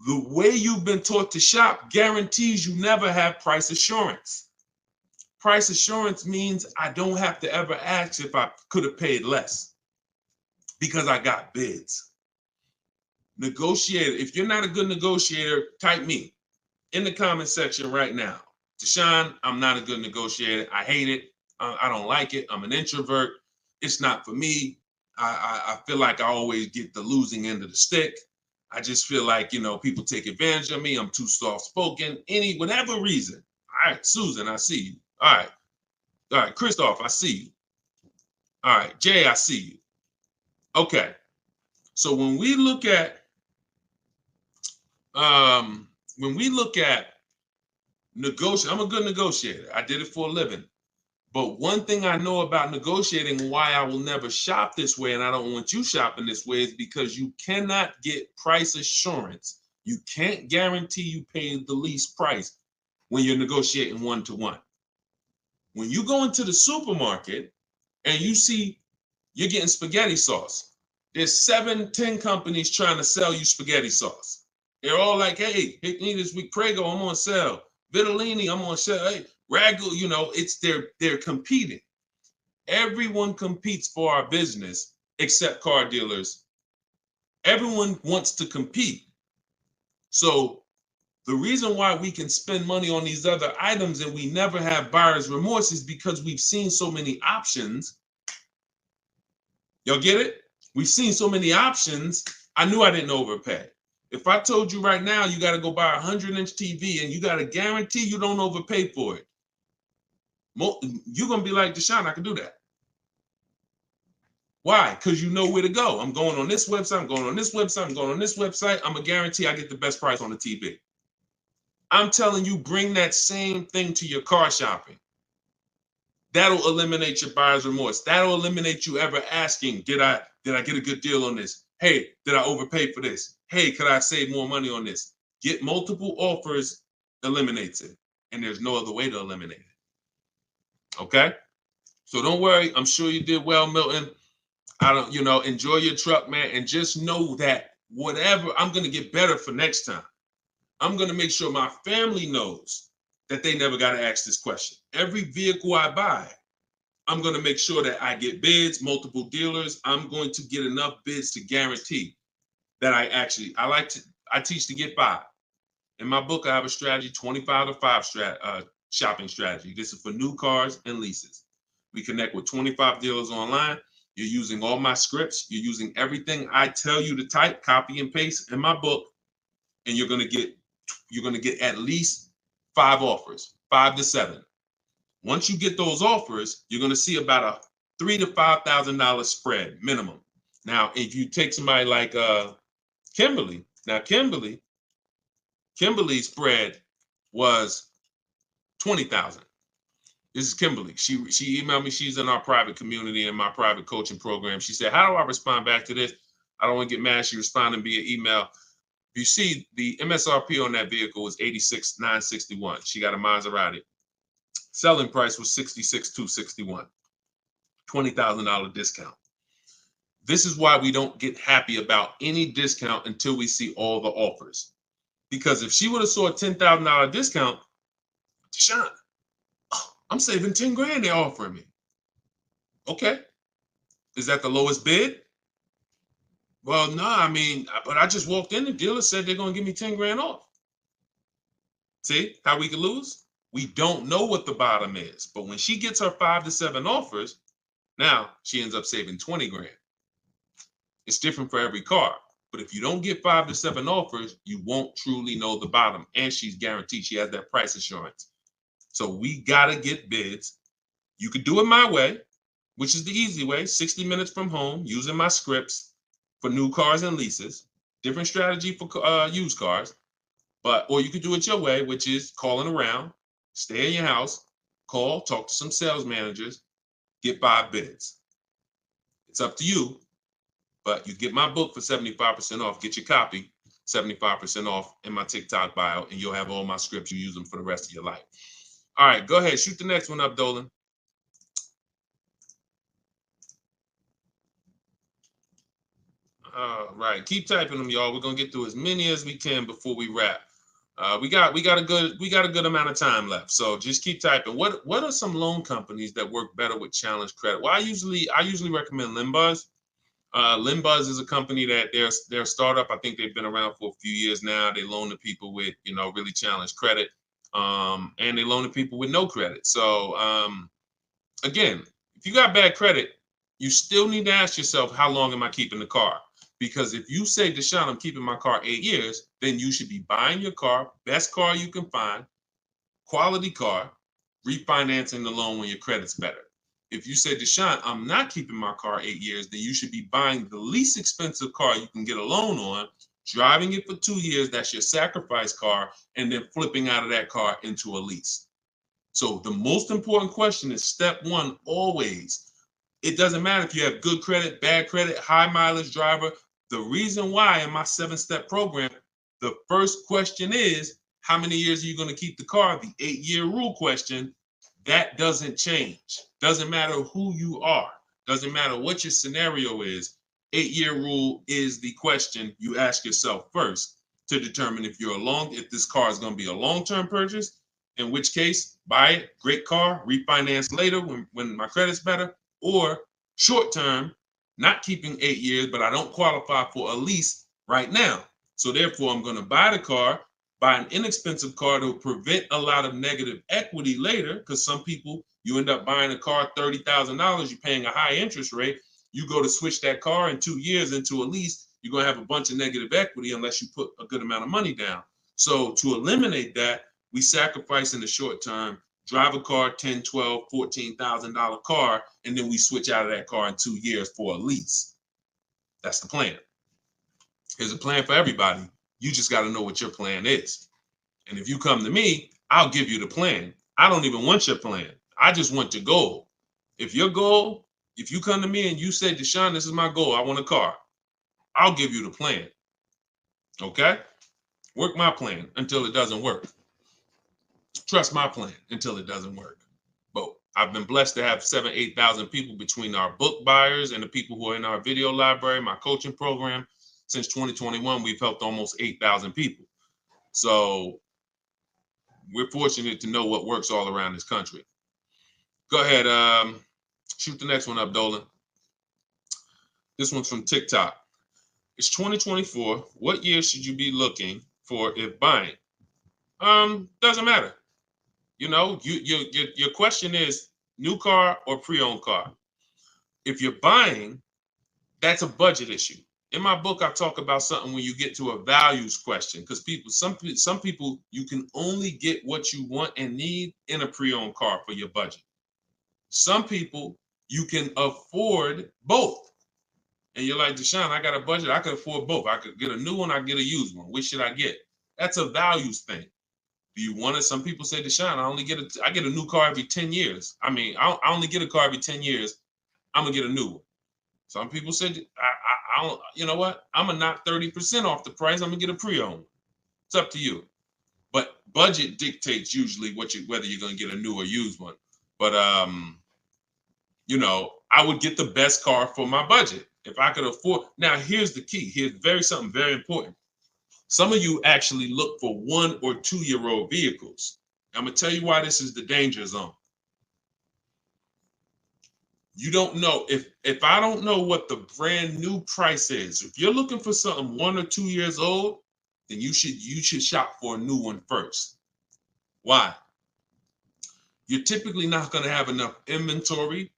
The way you've been taught to shop guarantees you never have price assurance. Price assurance means I don't have to ever ask if I could have paid less, because I got bids. Negotiator, if you're not a good negotiator, type me in the comment section right now. Deshone, I'm not a good negotiator. I hate it. I don't like it. I'm an introvert. It's not for me. I feel like I always get the losing end of the stick. I just feel like, people take advantage of me. I'm too soft-spoken. Whatever reason. All right, Susan, I see you. All right, Christoph, I see you. All right, Jay, I see you. Okay, so when we look at negotiating, I'm a good negotiator. I did it for a living. But one thing I know about negotiating, and why I will never shop this way, and I don't want you shopping this way, is because you cannot get price assurance. You can't guarantee you pay the least price when you're negotiating one-to-one. When you go into the supermarket and you see you're getting spaghetti sauce, there's 7-10 companies trying to sell you spaghetti sauce. They're all like, hey, hit me this week, Prego, I'm on sale. Vitellini, I'm on sale. Hey, Ragu, they're competing. Everyone competes for our business except car dealers. Everyone wants to compete. So the reason why we can spend money on these other items and we never have buyer's remorse is because we've seen so many options. Y'all get it? We've seen so many options. I knew I didn't overpay. If I told you right now you got to go buy a 100-inch TV and you got to guarantee you don't overpay for it, you're going to be like, Deshone, I can do that. Why? Because you know where to go. I'm going on this website. I'm going on this website. I'm going on this website. I'm going to guarantee I get the best price on the TV. I'm telling you, bring that same thing to your car shopping. That'll eliminate your buyer's remorse. That'll eliminate you ever asking, did I get a good deal on this? Hey, did I overpay for this? Hey, could I save more money on this? Get multiple offers eliminates it. And there's no other way to eliminate it. Okay? So don't worry. I'm sure you did well, Milton. Enjoy your truck, man. And just know that whatever, I'm going to get better for next time. I'm going to make sure my family knows that they never got to ask this question. Every vehicle I buy, I'm going to make sure that I get bids, multiple dealers. I'm going to get enough bids to guarantee that I teach to get 5. In my book, I have a strategy, 25 to 5 shopping strategy. This is for new cars and leases. We connect with 25 dealers online. You're using all my scripts. You're using everything I tell you to type, copy and paste in my book. And you're going to get at least 5 offers, 5 to 7. Once you get those offers, you're going to see about a $3,000 to $5,000 spread minimum. Now, if you take somebody like Kimberly, now Kimberly's spread was $20,000. This is Kimberly. She emailed me. She's in our private community in my private coaching program. She said, how do I respond back to this? I don't want to get mad. She responded via email. You see, the MSRP on that vehicle was $86,961. She got a Maserati. Selling price was $66,261. $20,000 discount. This is why we don't get happy about any discount until we see all the offers. Because if she would have saw a $10,000 discount, Deshone, I'm saving 10 grand they're offering me. Okay. Is that the lowest bid? Well, no, I mean, but I just walked in, the dealer said they're going to give me 10 grand off. See how we can lose? We don't know what the bottom is. But when she gets her 5 to 7 offers, now she ends up saving 20 grand. It's different for every car. But if you don't get 5 to 7 offers, you won't truly know the bottom. And she's guaranteed, she has that price assurance. So we got to get bids. You could do it my way, which is the easy way, 60 minutes from home, using my scripts for new cars and leases. Different strategy for used cars. Or you could do it your way, which is calling around, stay in your house, call, talk to some sales managers, get 5 bids. It's up to you, but you get my book for 75% off. Get your copy, 75% off in my TikTok bio, and you'll have all my scripts. You use them for the rest of your life. All right, go ahead. Shoot the next one up, Dolan. All right, keep typing them, y'all. We're gonna get through as many as we can before we wrap. We got a good amount of time left, so just keep typing. What are some loan companies that work better with challenge credit? Well, I usually recommend Limbuzz. Limbuzz is a company that they're a startup. I think they've been around for a few years now. They loan to people with really challenged credit, and they loan to people with no credit. So again, if you got bad credit, you still need to ask yourself, how long am I keeping the car? Because if you say, Deshone, I'm keeping my car 8 years, then you should be buying your car, best car you can find, quality car, refinancing the loan when your credit's better. If you say, Deshone, I'm not keeping my car 8 years, then you should be buying the least expensive car you can get a loan on, driving it for 2 years, that's your sacrifice car, and then flipping out of that car into a lease. So the most important question is step 1, always. It doesn't matter if you have good credit, bad credit, high mileage driver. The reason why in my 7-step program, the first question is, how many years are you going to keep the car? The 8-year rule question, that doesn't change. Doesn't matter who you are. Doesn't matter what your scenario is. 8-year rule is the question you ask yourself first to determine if if this car is going to be a long-term purchase, in which case, buy it, great car, refinance later when my credit's better, or short-term, not keeping 8 years, but I don't qualify for a lease right now. So therefore, I'm going to buy the car, buy an inexpensive car to prevent a lot of negative equity later, because some people, you end up buying a car, $30,000, you're paying a high interest rate. You go to switch that car in 2 years into a lease, you're going to have a bunch of negative equity unless you put a good amount of money down. So to eliminate that, we sacrifice in the short term, drive a car, $10,000, $12,000, $14,000 car, and then we switch out of that car in 2 years for a lease. That's the plan. Here's a plan for everybody. You just got to know what your plan is. And if you come to me, I'll give you the plan. I don't even want your plan. I just want your goal. If your goal, if you come to me and you say, Deshone, this is my goal, I want a car, I'll give you the plan. Okay? Work my plan until it doesn't work. Trust my plan until it doesn't work. But I've been blessed to have 7,000 to 8,000 people between our book buyers and the people who are in our video library, my coaching program. Since 2021, we've helped almost 8,000 people. So we're fortunate to know what works all around this country. Go ahead, shoot the next one up, Dolan. This one's from TikTok. It's 2024. What year should you be looking for if buying? Doesn't matter. Your question is new car or pre-owned car. If you're buying, that's a budget issue. In my book, I talk about something when you get to a values question, because some people, you can only get what you want and need in a pre-owned car for your budget. Some people, you can afford both. And you're like, Deshone, I got a budget. I can afford both. I could get a new one. I get a used one. Which should I get? That's a values thing. Do you want it? Some people say, Deshone, I get a new car every 10 years. I only get a car every 10 years. I'm gonna get a new one. Some people said, you know what? I'm gonna knock 30% off the price. I'm gonna get a pre-owned. It's up to you. But budget dictates usually whether you're gonna get a new or used one. But you know, I would get the best car for my budget if I could afford. Now, here's the key. Here's something very important. Some of you actually look for 1 or 2 year old vehicles. I'm gonna tell you why this is the danger zone. You don't know if I don't know what the brand new price is. If you're looking for something 1 or 2 years old, then you should shop for a new one first. Why? You're typically not going to have enough inventory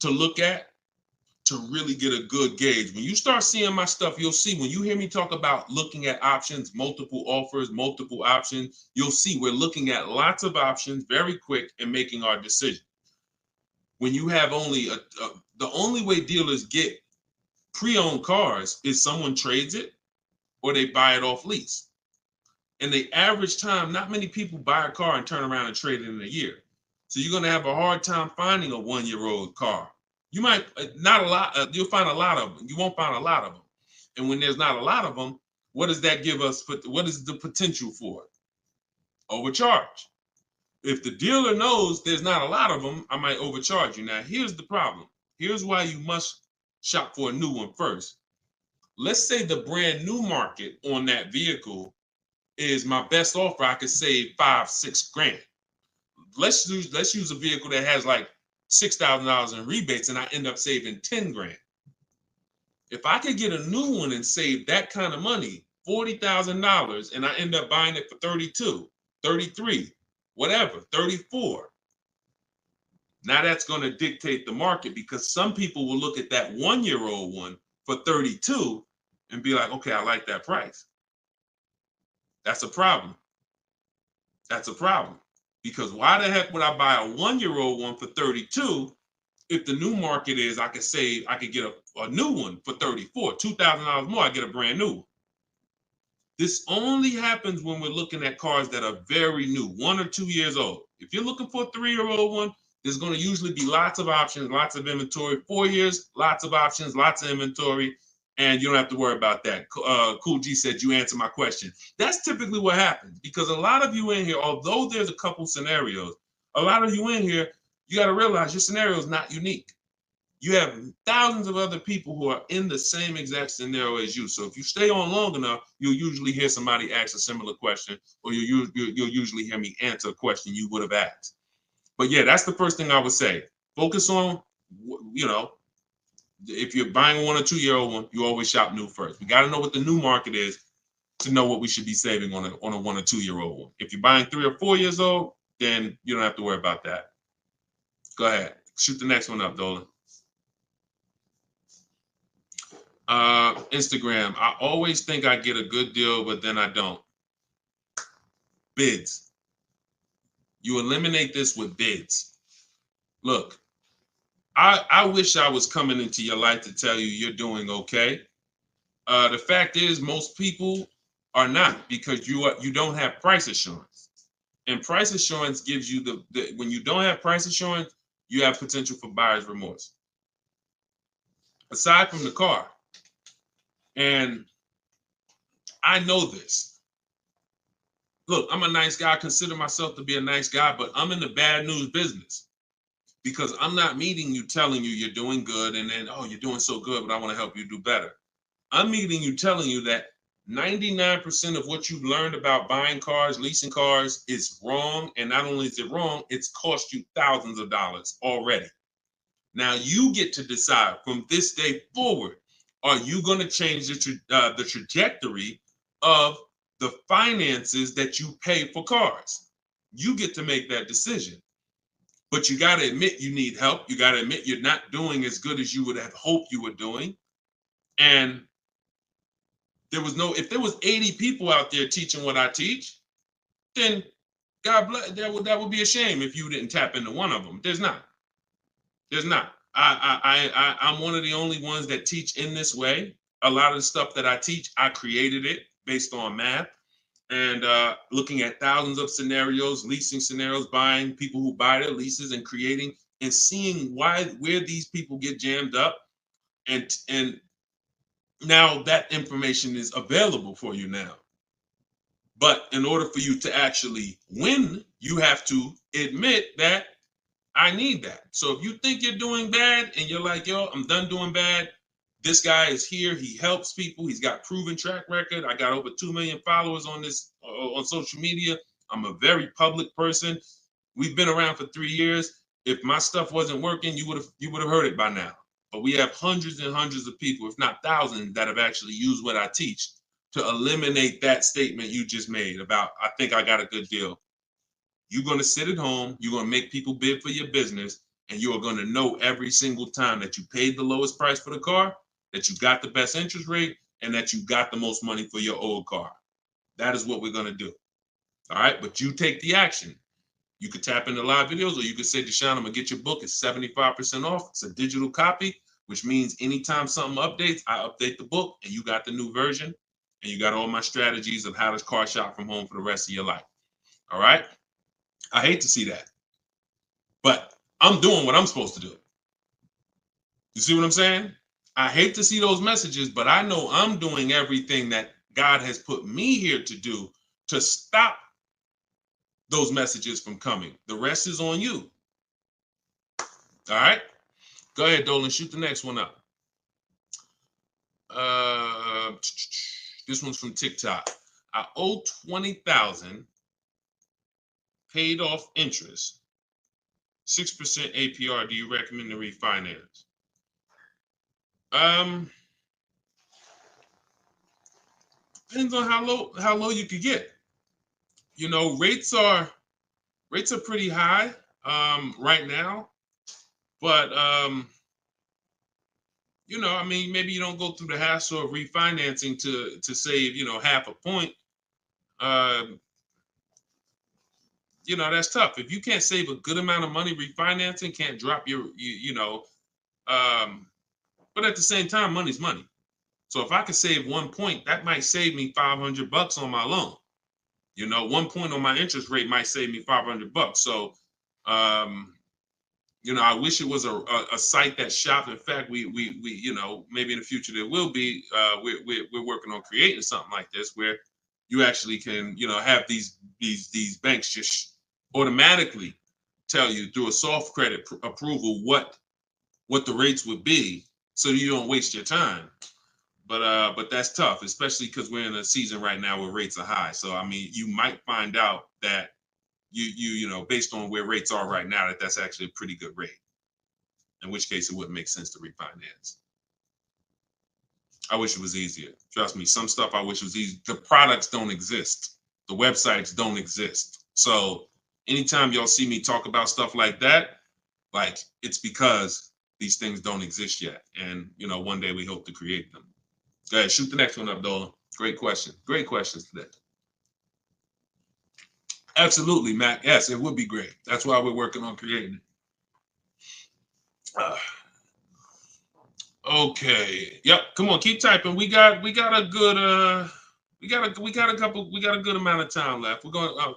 to look at to really get a good gauge. When you start seeing my stuff, you'll see when you hear me talk about looking at options, multiple offers, multiple options, you'll see we're looking at lots of options very quick and making our decision. When you have only the only way dealers get pre-owned cars is someone trades it or they buy it off lease. And the average time, not many people buy a car and turn around and trade it in a year. So you're going to have a hard time finding a 1 year old car. You might not a lot. You'll find a lot of them. You won't find a lot of them. And when there's not a lot of them, what does that give us? What is the potential for it? Overcharge. If the dealer knows there's not a lot of them, I might overcharge you. Now, here's the problem. Here's why you must shop for a new one first. Let's say the brand new market on that vehicle is my best offer. I could save $5-6 grand. Let's use a vehicle that has like $6,000 in rebates and I end up saving 10 grand. If I could get a new one and save that kind of money, $40,000, and I end up buying it for 32, 33, whatever, 34. Now that's going to dictate the market because some people will look at that 1 year old one for 32 and be like, okay, I like that price. That's a problem. That's a problem. Because why the heck would I buy a 1 year old one for 32 if the new market is I could get a new one for 34, $2,000 more, I get a brand new one. This only happens when we're looking at cars that are very new, 1 or 2 years old. If you're looking for a 3 year old one, there's going to usually be lots of options, lots of inventory. 4 years, lots of options, lots of inventory, and you don't have to worry about that. Cool G said you answered my question. That's typically what happens because a lot of you in here, although there's a couple scenarios, a lot of you in here, you got to realize your scenario is not unique. You have thousands of other people who are in the same exact scenario as you. So if you stay on long enough, you'll usually hear somebody ask a similar question, or you'll usually hear me answer a question you would have asked. But yeah, that's the first thing I would say. Focus on, you know, if you're buying a 1 or 2 year old one, you always shop new first. We got to know what the new market is to know what we should be saving on a 1 or 2 year old one. If you're buying 3 or 4 years old, then you don't have to worry about that. Go ahead. Shoot the next one up, Dolan. Instagram. I always think I get a good deal, but then I don't. Bids. You eliminate this with bids. Look, I wish I was coming into your life to tell you you're doing okay. The fact is, most people are not because you don't have price assurance. And price assurance gives you the when you don't have price assurance, you have potential for buyer's remorse. Aside from the car, and I know this. Look, I'm a nice guy. I consider myself to be a nice guy, but I'm in the bad news business because I'm not meeting you telling you you're doing good and then, oh, you're doing so good, but I want to help you do better. I'm meeting you telling you that 99% of what you've learned about buying cars, leasing cars is wrong. And not only is it wrong, it's cost you thousands of dollars already. Now you get to decide from this day forward, are you going to change the trajectory of the finances that you pay for cars? You get to make that decision. But you got to admit you need help. You got to admit you're not doing as good as you would have hoped you were doing. And if there was 80 people out there teaching what I teach, then God bless, that would be a shame if you didn't tap into one of them. There's not. I'm one of the only ones that teach in this way. A lot of the stuff that I teach, I created it based on math and looking at thousands of scenarios, leasing scenarios, buying people who buy their leases and creating and seeing where these people get jammed up and Now that information is available for you now. But in order for you to actually win, you have to admit that I need that. So if you think you're doing bad and you're like, yo, I'm done doing bad, this guy is here. He helps people. He's got proven track record. I got over 2 million followers on this on social media. I'm a very public person. We've been around for 3 years. If my stuff wasn't working, you would have heard it by now. But we have hundreds and hundreds of people, if not thousands, that have actually used what I teach to eliminate that statement you just made about, I think I got a good deal. You're going to sit at home, you're going to make people bid for your business, and you are going to know every single time that you paid the lowest price for the car, that you got the best interest rate, and that you got the most money for your old car. That is what we're going to do. All right, but you take the action. You could tap into live videos, or you could say, Deshone, I'm going to get your book. It's 75% off. It's a digital copy, which means anytime something updates, I update the book, and you got the new version, and you got all my strategies of how to car shop from home for the rest of your life. All right? I hate to see that, but I'm doing what I'm supposed to do. You see what I'm saying? I hate to see those messages, but I know I'm doing everything that God has put me here to do to stop those messages from coming. The rest is on you. All right? Go ahead, Dolan. Shoot the next one up. This one's from TikTok. I owe $20,000, paid off interest, 6% APR. Do you recommend to refinance? Depends on how low you could get. You know, rates are pretty high right now, but you know, I mean, maybe you don't go through the hassle of refinancing to save, you know, half a point. You know, that's tough. If you can't save a good amount of money refinancing, can't drop you know, but at the same time, money's money. So if I could save 1 point, that might save me $500 on my loan. You know, 1 point on my interest rate might save me $500. So, you know, I wish it was a site that shopped. In fact, we you know, maybe in the future there will be. We're working on creating something like this where you actually can, you know, have these banks just automatically tell you through a soft credit approval what the rates would be, so you don't waste your time. But that's tough, especially because we're in a season right now where rates are high. So I mean, you might find out that you know, based on where rates are right now, that's actually a pretty good rate. In which case, it wouldn't make sense to refinance. I wish it was easier. Trust me, some stuff I wish was easy. The products don't exist. The websites don't exist. So anytime y'all see me talk about stuff like that, like, it's because these things don't exist yet. And, you know, one day we hope to create them. Go ahead, shoot the next one up, Dolan. Great question. Great questions today. Absolutely, Matt. Yes, it would be great. That's why we're working on creating it. Okay. Yep. Come on, keep typing. We got a good we got a good amount of time left. We're going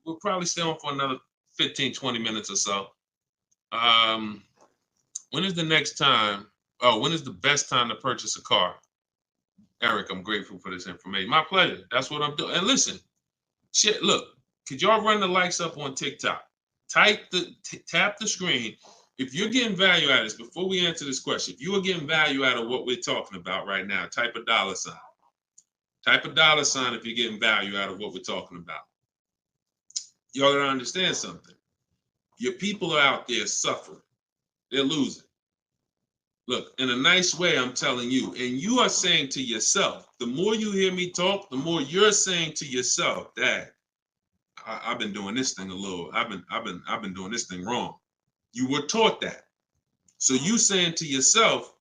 we'll probably stay on for another 15, 20 minutes or so. When is the next time? Oh, when is the best time to purchase a car? Eric, I'm grateful for this information. My pleasure. That's what I'm doing. And listen, shit, look, could y'all run the likes up on TikTok? Tap the screen. If you're getting value out of this, before we answer this question, if you are getting value out of what we're talking about right now, type a $. Type a $sign if you're getting value out of what we're talking about. Y'all gotta understand something. Your people are out there suffering. They're losing. Look, in a nice way, I'm telling you, and you are saying to yourself, the more you hear me talk, the more you're saying to yourself, Dad, I've been doing this thing I've been doing this thing wrong. You were taught that. So you saying to yourself,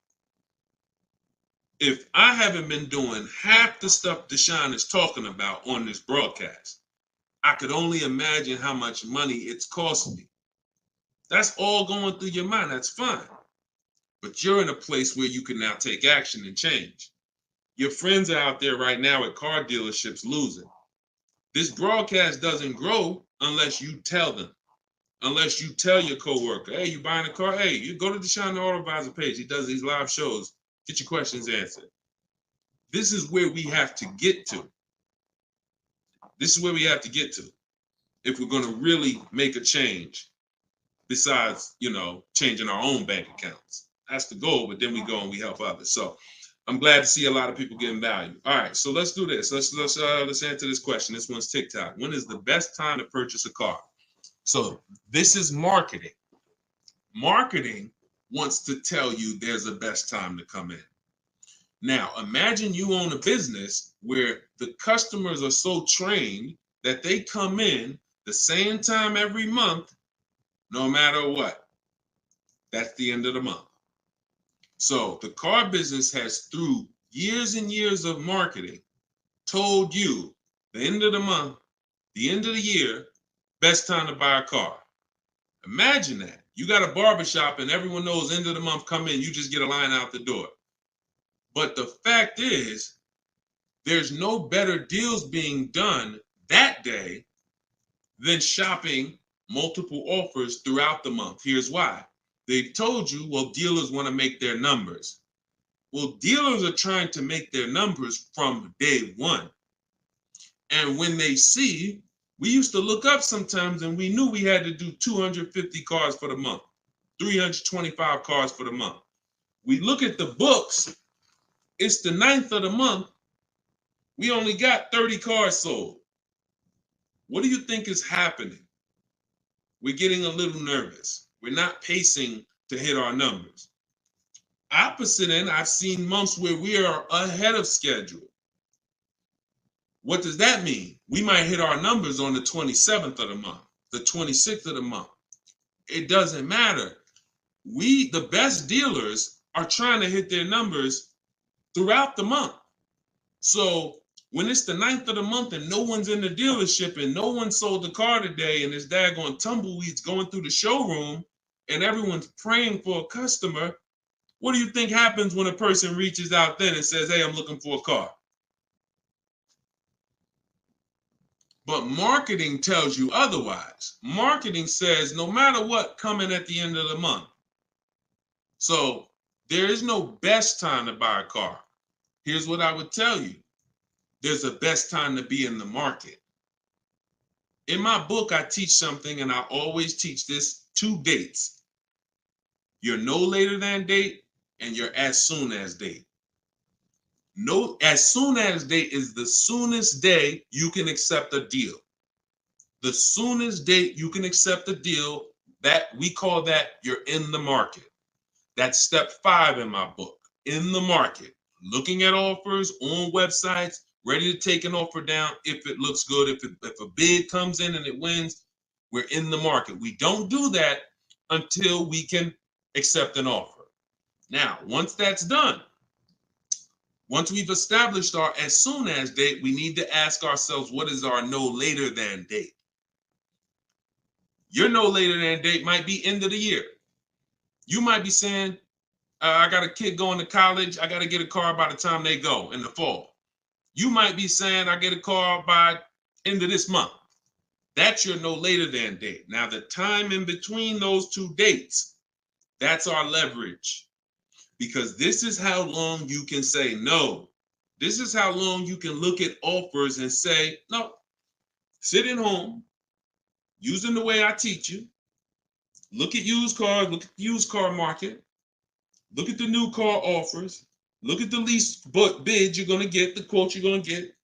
if I haven't been doing half the stuff Deshone is talking about on this broadcast, I could only imagine how much money it's cost me. That's all going through your mind. That's fine. But you're in a place where you can now take action and change. Your friends are out there right now at car dealerships losing. This broadcast doesn't grow unless you tell them. Unless you tell your coworker, hey, you buying a car? Hey, you go to Deshone the Auto Advisor page. He does these live shows. Get your questions answered. This is where we have to get to. This is where we have to get to if we're going to really make a change, besides, changing our own bank accounts. That's the goal, but then we go and we help others. So I'm glad to see a lot of people getting value. All right, so let's do this. Let's answer this question. This one's TikTok. When is the best time to purchase a car? So this is marketing. Marketing wants to tell you there's a best time to come in. Now, imagine you own a business where the customers are so trained that they come in the same time every month, no matter what. That's the end of the month. So the car business has, through years and years of marketing, told you the end of the month, the end of the year, best time to buy a car. Imagine that. You got a barbershop and everyone knows end of the month come in, you just get a line out the door. But the fact is, there's no better deals being done that day than shopping multiple offers throughout the month. Here's why. They've told you, well, dealers want to make their numbers. Well, dealers are trying to make their numbers from day one. And when they see, we used to look up sometimes and we knew we had to do 250 cars for the month, 325 cars for the month. We look at the books, it's the 9th of the month. We only got 30 cars sold. What do you think is happening? We're getting a little nervous. We're not pacing to hit our numbers. Opposite end, I've seen months where we are ahead of schedule. What does that mean? We might hit our numbers on the 27th of the month, the 26th of the month. It doesn't matter. The best dealers are trying to hit their numbers throughout the month. So when it's the 9th of the month and no one's in the dealership and no one sold the car today and there's daggone tumbleweeds going through the showroom and everyone's praying for a customer, what do you think happens when a person reaches out then and says, hey, I'm looking for a car? But marketing tells you otherwise. Marketing says no matter what, coming at the end of the month. So there is no best time to buy a car. Here's what I would tell you. There's a best time to be in the market. In my book, I teach something, and I always teach this: 2 dates. Your no later than date and your as soon as date. No, as soon as date is the soonest day you can accept a deal. The soonest date you can accept a deal, that we call that you're in the market. That's step 5 in my book. In the market, looking at offers on websites, ready to take an offer down if it looks good. If a bid comes in and it wins, we're in the market. We don't do that until we can accept an offer. Now, once that's done, once we've established our as soon as date, we need to ask ourselves, what is our no later than date? Your no later than date might be end of the year. You might be saying, I got a kid going to college. I got to get a car by the time they go in the fall. You might be saying, I get a car by end of this month. That's your no later than date. Now, the time in between those 2 dates, that's our leverage. Because this is how long you can say no. This is how long you can look at offers and say, no, sit at home, using the way I teach you. Look at used cars, look at the used car market. Look at the new car offers. Look at the lease bids you're going to get, the quotes you're going to get.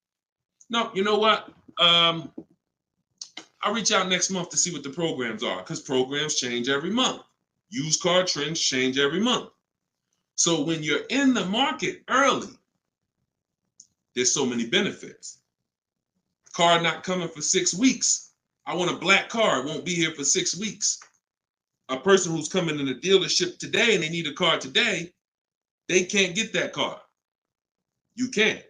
No, you know what? I'll reach out next month to see what the programs are, because programs change every month. Used car trends change every month. So when you're in the market early, there's so many benefits. Car not coming for 6 weeks. I want a black car. It won't be here for 6 weeks. A person who's coming in the dealership today and they need a car today, they can't get that car. You can.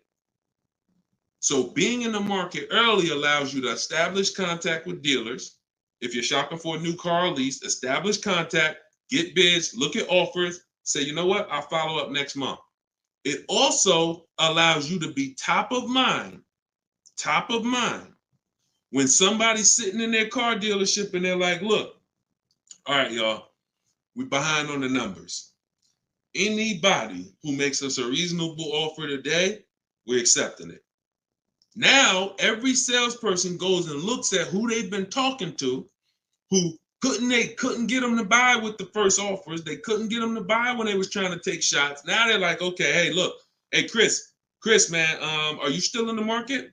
So being in the market early allows you to establish contact with dealers. If you're shopping for a new car or lease, establish contact, get bids, look at offers, say, you know what, I'll follow up next month. It also allows you to be top of mind when somebody's sitting in their car dealership and they're like, look, all right, y'all, we're behind on the numbers. Anybody who makes us a reasonable offer today, we're accepting it. Now, every salesperson goes and looks at who they've been talking to, who couldn't get them to buy with the first offers. They couldn't get them to buy when they was trying to take shots. Now they're like, okay, hey, look, hey, Chris, man, are you still in the market?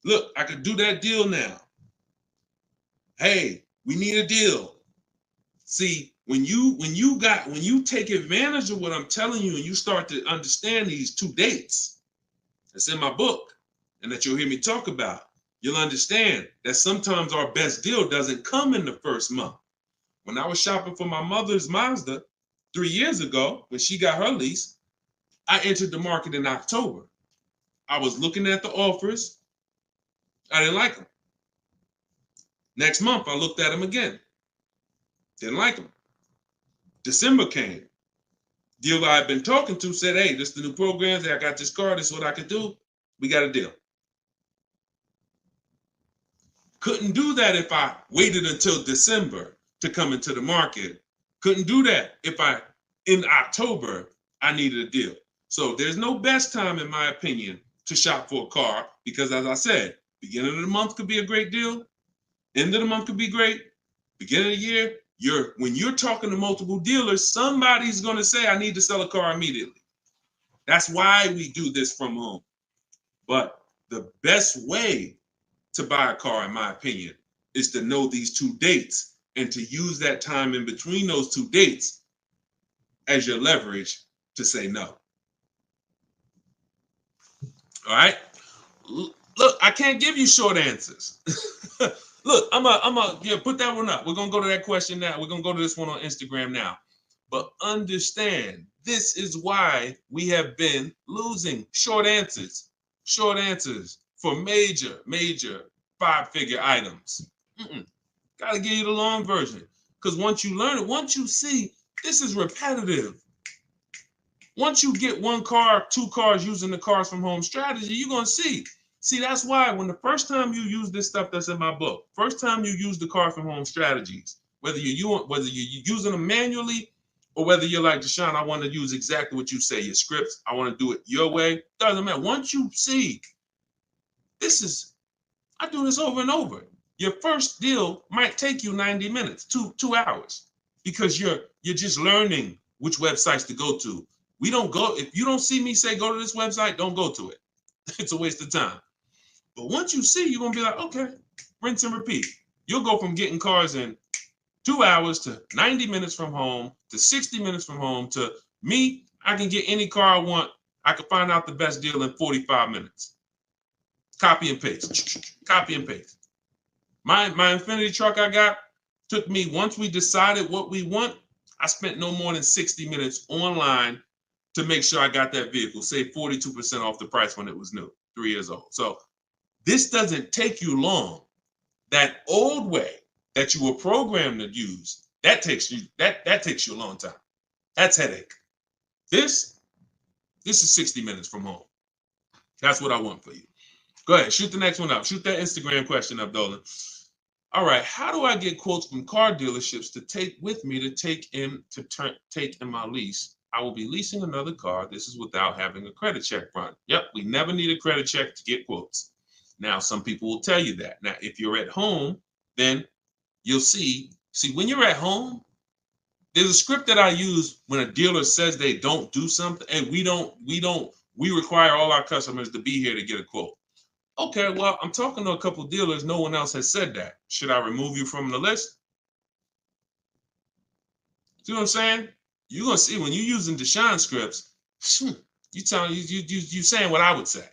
Look, I could do that deal now. Hey, we need a deal. See, when you take advantage of what I'm telling you and you start to understand these 2 dates that's in my book and that you'll hear me talk about, you'll understand that sometimes our best deal doesn't come in the first month. When I was shopping for my mother's Mazda 3 years ago, when she got her lease, I entered the market in October. I was looking at the offers. I didn't like them. Next month, I looked at them again. Didn't like them. December came. Dealer I've been talking to said, hey, this is the new program. I got this car. This is what I could do. We got a deal. Couldn't do that if I waited until December to come into the market. Couldn't do that if in October, I needed a deal. So there's no best time, in my opinion, to shop for a car because, as I said, beginning of the month could be a great deal. End of the month could be great. Beginning of the year, when you're talking to multiple dealers, somebody's going to say, I need to sell a car immediately. That's why we do this from home. But the best way to buy a car, in my opinion, is to know these 2 dates and to use that time in between those 2 dates as your leverage to say no. All right? Look, I can't give you short answers. Look, I'm gonna put that one up. We're gonna go to that question now. We're gonna go to this one on Instagram now. But understand, this is why we have been losing short answers for major 5-figure items. Gotta give you the long version. Because once you learn it, once you see, this is repetitive. Once you get 1 car, 2 cars using the cars from home strategy, you're gonna see. See, that's why when the first time you use this stuff that's in my book, first time you use the car from home strategies, whether you're using them manually or whether you're like, Deshone, I want to use exactly what you say, your scripts, I want to do it your way, doesn't matter. Once you see, I do this over and over. Your first deal might take you 90 minutes, 2 hours, because you're just learning which websites to go to. If you don't see me say, go to this website, don't go to it. It's a waste of time. But once you see, you're going to be like, okay, rinse and repeat. You'll go from getting cars in 2 hours to 90 minutes from home to 60 minutes from home to me. I can get any car I want. I can find out the best deal in 45 minutes. Copy and paste. Copy and paste. My Infiniti truck I got took me, once we decided what we want, I spent no more than 60 minutes online to make sure I got that vehicle, say 42% off the price when it was new, 3 years old. So this doesn't take you long. That old way that you were programmed to use, that takes you a long time. That's headache. This is 60 minutes from home. That's what I want for you. Go ahead, shoot the next one up. Shoot that Instagram question up, Dolan. All right, how do I get quotes from car dealerships to take with me to take in my lease? I will be leasing another car. This is without having a credit check run. Yep, we never need a credit check to get quotes. Now, some people will tell you that. Now, if you're at home, then you'll see when you're at home, there's a script that I use when a dealer says they don't do something, and we require all our customers to be here to get a quote. Okay, well, I'm talking to a couple of dealers. No one else has said that. Should I remove you from the list? See what I'm saying? You're gonna see when you're using Deshone scripts, you saying what I would say.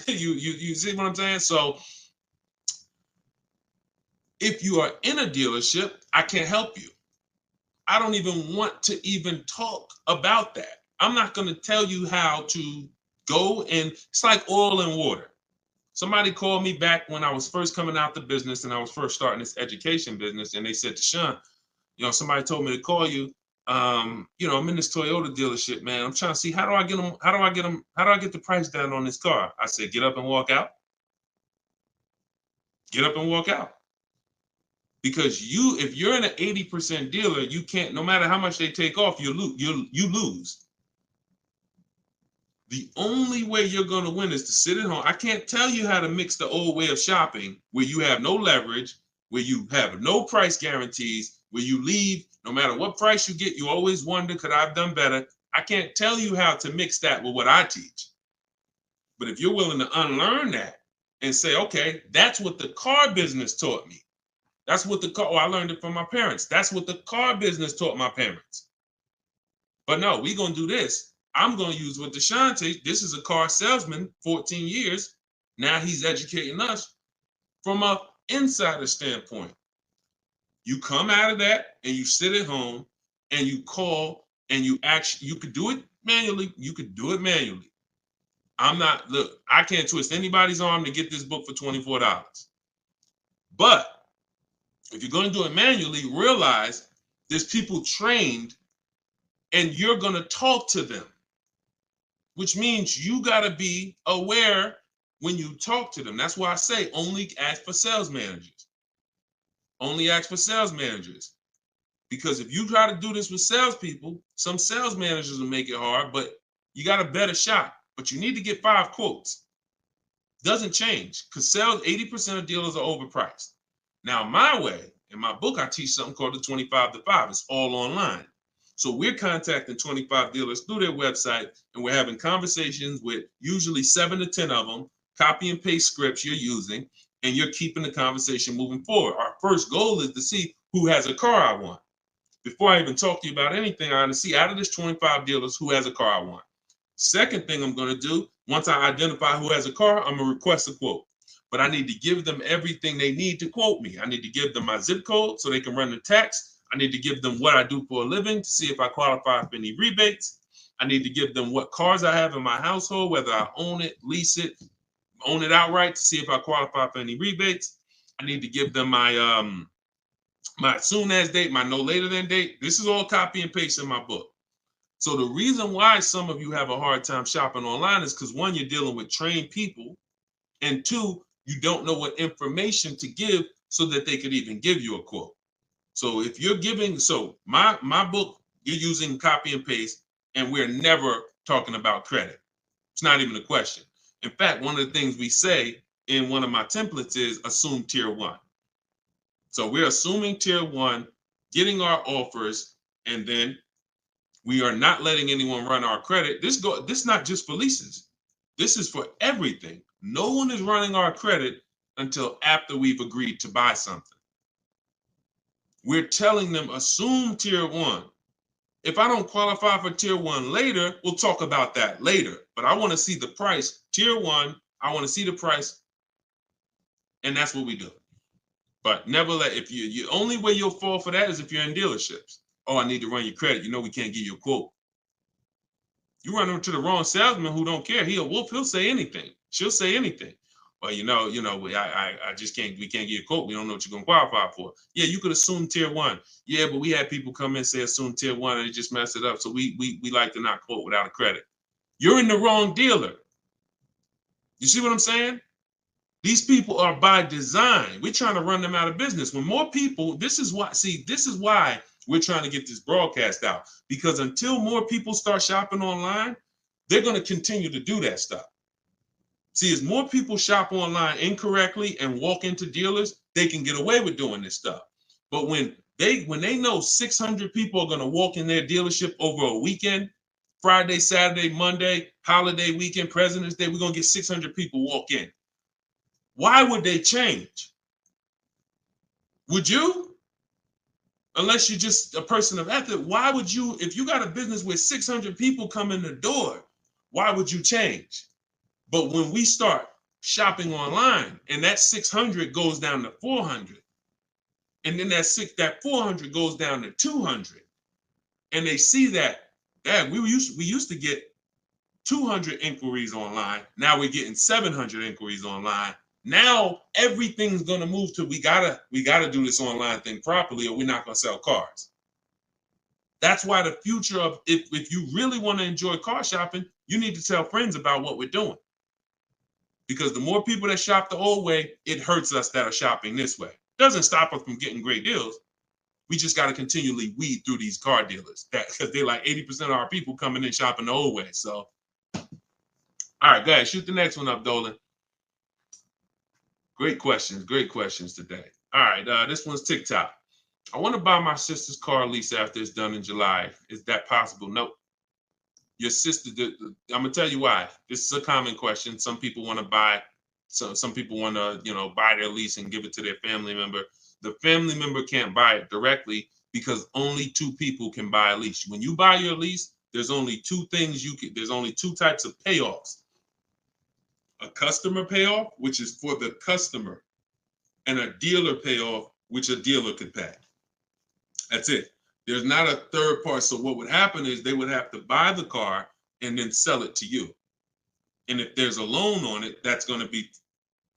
you see what I'm saying? So if you are in a dealership, I can't help you. I don't even want to even talk about that. I'm not going to tell you how to go, and it's like oil and water. Somebody called me back when I was first coming out the business and I was first starting this education business, and they said, Deshone, somebody told me to call you. I'm in this Toyota dealership, man. I'm trying to see how do I get the price down on this car? I said, get up and walk out. Get up and walk out. Because if you're in an 80% dealer, you can't, no matter how much they take off, you lose. The only way you're going to win is to sit at home. I can't tell you how to mix the old way of shopping where you have no leverage, where you have no price guarantees, where you leave, no matter what price you get, you always wonder, could I have done better? I can't tell you how to mix that with what I teach. But if you're willing to unlearn that and say, okay, that's what the car business taught me. That's what I learned it from my parents. That's what the car business taught my parents. But no, we're going to do this. I'm going to use what Deshone teach. This is a car salesman, 14 years. Now he's educating us from an insider standpoint. You come out of that and you sit at home and you call and you could do it manually. You could do it manually. I can't twist anybody's arm to get this book for $24. But if you're going to do it manually, realize there's people trained and you're going to talk to them, which means you got to be aware when you talk to them. That's why I say only ask for sales managers. Only ask for sales managers. Because if you try to do this with salespeople, some sales managers will make it hard, but you got a better shot. But you need to get 5 quotes. Doesn't change because 80% of dealers are overpriced. Now, my way, in my book, I teach something called the 25 to 5. It's all online. So we're contacting 25 dealers through their website, and we're having conversations with usually 7 to 10 of them, copy and paste scripts you're using, and you're keeping the conversation moving forward. Our first goal is to see who has a car I want. Before I even talk to you about anything, I want to see out of this 25 dealers who has a car I want. Second thing I'm going to do, once I identify who has a car, I'm going to request a quote. But I need to give them everything they need to quote me. I need to give them my zip code so they can run the tax. I need to give them what I do for a living to see if I qualify for any rebates. I need to give them what cars I have in my household, whether I own it, lease it, own it outright to see if I qualify for any rebates. I need to give them my my soon as date, my no later than date. This is all copy and paste in my book. So the reason why some of you have a hard time shopping online is because 1, you're dealing with trained people, and 2, you don't know what information to give so that they could even give you a quote. So if you're giving, my book, you're using copy and paste, and we're never talking about credit. It's not even a question. In fact, one of the things we say in one of my templates is assume tier 1. So we're assuming tier 1, getting our offers, and then we are not letting anyone run our credit. This not just for leases. This is for everything. No one is running our credit until after we've agreed to buy something. We're telling them assume tier 1. If I don't qualify for tier 1 later, we'll talk about that later. But I want to see the price. Tier 1, I want to see the price. And that's what we do. But never the only way you'll fall for that is if you're in dealerships. Oh, I need to run your credit. We can't give you a quote. You run into the wrong salesman who don't care. He'll say anything. She'll say anything. Well, I just can't, we can't give you a quote. We don't know what you're going to qualify for. Yeah, you could assume tier 1. Yeah, but we had people come in and say assume tier 1 and they just mess it up. So we like to not quote without a credit. You're in the wrong dealer. You see what I'm saying? These people are by design. We're trying to run them out of business. When more people, this is why we're trying to get this broadcast out, because until more people start shopping online, they're going to continue to do that stuff. See, as more people shop online incorrectly and walk into dealers, they can get away with doing this stuff. But when they know 600 people are going to walk in their dealership over a weekend, Friday, Saturday, Monday, holiday weekend, President's Day, we're going to get 600 people walk in. Why would they change? Would you? Unless you're just a person of ethic, why would you, if you got a business where 600 people come in the door, why would you change? But when we start shopping online and that 600 goes down to 400, and then that 400 goes down to 200, and they see that we used to get 200 inquiries online, now we're getting 700 inquiries online. Now everything's gonna move to we gotta do this online thing properly, or we're not gonna sell cars. That's why the future of if you really want to enjoy car shopping, you need to tell friends about what we're doing. Because the more people that shop the old way, it hurts us that are shopping this way. Doesn't stop us from getting great deals. We just got to continually weed through these car dealers because they're like 80% of our people coming in shopping the old way. So All right, go ahead. Shoot the next one up, Dolan. Great questions today. All right, this one's TikTok. I want to buy my sister's car lease after it's done in July. Is that possible? Nope. Your sister, I'm gonna tell you why. This is a common question. Some people want to buy, some people want to, buy their lease and give it to their family member. The family member can't buy it directly because only two people can buy a lease. When you buy your lease, there's only two things there's only two types of payoffs. A customer payoff, which is for the customer, and a dealer payoff, which a dealer could pay. That's it. There's not a third part. So what would happen is they would have to buy the car and then sell it to you. And if there's a loan on it, that's going to be,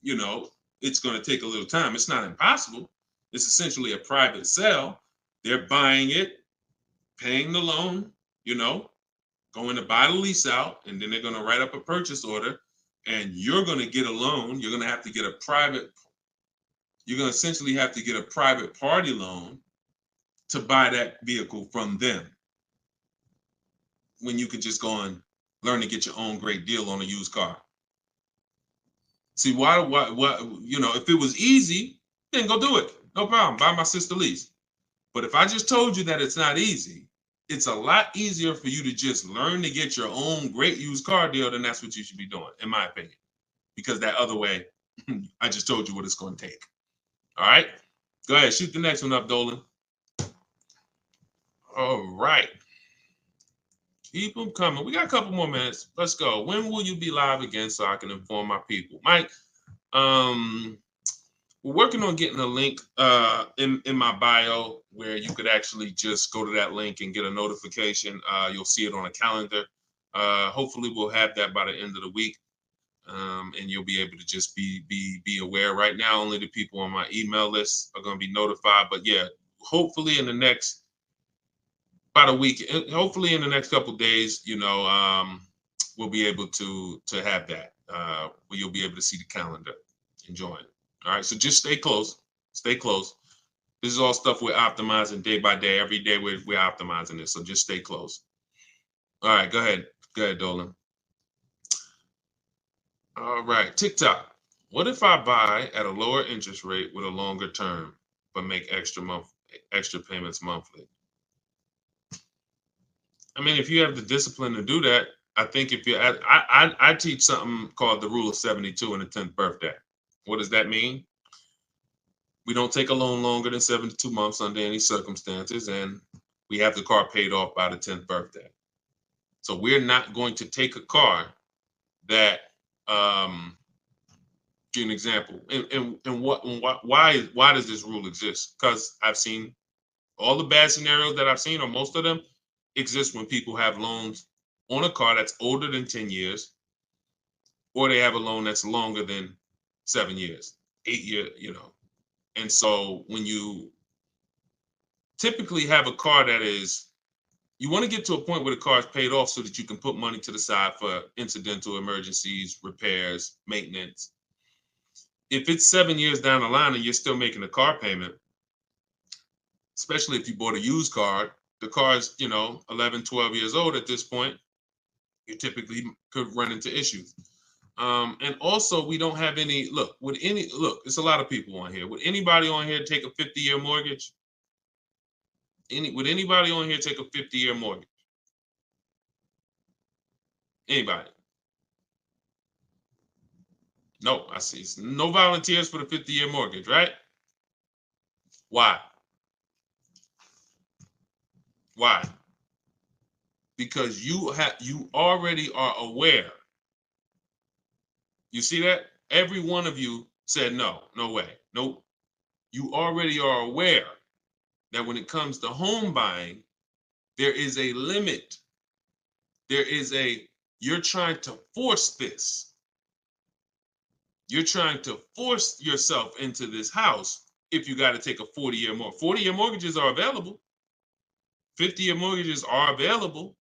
it's going to take a little time. It's not impossible. It's essentially a private sale. They're buying it, paying the loan, going to buy the lease out, and then they're going to write up a purchase order, and you're going to get a loan. You're going to have to get you're going to essentially have to get a private party loan to buy that vehicle from them, when you could just go and learn to get your own great deal on a used car. See, why, if it was easy, then go do it. No problem. Buy my sister lease. But if I just told you that it's not easy, it's a lot easier for you to just learn to get your own great used car deal, then that's what you should be doing, in my opinion. Because that other way, I just told you what it's going to take. All right? Go ahead. Shoot the next one up, Dolan. All right. Keep them coming. We got a couple more minutes. Let's go. When will you be live again so I can inform my people? Mike, we're working on getting a link in my bio where you could actually just go to that link and get a notification. You'll see it on a calendar. Hopefully we'll have that by the end of the week. And you'll be able to just be aware. Right now, only the people on my email list are going to be notified. But yeah, hopefully in the next about a week, hopefully in the next couple of days, we'll be able to have that where you'll be able to see the calendar and join. All right, so just stay close. Stay close. This is all stuff we're optimizing day by day. Every day we're optimizing this, so just stay close. All right, go ahead. Go ahead, Dolan. All right, TikTok. What if I buy at a lower interest rate with a longer term, but make extra payments monthly? I mean, if you have the discipline to do that, I think if you, I teach something called the rule of 72 in the 10th birthday. What does that mean? We don't take a loan longer than 72 months under any circumstances, and we have the car paid off by the 10th birthday. So we're not going to take a car that, give you an example, and why does this rule exist? Because I've seen all the bad scenarios that I've seen, or most of them, exist when people have loans on a car that's older than 10 years, or they have a loan that's longer than 7 years, 8 years, And so when you typically have a car that is, you want to get to a point where the car is paid off so that you can put money to the side for incidental emergencies, repairs, maintenance. If it's 7 years down the line and you're still making a car payment, especially if you bought a used car, the car is, 11, 12 years old at this point, you typically could run into issues. And also, we don't have any, it's a lot of people on here. Would anybody on here take a 50-year mortgage? Would anybody on here take a 50-year mortgage? Anybody? No, I see. No volunteers for the 50-year mortgage, right? Why? Why? Because you already are aware. You see that? Every one of you said no way, nope. You already are aware that when it comes to home buying, there is a limit. You're trying to force this. You're trying to force yourself into this house if you got to take a 40-year mortgage. 40-year mortgages are available. 50-year mortgages are available,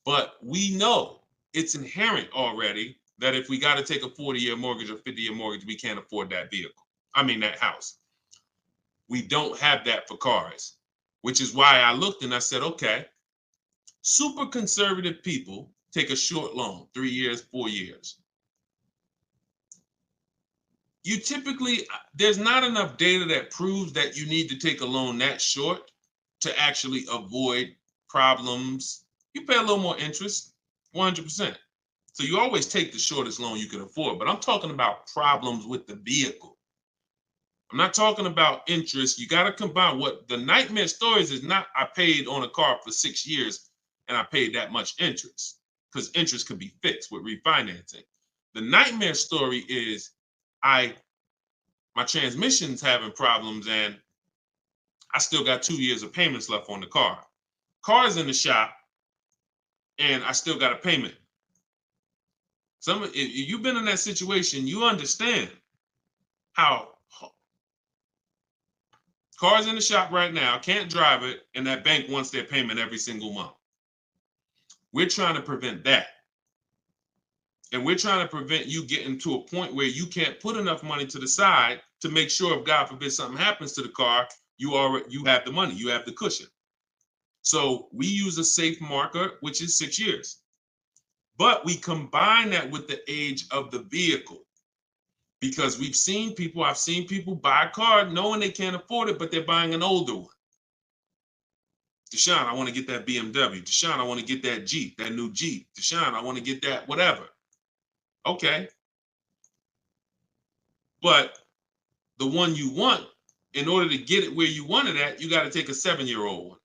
but we know it's inherent already that if we got to take a 40-year mortgage or 50-year mortgage, we can't afford that that house. We don't have that for cars, which is why I looked and I said, okay, super conservative people take a short loan, 3 years, 4 years. You typically, there's not enough data that proves that you need to take a loan that short to actually avoid problems. You pay a little more interest, 100%. So you always take the shortest loan you can afford, but I'm talking about problems with the vehicle. I'm not talking about interest. You got to combine what the nightmare stories is not, I paid on a car for 6 years and I paid that much interest, because interest could be fixed with refinancing. The nightmare story is my transmission's having problems and I still got 2 years of payments left on the car. Car's in the shop and I still got a payment. If you've been in that situation, you understand how car's in the shop right now, can't drive it, and that bank wants their payment every single month. We're trying to prevent that. And we're trying to prevent you getting to a point where you can't put enough money to the side to make sure if God forbid something happens to the car, you have the money, you have the cushion. So we use a safe marker, which is 6 years. But we combine that with the age of the vehicle, because I've seen people buy a car knowing they can't afford it, but they're buying an older one. Deshone, I want to get that BMW. Deshone, I want to get that Jeep, that new Jeep. Deshone, I want to get that whatever. Okay. But the one you want, in order to get it where you want it at, you got to take a 7-year-old one.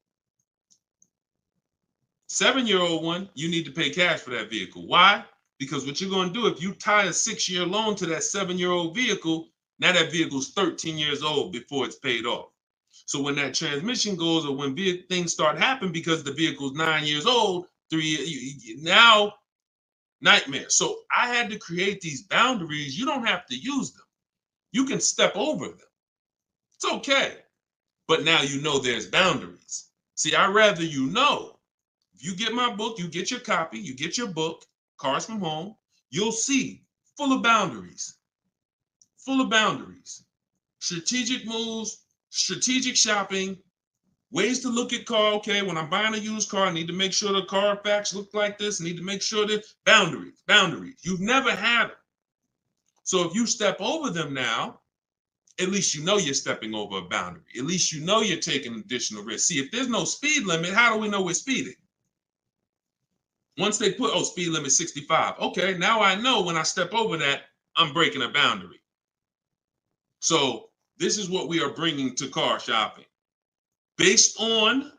7-year-old one, you need to pay cash for that vehicle. Why? Because what you're going to do, if you tie a 6-year loan to that 7-year-old vehicle, now that vehicle's 13 years old before it's paid off. So when that transmission goes, or when things start happening because the vehicle's 9 years old, 3 years, now nightmare. So I had to create these boundaries. You don't have to use them. You can step over them. It's okay. But now you know there's boundaries. See, I'd rather you know. If you get my book, you get your copy, you get your book, Cars from Home, you'll see full of boundaries. Full of boundaries. Strategic moves, strategic shopping, ways to look at car. Okay, when I'm buying a used car, I need to make sure the Carfax looks like this. I need to make sure that boundaries. You've never had them. So if you step over them now, at least you know you're stepping over a boundary. At least you know you're taking additional risk. See, if there's no speed limit, how do we know we're speeding? Once they put, speed limit 65. Okay, now I know when I step over that, I'm breaking a boundary. So this is what we are bringing to car shopping. Based on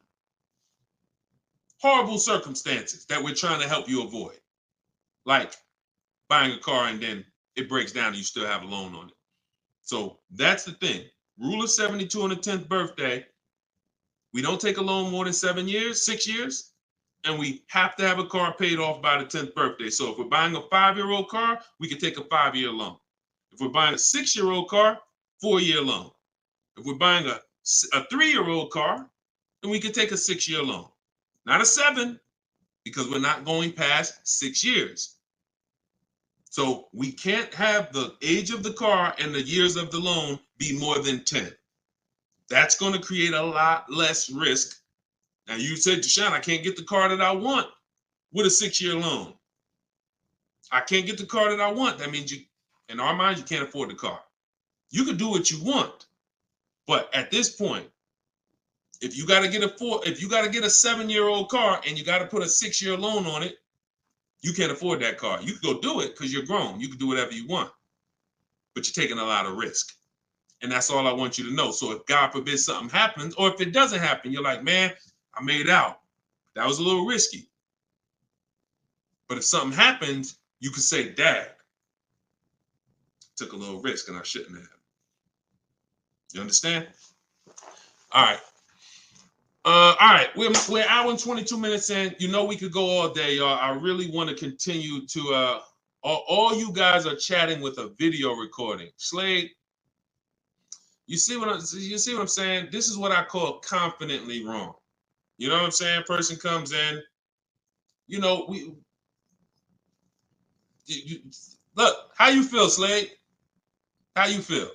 horrible circumstances that we're trying to help you avoid. Like buying a car and then it breaks down and you still have a loan on it. So that's the thing. Rule of 72 on the 10th birthday. We don't take a loan more than 6 years. And we have to have a car paid off by the 10th birthday. So if we're buying a 5-year-old car, we can take a 5-year loan. If we're buying a 6-year-old car, 4-year loan. If we're buying a 3-year-old car, then we can take a 6-year loan. Not a 7, because we're not going past 6 years. So we can't have the age of the car and the years of the loan be more than 10. That's going to create a lot less risk. Now you said, Deshone, I can't get the car that I want with a 6-year loan. I can't get the car that I want. That means in our minds, you can't afford the car. You can do what you want. But at this point, if you got to get a 7-year-old car and you got to put a 6-year loan on it, you can't afford that car. You can go do it because you're grown. You can do whatever you want. But you're taking a lot of risk. And that's all I want you to know. So if God forbid something happens, or if it doesn't happen, you're like, man, I made out. That was a little risky. But if something happens, you can say, Dad, took a little risk and I shouldn't have. You understand? All right. All right. We're an hour and 22 minutes in. You know we could go all day, y'all. I really want to continue to all you guys are chatting with a video recording. Slade, you see what I'm saying? This is what I call confidently wrong. You know what I'm saying? Person comes in, you know, look, how you feel, Slade? How you feel?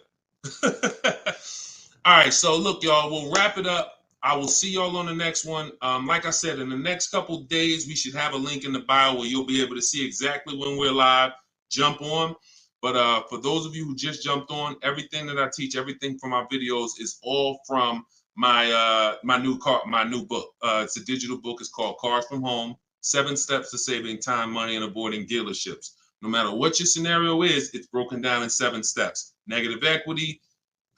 All right, so look, y'all, we'll wrap it up. I will see y'all on the next one. Like I said, in the next couple days, we should have a link in the bio where you'll be able to see exactly when we're live. Jump on. But for those of you who just jumped on, everything that I teach, everything from my videos is all from my new book. It's a digital book. It's called Cars from Home: 7 Steps to Saving Time, Money, and Avoiding Dealerships. No matter what your scenario is, it's broken down in 7 steps. Negative equity,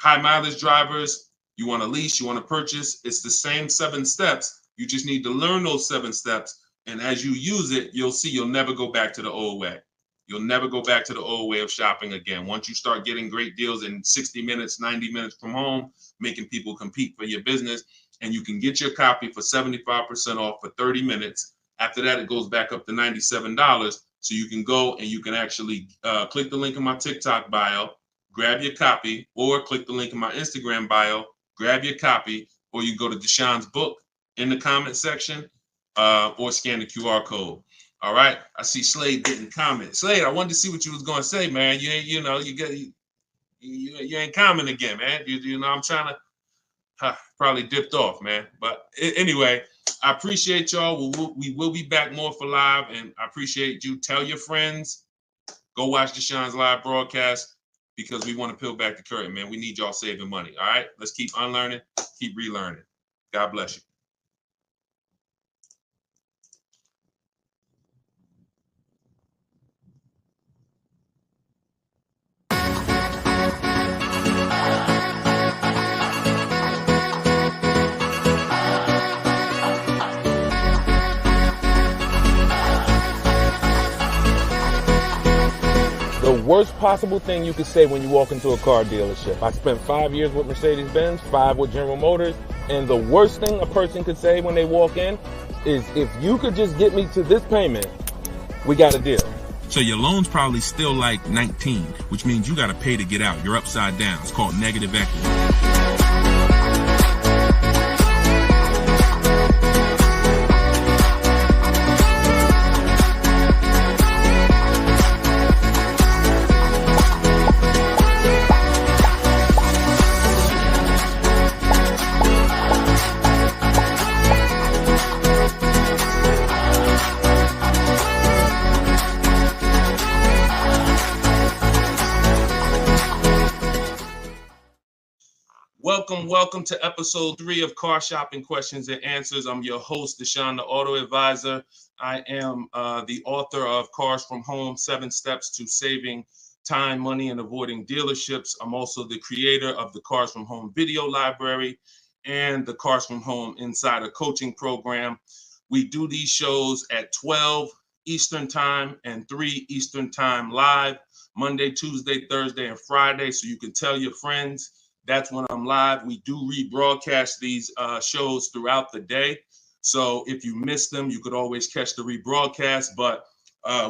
high mileage drivers, you want to lease, you want to purchase. It's the same 7 steps. You just need to learn those 7 steps. And as you use it, you'll see you'll never go back to the old way. You'll never go back to the old way of shopping again. Once you start getting great deals in 60 minutes, 90 minutes from home, making people compete for your business, and you can get your copy for 75% off for 30 minutes. After that, it goes back up to $97. So you can go and you can actually click the link in my TikTok bio, grab your copy, or click the link in my Instagram bio, grab your copy, or you go to Deshone's book in the comment section, or scan the QR code. All right. I see Slade getting comments. Slade, I wanted to see what you was going to say, man. You ain't, you ain't comment again, man. You know, I'm trying to probably dipped off, man. But anyway, I appreciate y'all. We will be back more for live, and I appreciate you. Tell your friends, go watch Deshone's live broadcast, because we want to peel back the curtain, man. We need y'all saving money. All right. Let's keep unlearning, keep relearning. God bless you. The worst possible thing you could say when you walk into a car dealership. I spent 5 years with Mercedes-Benz, 5 with General Motors, and the worst thing a person could say when they walk in is, if you could just get me to this payment, we got a deal. So your loan's probably still like 19, which means you got to pay to get out. You're upside down. It's called negative equity. Welcome to episode 3 of Car Shopping Questions and Answers. I'm your host, Deshone the Auto Advisor. I am the author of Cars from Home: 7 Steps to Saving Time, Money, and Avoiding Dealerships. I'm also the creator of the Cars from Home video library and the Cars from Home Insider Coaching Program. We do these shows at 12 Eastern Time and 3 Eastern Time live, Monday, Tuesday, Thursday, and Friday. So you can tell your friends. That's when I'm live. We do rebroadcast these shows throughout the day. So if you missed them, you could always catch the rebroadcast. But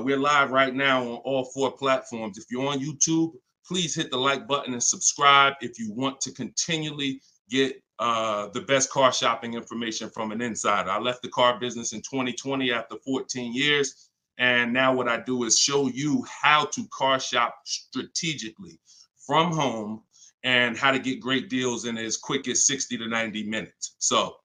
we're live right now on all 4 platforms. If you're on YouTube, please hit the like button and subscribe if you want to continually get the best car shopping information from an insider. I left the car business in 2020 after 14 years. And now what I do is show you how to car shop strategically from home, and how to get great deals in as quick as 60 to 90 minutes. So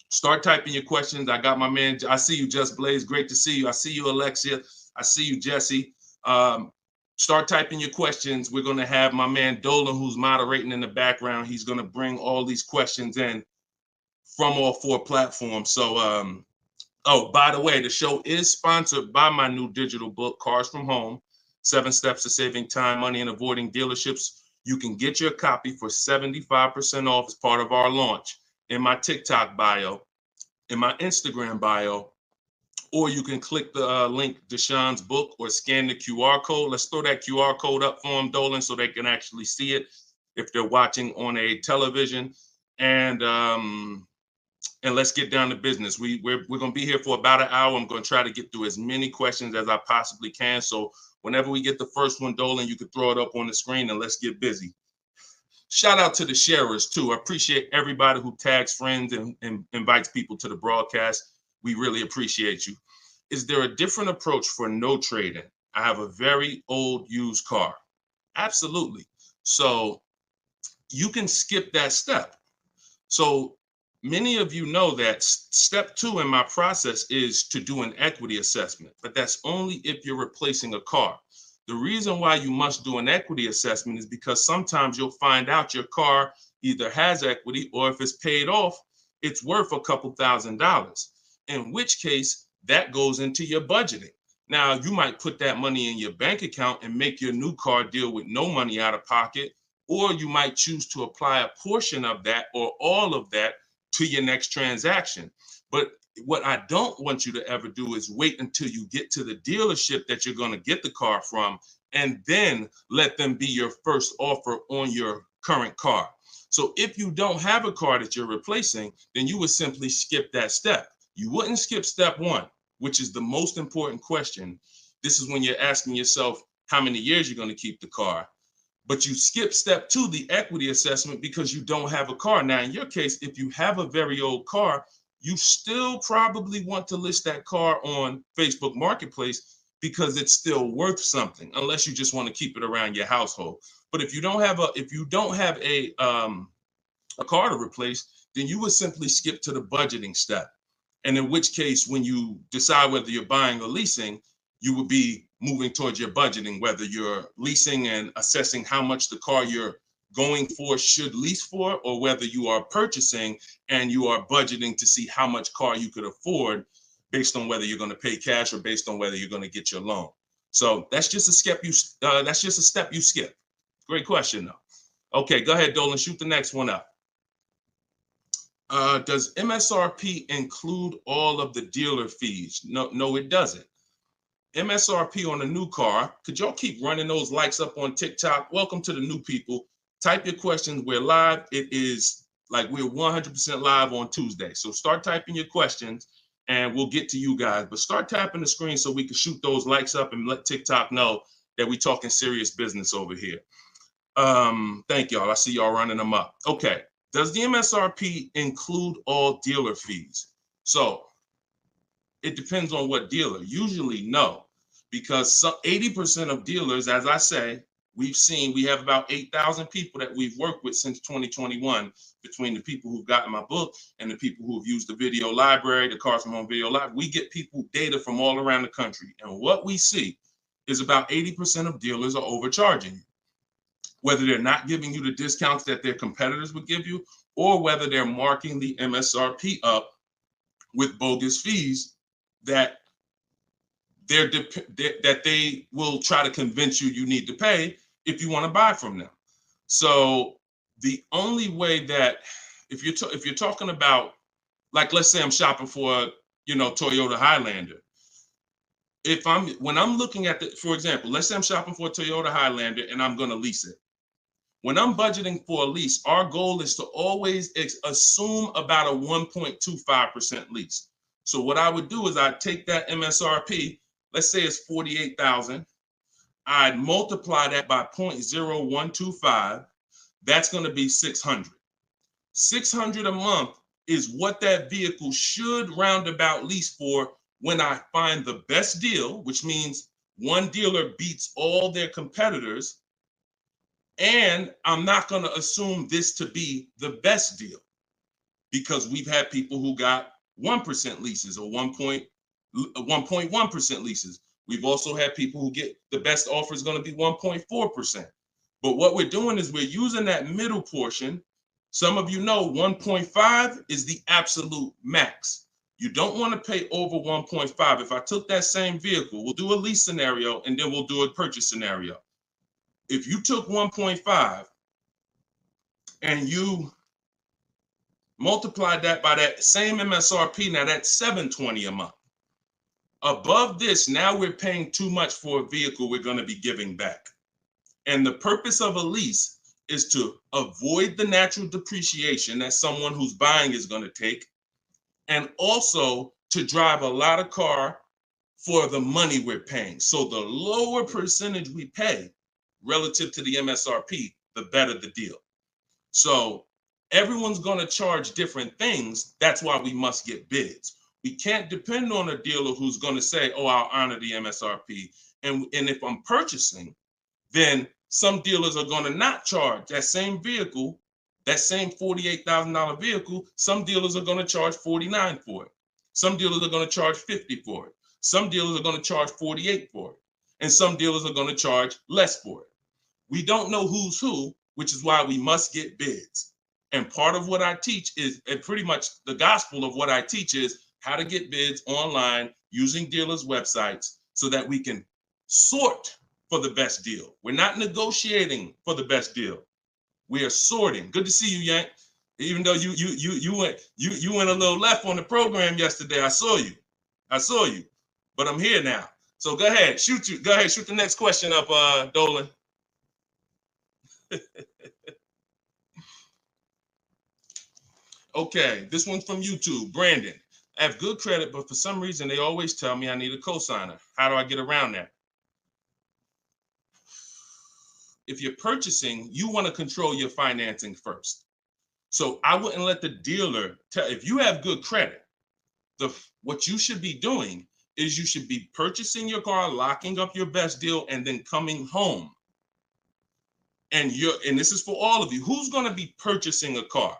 start typing your questions. I got my man. I see you, Just Blaze. Great to see you. I see you, Alexia. I see you, Jesse. Start typing your questions. We're going to have my man Dolan, who's moderating in the background. He's going to bring all these questions in from all 4 platforms. So, oh, by the way, the show is sponsored by my new digital book, Cars from Home: 7 Steps to Saving Time, Money, and Avoiding Dealerships. You can get your copy for 75% off as part of our launch in my TikTok bio, in my Instagram bio, or you can click the link, Deshone's book, or scan the QR code. Let's throw that QR code up for them, Dolan, so they can actually see it if they're watching on a television. And let's get down to business. We're going to be here for about an hour. I'm going to try to get through as many questions as I possibly can. So whenever we get the first one, Dolan, you can throw it up on the screen and let's get busy. Shout out to the sharers too. I appreciate everybody who tags friends and invites people to the broadcast. We really appreciate you. Is there a different approach for no trading? I have a very old used car. Absolutely. So you can skip that step. So Many of you know that step 2 in my process is to do an equity assessment, but that's only if you're replacing a car. The reason why you must do an equity assessment is because sometimes you'll find out your car either has equity, or if it's paid off, it's worth a couple $1,000s, in which case that goes into your budgeting. Now, you might put that money in your bank account and make your new car deal with no money out of pocket, or you might choose to apply a portion of that or all of that to your next transaction. But what I don't want you to ever do is wait until you get to the dealership that you're going to get the car from, and then let them be your first offer on your current car. So if you don't have a car that you're replacing, then you would simply skip that step. You wouldn't skip step 1, which is the most important question. This is when you're asking yourself how many years you're going to keep the car. But you skip step 2, the equity assessment, because you don't have a car. Now, in your case, if you have a very old car, you still probably want to list that car on Facebook Marketplace because it's still worth something, unless you just want to keep it around your household. But if you don't have a car to replace, then you would simply skip to the budgeting step. And in which case, when you decide whether you're buying or leasing, you would be moving towards your budgeting, whether you're leasing and assessing how much the car you're going for should lease for, or whether you are purchasing and you are budgeting to see how much car you could afford based on whether you're going to pay cash or based on whether you're going to get your loan. So that's just a step you skip. Great question, though. Okay, go ahead, Dolan. Shoot the next one up. Does MSRP include all of the dealer fees? No, it doesn't. MSRP on a new car. Could y'all keep running those likes up on TikTok? Welcome to the new people. Type your questions. We're live. It is like we're 100% live on Tuesday. So start typing your questions and we'll get to you guys. But start tapping the screen so we can shoot those likes up and let TikTok know that we're talking serious business over here. Thank y'all. I see y'all running them up. Okay. Does the MSRP include all dealer fees? So it depends on what dealer. Usually no, because 80% of dealers, as I say, we have about 8,000 people that we've worked with since 2021, between the people who've gotten my book and the people who've used the video library, the Cars from Home video library. We get people data from all around the country. And what we see is about 80% of dealers are overcharging you, whether they're not giving you the discounts that their competitors would give you, or whether they're marking the MSRP up with bogus fees that they will try to convince you need to pay if you want to buy from them. So the only way that, if you're talking about, like, let's say I'm shopping for Toyota Highlander. When I'm looking at for example, let's say I'm shopping for a Toyota Highlander and I'm going to lease it. When I'm budgeting for a lease, our goal is to always assume about a 1.25% lease. So what I would do is I'd take that MSRP, let's say it's $48,000. I'd multiply that by 0.0125. That's going to be $600. $600 a month is what that vehicle should roundabout lease for when I find the best deal, which means one dealer beats all their competitors. And I'm not going to assume this to be the best deal, because we've had people who got 1% leases or 1.1% leases. We've also had people who get the best offer is going to be 1.4%. But what we're doing is we're using that middle portion. Some of you know 1.5 is the absolute max. You don't want to pay over 1.5. If I took that same vehicle, we'll do a lease scenario and then we'll do a purchase scenario. If you took 1.5 and you multiplied that by that same MSRP, now that's $720 a month. Above this, now we're paying too much for a vehicle we're going to be giving back. And the purpose of a lease is to avoid the natural depreciation that someone who's buying is going to take, and also to drive a lot of car for the money we're paying. So the lower percentage we pay relative to the MSRP, the better the deal. So everyone's going to charge different things. That's why we must get bids. We can't depend on a dealer who's going to say, oh, I'll honor the MSRP. And if I'm purchasing, then some dealers are going to not charge that same vehicle That same $48,000 vehicle, some dealers are going to charge $49,000 for it. Some dealers are going to charge $50,000 for it. Some dealers are going to charge $48,000 for it. And some dealers are going to charge less for it. We don't know who's who, which is why we must get bids. And part of what I teach is, and pretty much the gospel of what I teach is how to get bids online using dealers' websites so that we can sort for the best deal. We're not negotiating for the best deal. We are sorting. Good to see you, Yank. Even though you went a little left on the program yesterday, I saw you. But I'm here now. So go ahead, shoot the next question up, Dolan. Okay, this one's from YouTube. Brandon, I have good credit, but for some reason they always tell me I need a cosigner. How do I get around that? If you're purchasing, you want to control your financing first. So I wouldn't let the dealer tell. If you have good credit, what you should be doing is you should be purchasing your car, locking up your best deal, and then coming home. And this is for all of you. Who's going to be purchasing a car?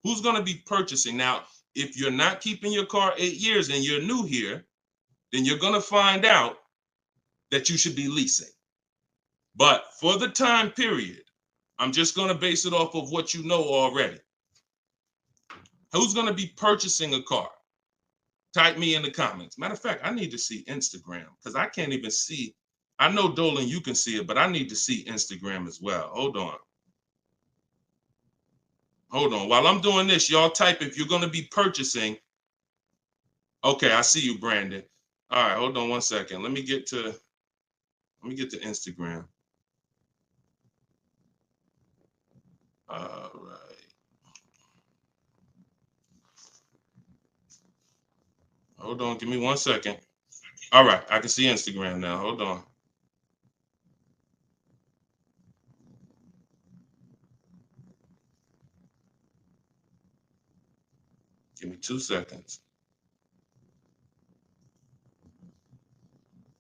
Who's going to be purchasing? Now, if you're not keeping your car 8 years and you're new here, then you're going to find out that you should be leasing. But for the time period, I'm just going to base it off of what you know already. Who's going to be purchasing a car? Type me in the comments. Matter of fact, I need to see Instagram because I can't even see. I know, Dolan, you can see it, but I need to see Instagram as well. Hold on. While I'm doing this, y'all type if you're going to be purchasing. Okay, I see you, Brandon. All right, hold on one second. Let me get to Instagram. All right. Hold on, give me 1 second. All right, I can see Instagram now. Hold on. Give me 2 seconds.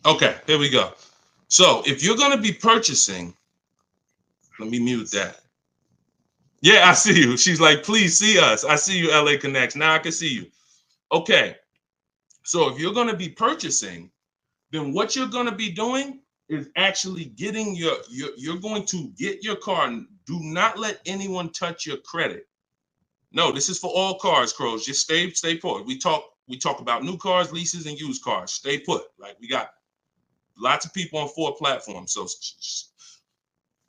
Okay, here we go. So if you're going to be purchasing, let me mute that. Yeah, I see you. She's like, please see us. I see you, LA Connects. Now I can see you. Okay. So if you're going to be purchasing, then what you're going to be doing is actually getting you're going to get your car. Do not let anyone touch your credit. No, this is for all cars, Crows. Just stay put. We talk about new cars, leases, and used cars. Stay put. Like, we got lots of people on 4 platforms. So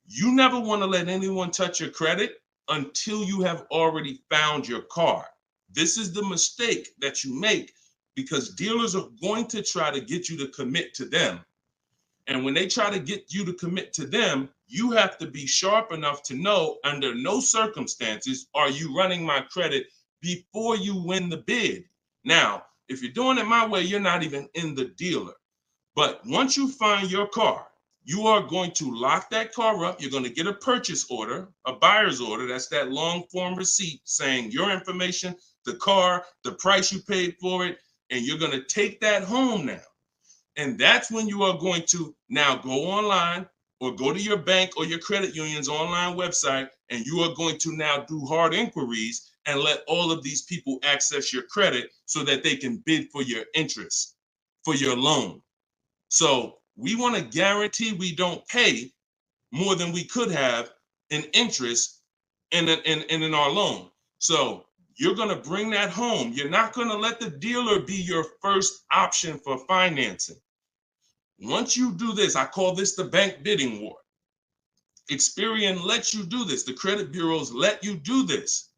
you never want to let anyone touch your credit until you have already found your car. This is the mistake that you make because dealers are going to try to get you to commit to them. And when they try to get you to commit to them, you have to be sharp enough to know under no circumstances are you running my credit before you win the bid. Now, if you're doing it my way, you're not even in the dealer. But once you find your car, you are going to lock that car up. You're going to get a purchase order, a buyer's order. That's that long form receipt saying your information, the car, the price you paid for it, and you're going to take that home now. And that's when you are going to now go online or go to your bank or your credit union's online website, and you are going to now do hard inquiries and let all of these people access your credit so that they can bid for your interest, for your loan. So we want to guarantee we don't pay more than we could have in interest in our loan. So you're going to bring that home. You're not going to let the dealer be your first option for financing. Once you do this, I call this the bank bidding war. Experian lets you do this. The credit bureaus let you do this.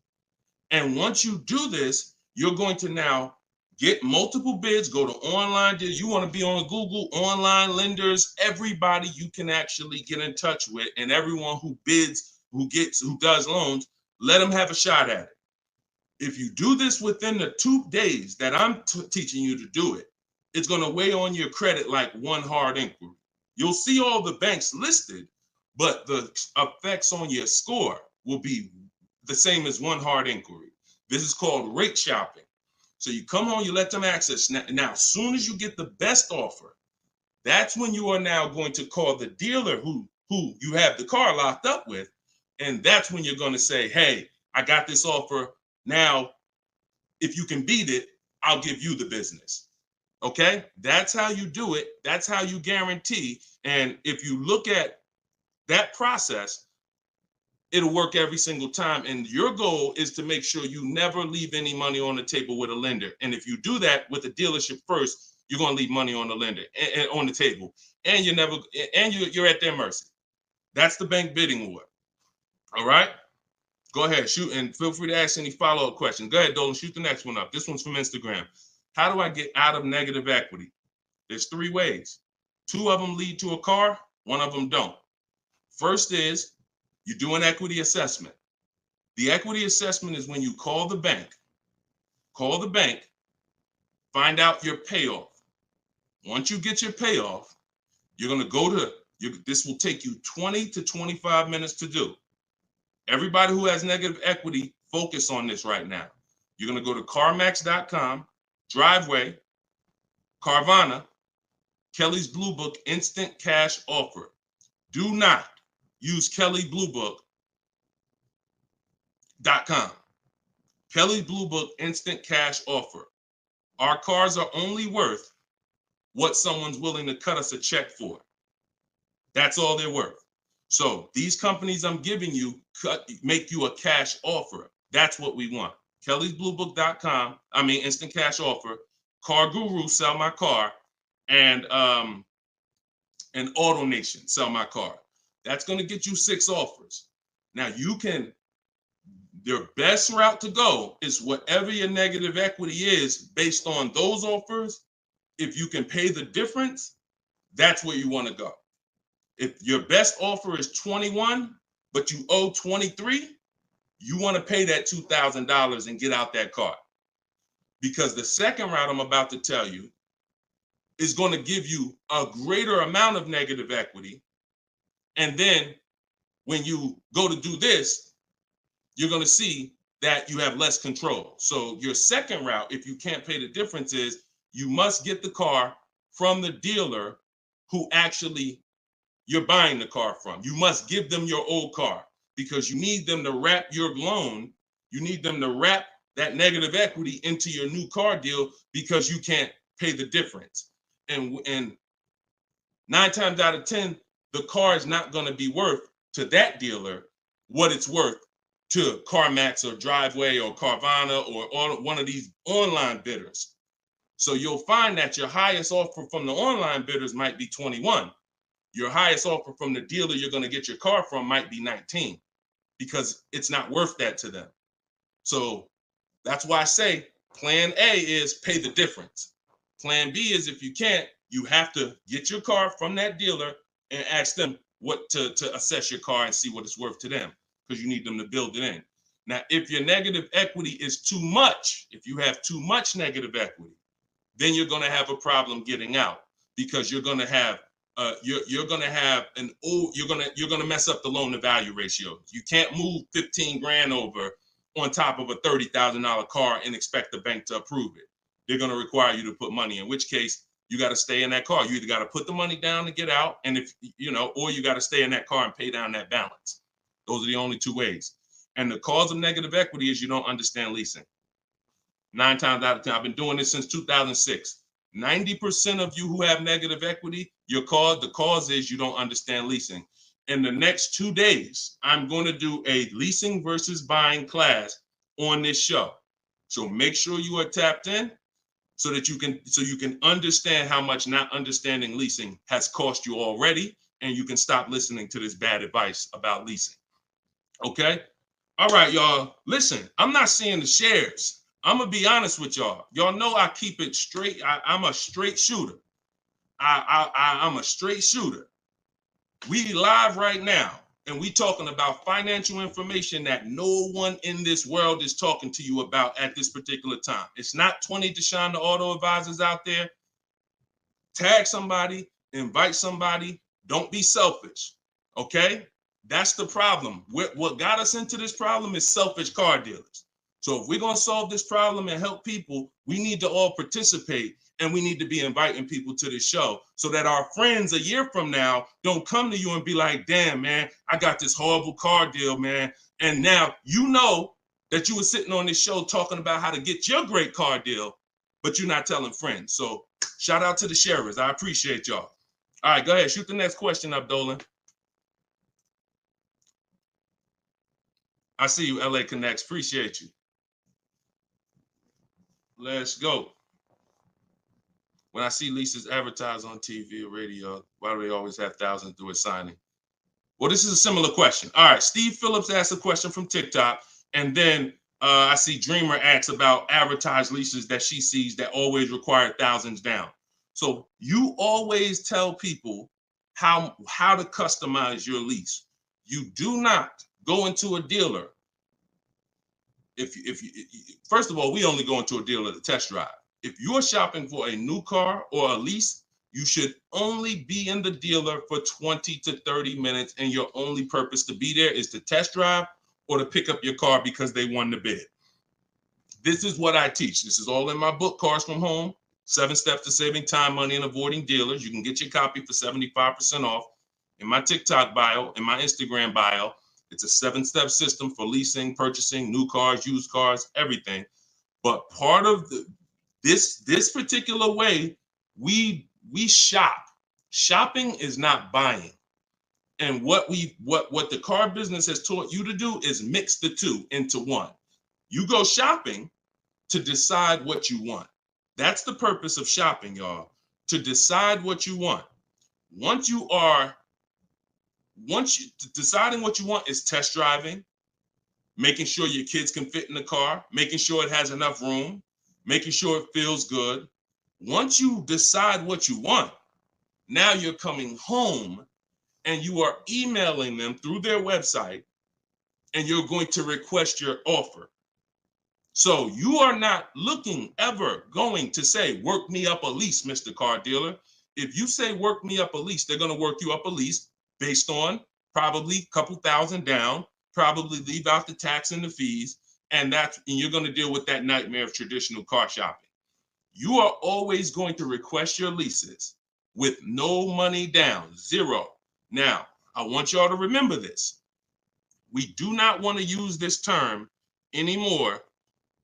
And once you do this, you're going to now get multiple bids, go to online. You want to be on Google, online lenders, everybody you can actually get in touch with, and everyone who bids, who does loans, let them have a shot at it. If you do this within the 2 days that I'm teaching you to do it, it's going to weigh on your credit like one hard inquiry. You'll see all the banks listed, but the effects on your score will be the same as one hard inquiry. This is called rate shopping. So you come on, you let them access. Now, as soon as you get the best offer, that's when you are now going to call the dealer who you have the car locked up with And that's when you're going to say, hey, I got this offer. Now, if you can beat it, I'll give you the business. Okay? That's how you do it. That's how you guarantee. And if you look at that process, it'll work every single time. And your goal is to make sure you never leave any money on the table with a lender. And if you do that with a dealership first, you're going to leave money on the lender and on the table. And you're at their mercy. That's the bank bidding war. All right? Go ahead, shoot, and feel free to ask any follow-up questions. Go ahead, Dolan, shoot the next one up. This one's from Instagram. How do I get out of negative equity? There's 3 ways. 2 of them lead to a car, 1 of them don't. First is you do an equity assessment. The equity assessment is when you call the bank, find out your payoff. Once you get your payoff, you're going to go to, this will take you 20 to 25 minutes to do. Everybody who has negative equity, focus on this right now. You're going to go to CarMax.com, Driveway, Carvana, Kelly's Blue Book Instant Cash Offer. Do not use KellyBlueBook.com. Kelly Blue Book Instant Cash Offer. Our cars are only worth what someone's willing to cut us a check for. That's all they're worth. So these companies I'm giving you make you a cash offer. That's what we want. Kelly'sBlueBook.com. Instant cash offer. Car Guru, sell my car, and Auto Nation, sell my car. That's going to get you 6 offers. Now your best route to go is whatever your negative equity is based on those offers. If you can pay the difference, that's where you want to go. If your best offer is 21, but you owe 23, you want to pay that $2,000 and get out that car. Because the second route I'm about to tell you is going to give you a greater amount of negative equity. And then when you go to do this, you're going to see that you have less control. So your second route, if you can't pay the difference, is you must get the car from the dealer who actually you're buying the car from. You must give them your old car because you need them to wrap your loan. You need them to wrap that negative equity into your new car deal because you can't pay the difference. And 9 times out of 10, the car is not going to be worth to that dealer what it's worth to CarMax or Driveway or Carvana or one of these online bidders. So you'll find that your highest offer from the online bidders might be 21. Your highest offer from the dealer you're going to get your car from might be 19 because it's not worth that to them. So that's why I say plan A is pay the difference. Plan B is if you can't, you have to get your car from that dealer and ask them what to assess your car and see what it's worth to them because you need them to build it in. Now, if your negative equity is too much, if you have too much negative equity, then you're going to have a problem getting out because you're going to have you're going to mess up the loan to value ratio. You can't move 15 grand over on top of a $30,000 car and expect the bank to approve it. They're going to require you to put money, in which case you got to stay in that car. You either got to put the money down to get out, and or you got to stay in that car and pay down that balance. Those are the only 2 ways. And the cause of negative equity is you don't understand leasing. 9 times out of 10, I've been doing this since 2006. 90% of you who have negative equity, the cause is you don't understand leasing. In the next 2 days, I'm going to do a leasing versus buying class on this show. So make sure you are tapped in so that you can understand how much not understanding leasing has cost you already, and you can stop listening to this bad advice about leasing. Okay? All right, y'all. Listen, I'm not seeing the shares. I'm going to be honest with y'all. Y'all know I keep it straight. I'm a straight shooter. I'm a straight shooter. We live right now, and we talking about financial information that no one in this world is talking to you about at this particular time. It's not 20 Deshone the Auto Advisors out there. Tag somebody, invite somebody. Don't be selfish, okay? That's the problem. What got us into this problem is selfish car dealers. So if we're going to solve this problem and help people, we need to all participate And we need to be inviting people to the show so that our friends a year from now don't come to you and be like, damn, man, I got this horrible car deal, man. And now you know that you were sitting on this show talking about how to get your great car deal, but you're not telling friends. So shout out to the sharers. I appreciate y'all. All right, go ahead. Shoot the next question up, Dolan. I see you, LA Connects. Appreciate you. Let's go. When I see leases advertised on TV or radio, why do they always have thousands do a signing? Well, this is a similar question. All right, Steve Phillips asked a question from TikTok, and then I see Dreamer asks about advertised leases that she sees that always require thousands down. So you always tell people how to customize your lease. You do not go into a dealer. If you first of all, we only go into a dealer to test drive. If you're shopping for a new car or a lease, you should only be in the dealer for 20 to 30 minutes, and your only purpose to be there is to test drive or to pick up your car because they won the bid. This is what I teach. This is all in my book, Cars from Home, 7 Steps to Saving Time, Money, and Avoiding Dealers. You can get your copy for 75% off. In my TikTok bio, in my Instagram bio, it's a 7-step system for leasing, purchasing, new cars, used cars, everything. But part of this particular way, we shop. Shopping is not buying. And what the car business has taught you to do is mix the two into one. You go shopping to decide what you want. That's the purpose of shopping, y'all, to decide what you want. Deciding what you want is test driving, making sure your kids can fit in the car, making sure it has enough room, making sure it feels good. Once you decide what you want, now you're coming home and you are emailing them through their website, and you're going to request your offer. So you are not ever going to say, work me up a lease, Mr. Car Dealer. If you say work me up a lease, they're going to work you up a lease based on probably a couple thousand down, probably leave out the tax and the fees, and you're going to deal with that nightmare of traditional car shopping. You are always going to request your leases with no money down, zero. Now, I want y'all to remember this. We do not want to use this term anymore,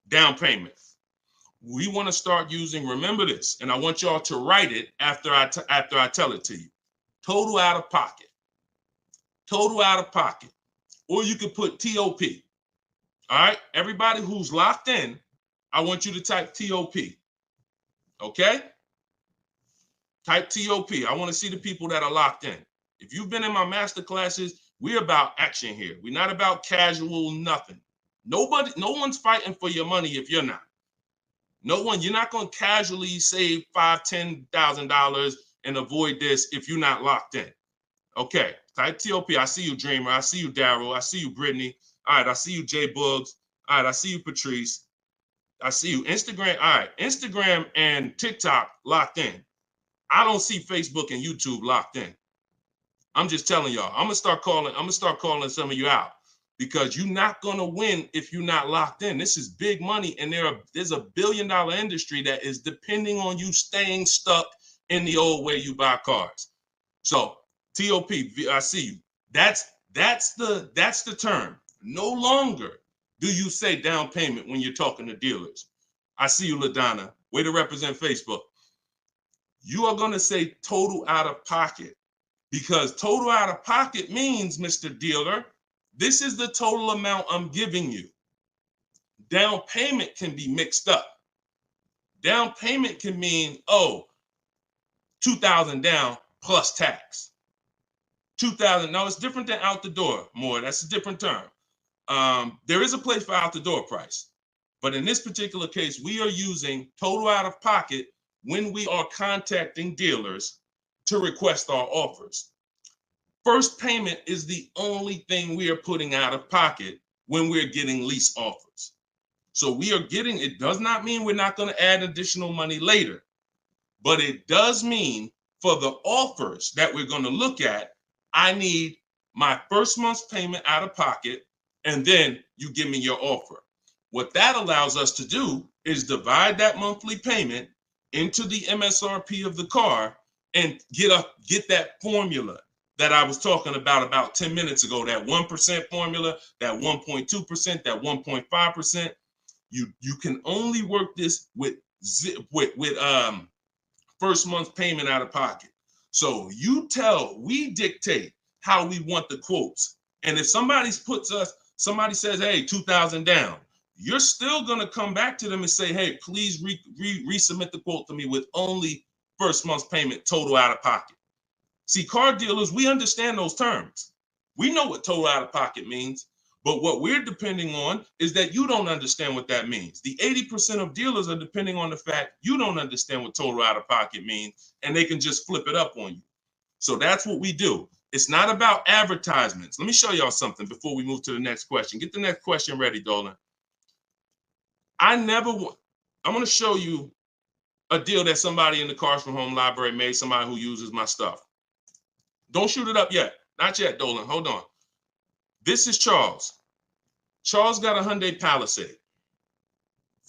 down payment. We want to start using, remember this, and I want y'all to write it after I tell it to you. Total out of pocket. Total out of pocket. Or you could put TOP. All right? Everybody who's locked in, I want you to type TOP. Okay? Type TOP. I want to see the people that are locked in. If you've been in my master classes, we're about action here. We're not about casual nothing. No one's fighting for your money if you're not. You're not going to casually save $5,000, $10,000 and avoid this if you're not locked in. Okay, type TOP. I see you, Dreamer. I see you, Daryl. I see you, Brittany. All right, I see you, Jay Buggs. All right, I see you, Patrice. I see you, Instagram. All right, Instagram and TikTok locked in. I don't see Facebook and YouTube locked in. I'm just telling y'all. I'm gonna start calling some of you out, because you're not gonna win if you're not locked in. This is big money, and there's a $1 billion industry that is depending on you staying stuck in the old way you buy cars. So TOP, I see you. That's the term. No longer do you say down payment when you're talking to dealers. I see you, LaDonna. Way to represent Facebook. You are gonna say total out of pocket, because total out of pocket means, Mr. Dealer, this is the total amount I'm giving you. Down payment can be mixed up. Down payment can mean, $2,000 down plus tax. $2,000. No, it's different than out the door. More, that's a different term. There is a place for out the door price, but in this particular case, we are using total out of pocket when we are contacting dealers to request our offers. First payment is the only thing we are putting out of pocket when we're getting lease offers. So it does not mean we're not going to add additional money later, but it does mean for the offers that we're going to look at, I need my first month's payment out of pocket, and then you give me your offer. What that allows us to do is divide that monthly payment into the MSRP of the car and get that formula that I was talking about 10 minutes ago, that 1% formula, that 1.2%, that 1.5%. You can only work this with first month payment out of pocket. So we dictate how we want the quotes. And if somebody says, hey, 2,000 down, you're still going to come back to them and say, hey, please resubmit the quote to me with only first month's payment total out of pocket. See, car dealers, we understand those terms. We know what total out of pocket means, but what we're depending on is that you don't understand what that means. The 80% of dealers are depending on the fact you don't understand what total out of pocket means, and they can just flip it up on you. So that's what we do. It's not about advertisements. Let me show y'all something before we move to the next question. Get the next question ready, Dolan. I'm going to show you a deal that somebody in the Cars from Home library made, somebody who uses my stuff. Don't shoot it up yet. Not yet, Dolan. Hold on. This is Charles. Charles got a Hyundai Palisade.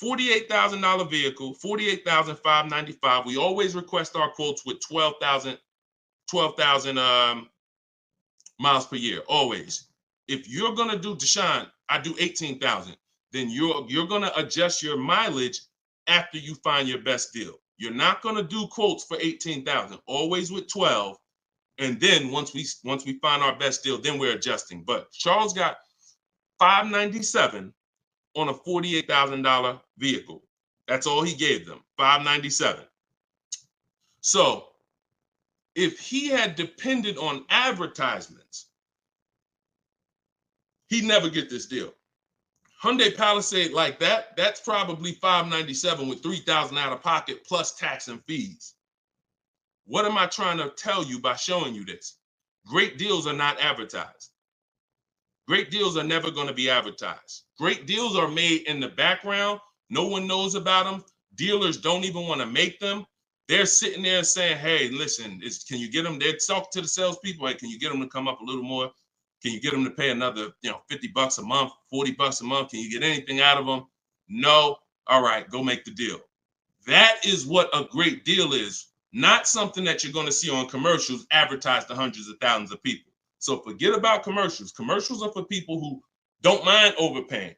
$48,000 vehicle, $48,595. We always request our quotes with 12,000 miles per year, always. If you're going to do, Deshone, I do 18,000. Then you're going to adjust your mileage after you find your best deal. You're not going to do quotes for 18,000, always with 12. And then once we find our best deal, then we're adjusting. But Charles got $597 on a $48,000 vehicle. That's all he gave them, $597. So if he had depended on advertisements, he'd never get this deal. Hyundai Palisade like that, that's probably $597 with $3,000 out of pocket plus tax and fees. What am I trying to tell you by showing you this? Great deals are not advertised. Great deals are never going to be advertised. Great deals are made in the background. No one knows about them. Dealers don't even want to make them. They're sitting there saying, hey, listen, can you get them? They're talking to the salespeople. Hey, can you get them to come up a little more? Can you get them to pay another, $50 a month, $40 a month? Can you get anything out of them? No. All right, go make the deal. That is what a great deal is. Not something that you're going to see on commercials advertised to hundreds of thousands of people. So forget about commercials. Commercials are for people who don't mind overpaying.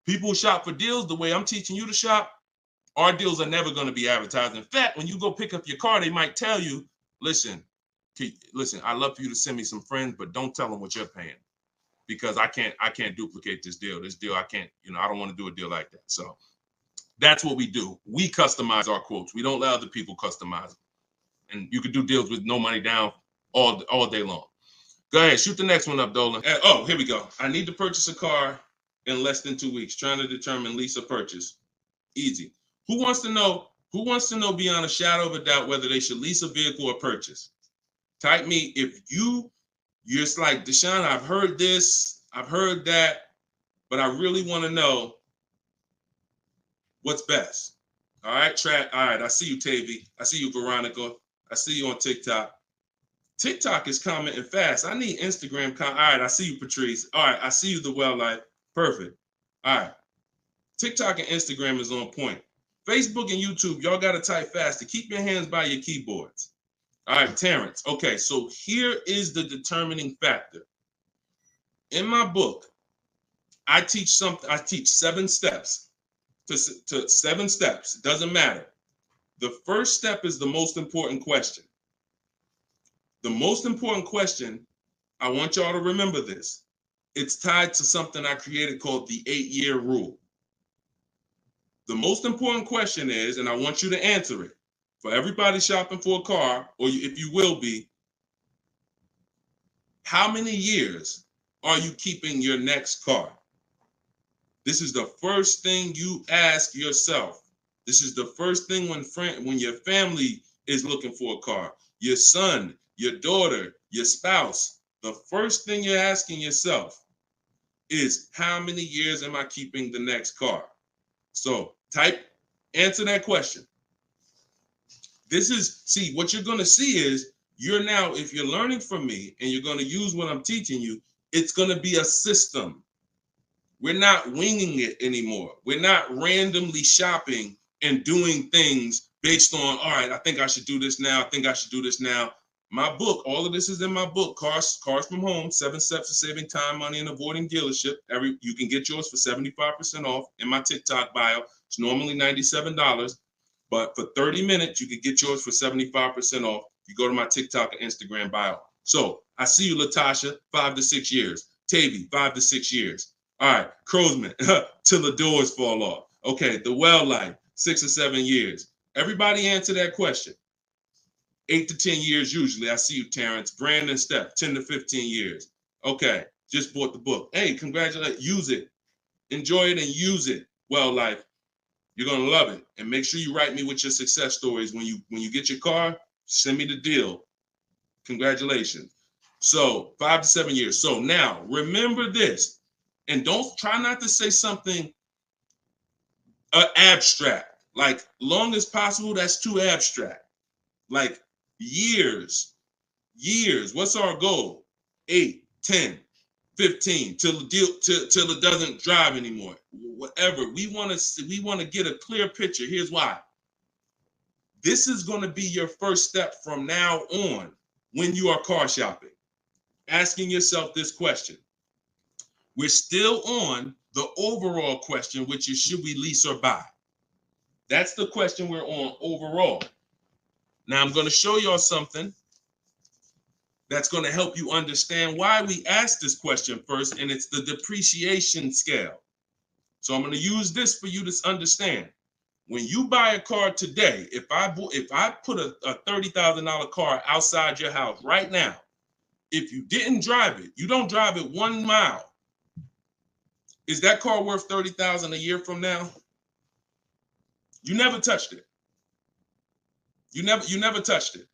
People who shop for deals the way I'm teaching you to shop, our deals are never going to be advertised. In fact, when you go pick up your car, they might tell you, listen, I'd love for you to send me some friends, but don't tell them what you're paying because I can't duplicate this deal. This deal, I can't, I don't want to do a deal like that. So that's what we do. We customize our quotes. We don't let other people customize them. And you can do deals with no money down all day long. Go ahead, shoot the next one up, Dolan. Oh, here we go. I need to purchase a car in less than 2 weeks. Trying to determine lease or purchase. Easy. Who wants to know beyond a shadow of a doubt whether they should lease a vehicle or purchase? Type me if you're just like, Deshone, I've heard this, I've heard that, but I really want to know what's best. All right, All right, I see you, Tavy. I see you, Veronica. I see you on TikTok. TikTok is commenting fast. I need Instagram. All right, I see you, Patrice. All right, I see you, The Well Life. Perfect. All right. TikTok and Instagram is on point. Facebook and YouTube, y'all got to type fast to keep your hands by your keyboards. All right, Terrence. Okay, so here is the determining factor. In my book, I teach 7 steps to 7 steps. It doesn't matter. The first step is the most important question. The most important question, I want y'all to remember this. It's tied to something I created called the 8-year rule. The most important question is, and I want you to answer it, for everybody shopping for a car, or if you will be, how many years are you keeping your next car? This is the first thing you ask yourself. This is the first thing when your family is looking for a car, your son, your daughter, your spouse. The first thing you're asking yourself is, how many years am I keeping the next car? So answer that question. What you're going to see is if you're learning from me and you're going to use what I'm teaching you, it's going to be a system. We're not winging it anymore. We're not randomly shopping and doing things based on, all right, I think I should do this now. I think I should do this now. My book, all of this is in my book, Cars from Home, 7 Steps to Saving Time, Money, and Avoiding Dealership. You can get yours for 75% off in my TikTok bio. It's normally $97, but for 30 minutes, you can get yours for 75% off. You go to my TikTok and Instagram bio. So I see you, Latasha, 5 to 6 years. Tavy, 5 to 6 years. All right, Crowsman, till the doors fall off. Okay, the well life, 6 or 7 years. Everybody answer that question. 8 to 10 years usually. I see you, Terrence. Brandon Steph, 10 to 15 years. Okay, just bought the book. Hey, congratulations. Use it. Enjoy it and use it. Well life. You're gonna love it. And make sure you write me with your success stories. When you get your car, send me the deal. Congratulations. So 5 to 7 years. So now remember this. And don't try not to say something abstract. Like long as possible, that's too abstract. Like years. What's our goal? 8, 10, 15 till it doesn't drive anymore. Whatever. We want to get a clear picture. Here's why. This is going to be your first step from now on when you are car shopping. Asking yourself this question. We're still on the overall question, which is, should we lease or buy? That's the question we're on overall. Now I'm going to show y'all something that's going to help you understand why we asked this question first, and it's the depreciation scale. So I'm going to use this for you to understand. When you buy a car today, if I put a $30,000 car outside your house right now, if you didn't drive it, you don't drive it 1 mile, is that car worth $30,000 a year from now? You never touched it. You never touched it.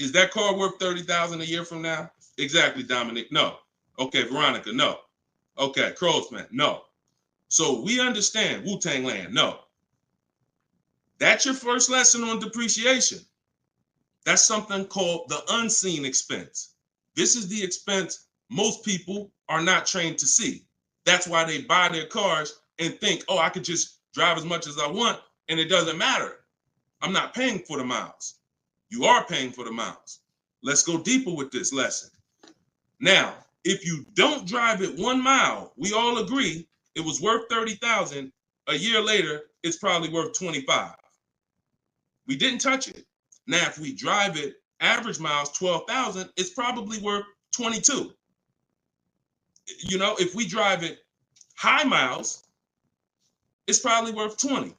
Is that car worth $30,000 a year from now? Exactly, Dominic. No. Okay, Veronica. No. Okay, Crowsman. No. So we understand Wu-Tang Land. No. That's your first lesson on depreciation. That's something called the unseen expense. This is the expense most people are not trained to see. That's why they buy their cars and think, oh, I could just drive as much as I want and it doesn't matter. I'm not paying for the miles. You are paying for the miles. Let's go deeper with this lesson. Now, if you don't drive it 1 mile, we all agree it was worth $30,000. A year later, it's probably worth $25,000. We didn't touch it. Now, if we drive it, average miles, 12,000, it's probably worth $22,000. You know, if we drive it high miles, it's probably worth $20,000.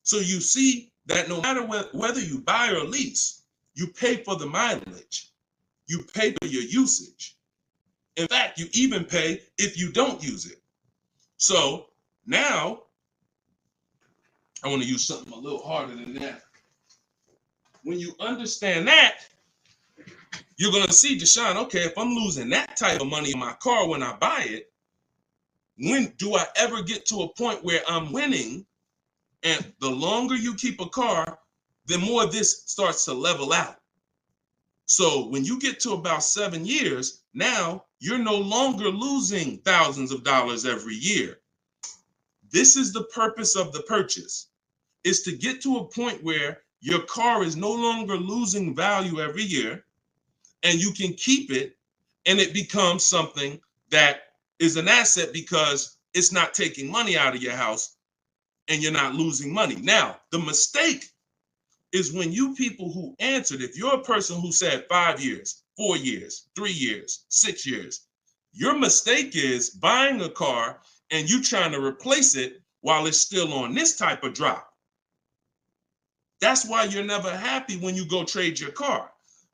So you see that no matter whether you buy or lease, you pay for the mileage. You pay for your usage. In fact, you even pay if you don't use it. So now, I want to use something a little harder than that. When you understand that, you're going to see, Deshone, okay, if I'm losing that type of money in my car when I buy it, when do I ever get to a point where I'm winning? And the longer you keep a car, the more this starts to level out. So when you get to about 7 years, now you're no longer losing thousands of dollars every year. This is the purpose of the purchase, is to get to a point where your car is no longer losing value every year and you can keep it and it becomes something that is an asset because it's not taking money out of your house and you're not losing money. Now, the mistake is when you people who answered, if you're a person who said 5 years, 4 years, 3 years, 6 years, your mistake is buying a car and you trying to replace it while it's still on this type of drop. That's why you're never happy when you go trade your car.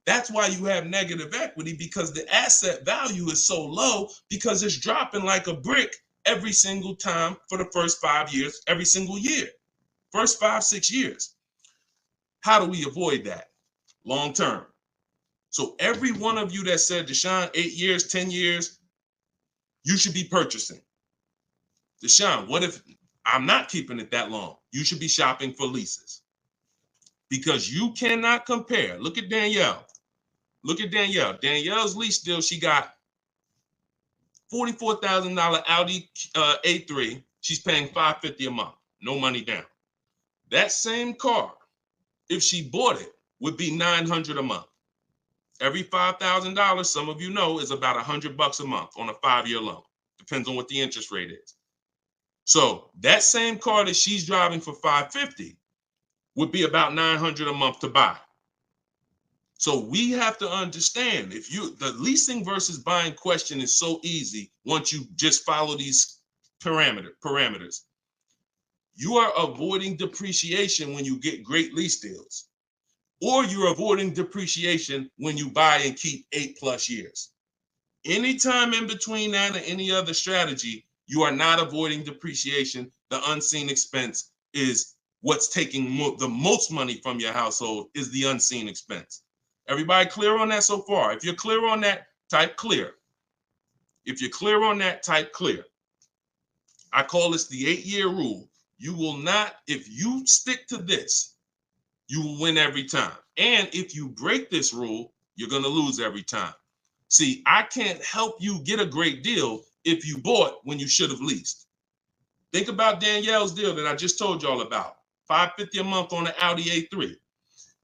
That's why you have negative equity, because the asset value is so low because it's dropping like a brick every single time for the first 5 years, every single year, first 5, 6 years. How do we avoid that long term? So every one of you that said, Deshone, 8 years, 10 years, you should be purchasing. Deshone, what if I'm not keeping it that long? You should be shopping for leases, because you cannot compare. Look at Danielle. Look at Danielle. Danielle's lease deal, she got $44,000 Audi A3. She's paying $550 a month. No money down. That same car, if she bought it, would be $900 a month. Every $5,000, some of you know, is about $100 a month on a 5-year loan. Depends on what the interest rate is. So that same car that she's driving for $550 would be about $900 a month to buy. So we have to understand, the leasing versus buying question is so easy once you just follow these parameters. You are avoiding depreciation when you get great lease deals, or you're avoiding depreciation when you buy and keep 8+ years. Anytime in between that and any other strategy, you are not avoiding depreciation. The unseen expense is what's taking the most money from your household, is the unseen expense. Everybody clear on that so far? If you're clear on that, type clear. If you're clear on that, type clear. I call this the 8-year rule. You will not, if you stick to this, you will win every time. And if you break this rule, you're going to lose every time. See, I can't help you get a great deal if you bought when you should have leased. Think about Danielle's deal that I just told y'all about. $550 a month on the Audi A3.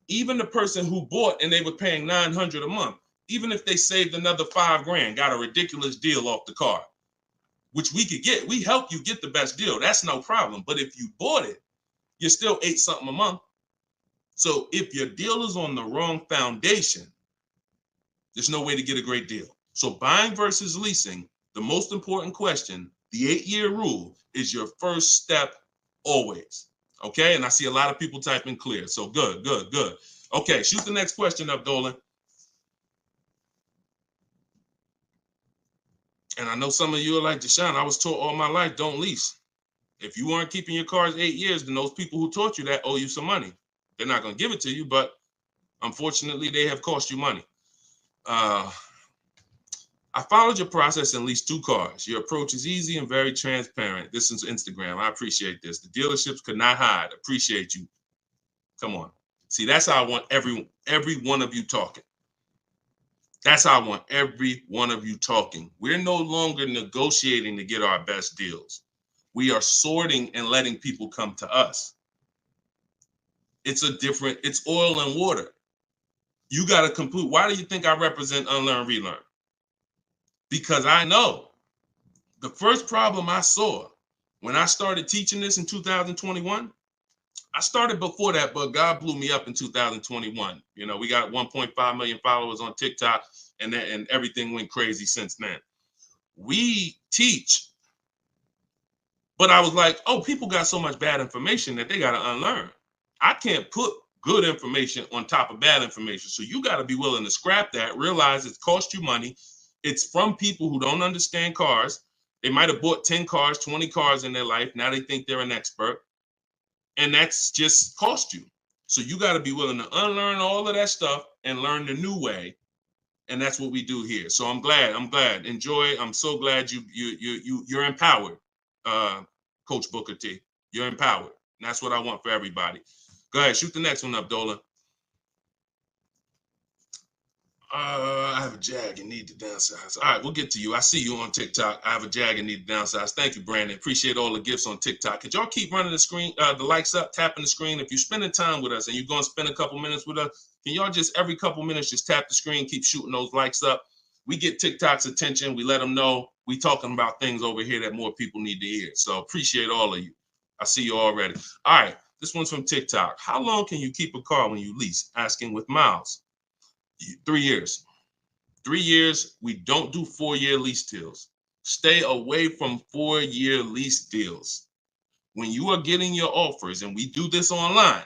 Even the person who bought and they were paying $900 a month, even if they saved another $5,000, got a ridiculous deal off the car, which we could get. We help you get the best deal. That's no problem. But if you bought it, you're still $8-something a month. So if your deal is on the wrong foundation, there's no way to get a great deal. So buying versus leasing, the most important question, the 8-year rule, is your first step always. Okay, and I see a lot of people typing clear. So good. Okay, shoot the next question up, Dolan. And I know some of you are like, Deshone, I was taught all my life, don't lease. If you weren't keeping your cars 8 years, then those people who taught you that owe you some money. They're not going to give it to you, but unfortunately, they have cost you money. I followed your process and leased 2 cars. Your approach is easy and very transparent. This is Instagram. I appreciate this. The dealerships could not hide. Appreciate you. Come on. See, that's how I want every one of you talking. That's how I want every one of you talking. We're no longer negotiating to get our best deals. We are sorting and letting people come to us. It's oil and water. You got to complete. Why do you think I represent Unlearn, Relearn? Because I know the first problem I saw when I started teaching this in 2021, I started before that, but God blew me up in 2021. You know, we got 1.5 million followers on TikTok, and everything went crazy since then. We teach, but I was like, oh, people got so much bad information that they got to unlearn. I can't put good information on top of bad information. So you got to be willing to scrap that, realize it's cost you money. It's from people who don't understand cars. They might have bought 10 cars, 20 cars in their life. Now they think they're an expert. And that's just cost you. So you got to be willing to unlearn all of that stuff and learn the new way. And that's what we do here. So I'm glad. Enjoy. I'm so glad you're empowered, Coach Booker T. You're empowered. And that's what I want for everybody. Go ahead, shoot the next one up, Dolan. I have a Jag and need to downsize. All right, we'll get to you. I see you on TikTok. I have a Jag and need to downsize. Thank you, Brandon. Appreciate all the gifts on TikTok. Could y'all keep running the screen, the likes up, tapping the screen? If you're spending time with us and you're going to spend a couple minutes with us, can y'all just every couple minutes just tap the screen, keep shooting those likes up? We get TikTok's attention. We let them know we talking about things over here that more people need to hear. So appreciate all of you. I see you already. All right, this one's from TikTok. How long can you keep a car when you lease? Asking with miles. 3 years. 3 years. We don't do 4-year lease deals. Stay away from 4-year lease deals. When you are getting your offers, and we do this online,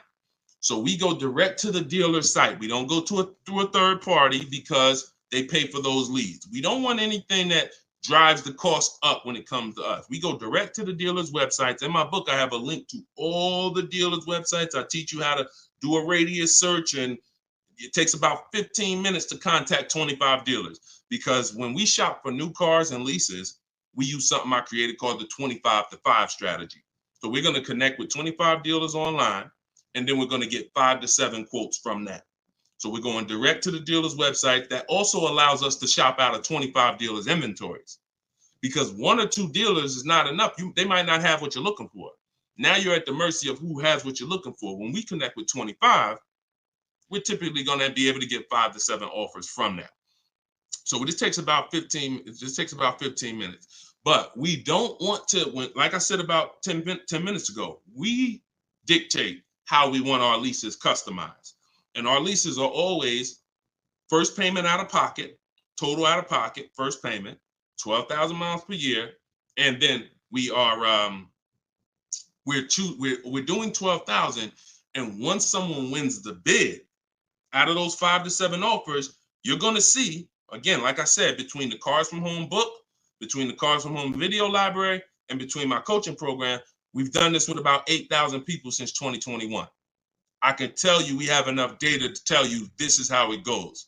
so we go direct to the dealer site. We don't go through a third party because they pay for those leads. We don't want anything that drives the cost up when it comes to us. We go direct to the dealer's websites. In my book, I have a link to all the dealer's websites. I teach you how to do a radius search, and it takes about 15 minutes to contact 25 dealers, because when we shop for new cars and leases, we use something I created called the 25 to 5 strategy. So we're going to connect with 25 dealers online, and then we're going to get 5 to 7 quotes from that. So we're going direct to the dealer's website. That also allows us to shop out of 25 dealers' inventories, because 1 or 2 dealers is not enough. They might not have what you're looking for. Now you're at the mercy of who has what you're looking for. When we connect with 25, we're typically going to be able to get 5 to 7 offers from that. So this takes about 15. It just takes about 15 minutes. But we don't want to, like I said about 10 minutes ago, we dictate how we want our leases customized. And our leases are always first payment out of pocket, total out of pocket, first payment, 12,000 miles per year. And then we are, we're doing 12,000. And once someone wins the bid, out of those 5 to 7 offers, you're going to see, again, like I said, between the Cars from Home book, between the Cars from Home video library, and between my coaching program, we've done this with about 8,000 people since 2021. I can tell you we have enough data to tell you this is how it goes.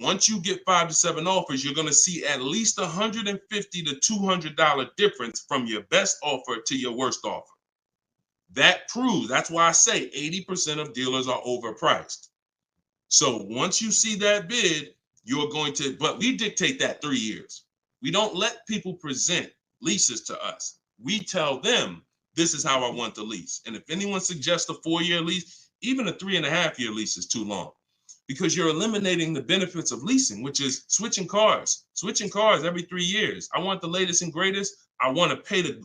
Once you get 5 to 7 offers, you're going to see at least $150 to $200 difference from your best offer to your worst offer. That proves, that's why I say 80% of dealers are overpriced. So once you see that bid, you're going to, but we dictate that 3 years. We don't let people present leases to us. We tell them, this is how I want the lease. And if anyone suggests a 4-year lease, even a 3.5-year lease is too long, because you're eliminating the benefits of leasing, which is switching cars every 3 years. I want the latest and greatest. I want to pay the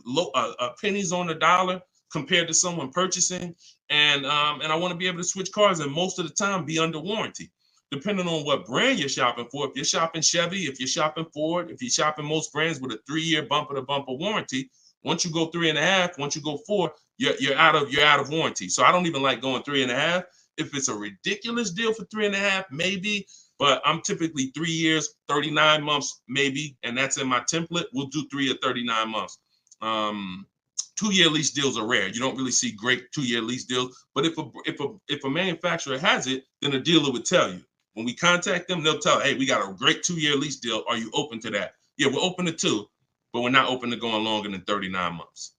pennies on the dollar compared to someone purchasing, and I want to be able to switch cars, and most of the time be under warranty, depending on what brand you're shopping for. If you're shopping Chevy, if you're shopping Ford, if you're shopping most brands with a 3-year bumper-to-bumper warranty, once you go 3.5, once you go 4, you're out of warranty. So I don't even like going 3.5. If it's a ridiculous deal for 3.5, maybe, but I'm typically 3 years, 39 months, maybe, and that's in my template. We'll do 3 or 39 months. 2-year lease deals are rare. You don't really see great 2-year lease deals. But if a manufacturer has it, then a dealer would tell you. When we contact them, they'll tell, hey, we got a great 2-year lease deal. Are you open to that? Yeah, we're open to 2, but we're not open to going longer than 39 months.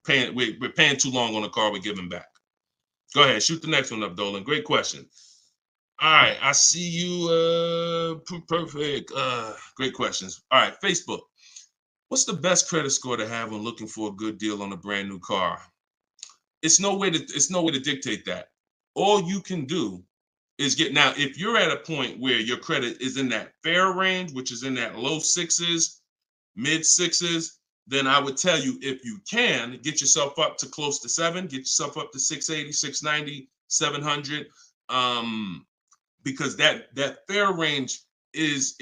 We're paying too long on a car we're giving back. Go ahead, shoot the next one up, Dolan. Great question. All right, I see you. Perfect. Great questions. All right, Facebook. What's the best credit score to have when looking for a good deal on a brand new car? It's no way to dictate that. All you can do is now, if you're at a point where your credit is in that fair range, which is in that low 6s, mid 6s, then I would tell you, if you can, get yourself up to close to 7, get yourself up to 680, 690, 700, because that fair range is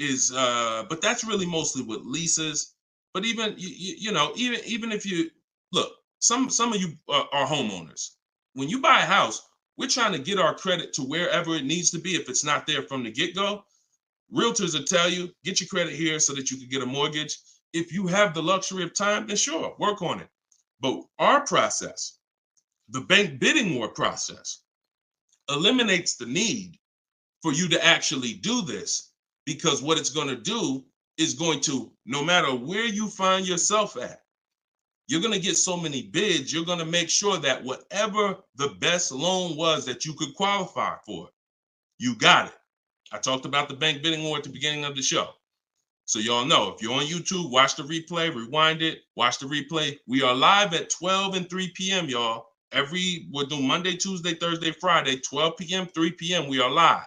but that's really mostly with leases. But even even if you look, some of you are homeowners. When you buy a house, we're trying to get our credit to wherever it needs to be. If it's not there from the get-go, realtors will tell you, get your credit here so that you can get a mortgage. If you have the luxury of time, then sure, work on it. But our process, the bank bidding war process, eliminates the need for you to actually do this, because what it's going to do is going to, no matter where you find yourself at, you're going to get so many bids, you're going to make sure that whatever the best loan was that you could qualify for, you got it. I talked about the bank bidding war at the beginning of the show. So y'all know, if you're on YouTube, watch the replay, rewind it, watch the replay. We are live at 12 and 3 p.m., y'all. We're doing Monday, Tuesday, Thursday, Friday, 12 p.m., 3 p.m. We are live.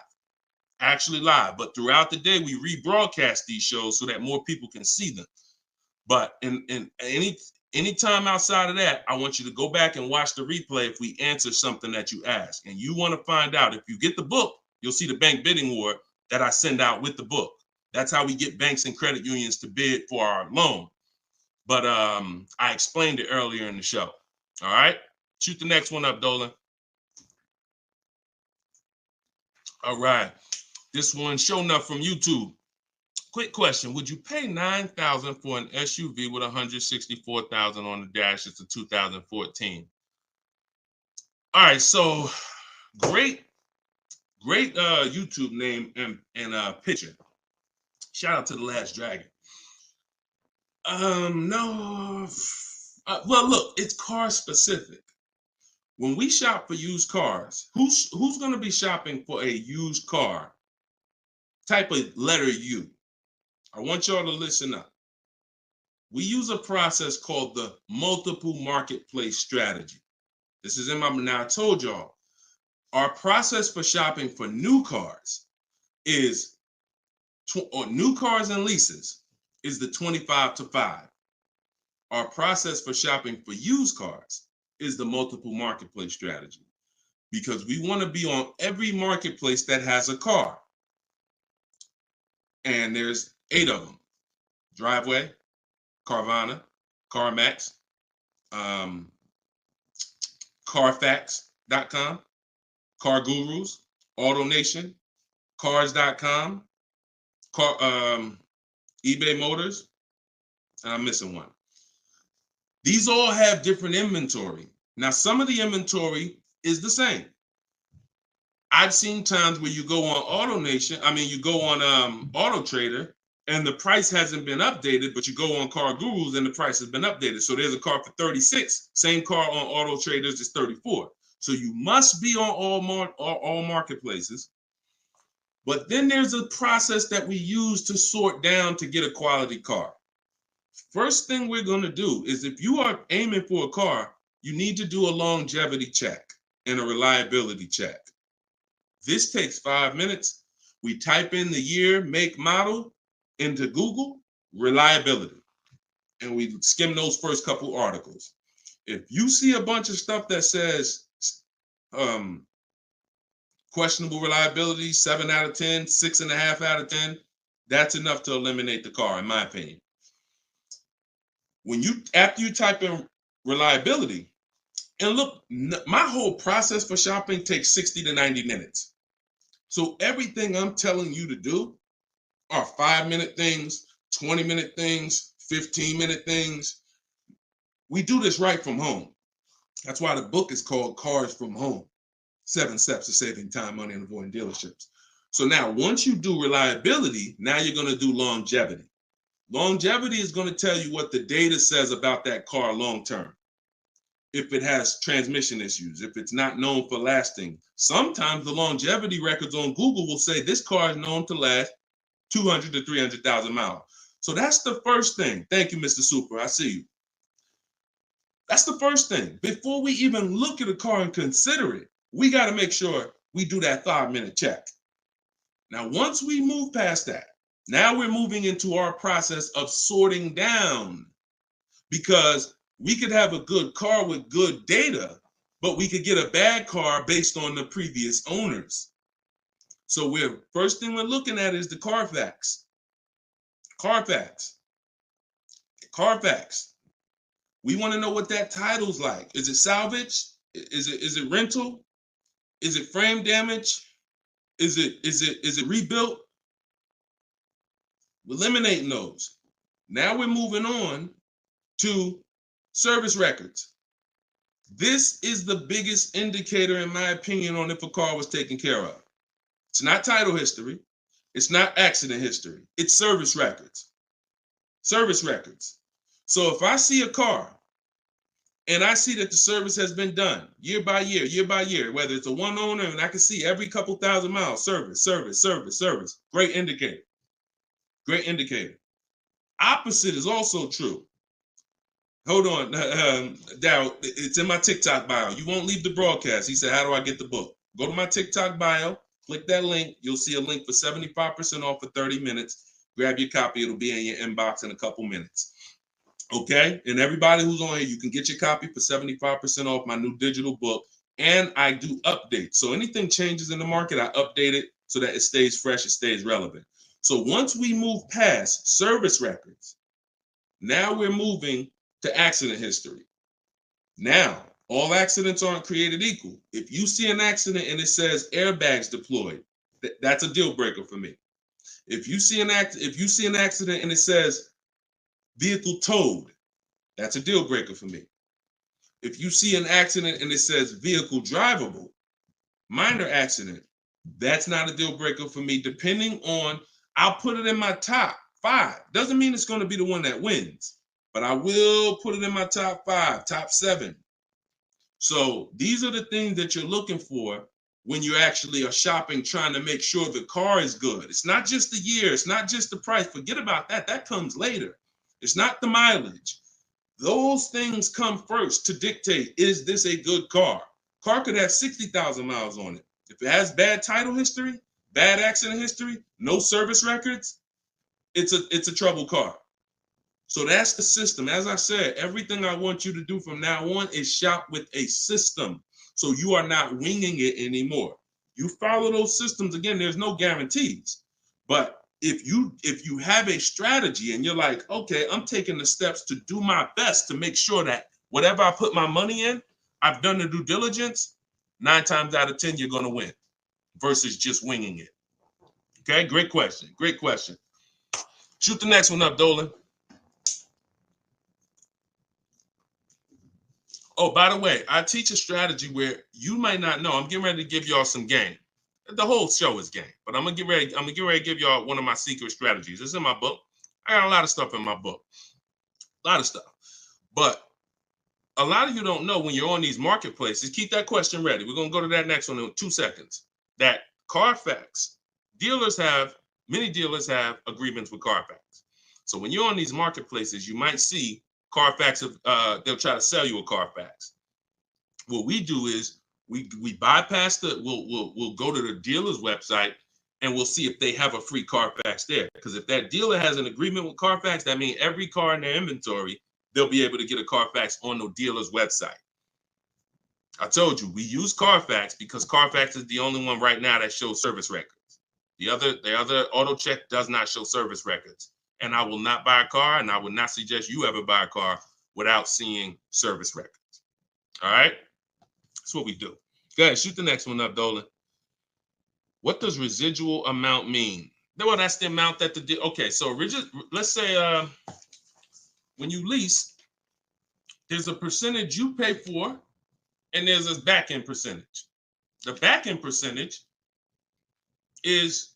Actually live, but throughout the day we rebroadcast these shows so that more people can see them. But in any time outside of that, I want you to go back and watch the replay if we answer something that you ask. And you want to find out, if you get the book, you'll see the bank bidding war that I send out with the book. That's how we get banks and credit unions to bid for our loan. But I explained it earlier in the show. All right, shoot the next one up, Dolan. All right. This one, show enough from YouTube. Quick question: would you pay $9,000 for an SUV with $164,000 on the dash? It's a 2014. All right, so great YouTube name and picture. Shout out to the Last Dragon. No. Well, look, it's car specific. When we shop for used cars, who's going to be shopping for a used car? Type of letter U. I want y'all to listen up. we use a process called the multiple marketplace strategy. This is in my, now I told y'all, our process for shopping for new cars is, or new cars and leases is the 25 to 5. Our process for shopping for used cars is the multiple marketplace strategy, because we want to be on every marketplace that has a car. And there's 8 of them: Driveway, Carvana, CarMax, Carfax.com, Car Gurus, AutoNation, Cars.com, eBay Motors, and I'm missing one. These all have different inventory. Now, some of the inventory is the same. I've seen times where you go on you go on Auto Trader, and the price hasn't been updated, but you go on Car Gurus and the price has been updated. So there's a car for 36. Same car on Auto Traders is 34. So you must be on all marketplaces. But then there's a process that we use to sort down to get a quality car. First thing we're going to do is, if you are aiming for a car, you need to do a longevity check and a reliability check. This takes 5 minutes. We type in the year, make, model into Google, reliability, and we skim those first couple articles. If you see a bunch of stuff that says questionable reliability, 7 out of 10, 6.5 out of 10, that's enough to eliminate the car, in my opinion. After you type in reliability, and look, my whole process for shopping takes 60 to 90 minutes. So everything I'm telling you to do are 5-minute things, 20-minute things, 15-minute things. We do this right from home. That's why the book is called Cars from Home: 7 Steps to Saving Time, Money, and Avoiding Dealerships. So now, once you do reliability, now you're going to do longevity. Longevity is going to tell you what the data says about that car long term. If it has transmission issues, if it's not known for lasting. Sometimes the longevity records on Google will say this car is known to last 200 to 300,000 miles. So that's the first thing. Thank you, Mr. Super. I see you. That's the first thing. Before we even look at a car and consider it, we got to make sure we do that 5-minute check. Now, once we move past that, now we're moving into our process of sorting down, because we could have a good car with good data, but we could get a bad car based on the previous owners. So first thing we're looking at is the Carfax. Carfax. We want to know what that title's like. Is it salvage? Is it rental? Is it frame damage? Is it rebuilt? Eliminating those. Now we're moving on to service records. This is the biggest indicator, in my opinion, on if a car was taken care of. It's not title history. It's not accident history. It's service records. Service records. So if I see a car and I see that the service has been done year by year, whether it's a one owner, and I can see every couple thousand miles, service. Great indicator. Great indicator. Opposite is also true. Hold on, Darryl, it's in my TikTok bio. You won't leave the broadcast. He said, how do I get the book? Go to my TikTok bio, click that link. You'll see a link for 75% off for 30 minutes. Grab your copy. It'll be in your inbox in a couple minutes. Okay? And everybody who's on here, you can get your copy for 75% off my new digital book. And I do updates. So anything changes in the market, I update it so that it stays fresh, it stays relevant. So once we move past service records, now we're moving to accident history. Now, all accidents aren't created equal. If you see an accident and it says airbags deployed, that's a deal breaker for me. If you see an accident and it says vehicle towed, that's a deal breaker for me. If you see an accident and it says vehicle drivable, minor accident, that's not a deal breaker for me. Depending on, I'll put it in my top 5. Doesn't mean it's going to be the one that wins, but I will put it in my top 5, top 7. So these are the things that you're looking for when you actually are shopping, trying to make sure the car is good. It's not just the year. It's not just the price. Forget about that. That comes later. It's not the mileage. Those things come first to dictate, is this a good car? Car could have 60,000 miles on it. If it has bad title history, bad accident history, no service records, it's a trouble car. So that's the system. As I said, everything I want you to do from now on is shop with a system. So you are not winging it anymore. You follow those systems. Again, there's no guarantees. But if you have a strategy and you're like, okay, I'm taking the steps to do my best to make sure that whatever I put my money in, I've done the due diligence, 9 times out of 10, you're going to win versus just winging it. Okay, great question. Great question. Shoot the next one up, Dolan. Oh, by the way, I teach a strategy where you might not know. I'm getting ready to give y'all some game. The whole show is game, but I'm gonna get ready to give y'all one of my secret strategies. It's in my book. I got a lot of stuff in my book. A lot of stuff. But a lot of you don't know when you're on these marketplaces. Keep that question ready. We're gonna go to that next one in 2 seconds. That Carfax, many dealers have agreements with Carfax. So when you're on these marketplaces, you might see Carfax, they'll try to sell you a Carfax. What we do is we bypass we'll go to the dealer's website and we'll see if they have a free Carfax there. Because if that dealer has an agreement with Carfax, that means every car in their inventory, they'll be able to get a Carfax on the dealer's website. I told you, we use Carfax because Carfax is the only one right now that shows service records. The other auto check does not show service records. And I will not buy a car, and I would not suggest you ever buy a car without seeing service records. All right? That's what we do. Go ahead, shoot the next one up, Dolan. What does residual amount mean? Well, that's the amount that okay, so let's say when you lease, there's a percentage you pay for, and there's a back-end percentage. The back-end percentage is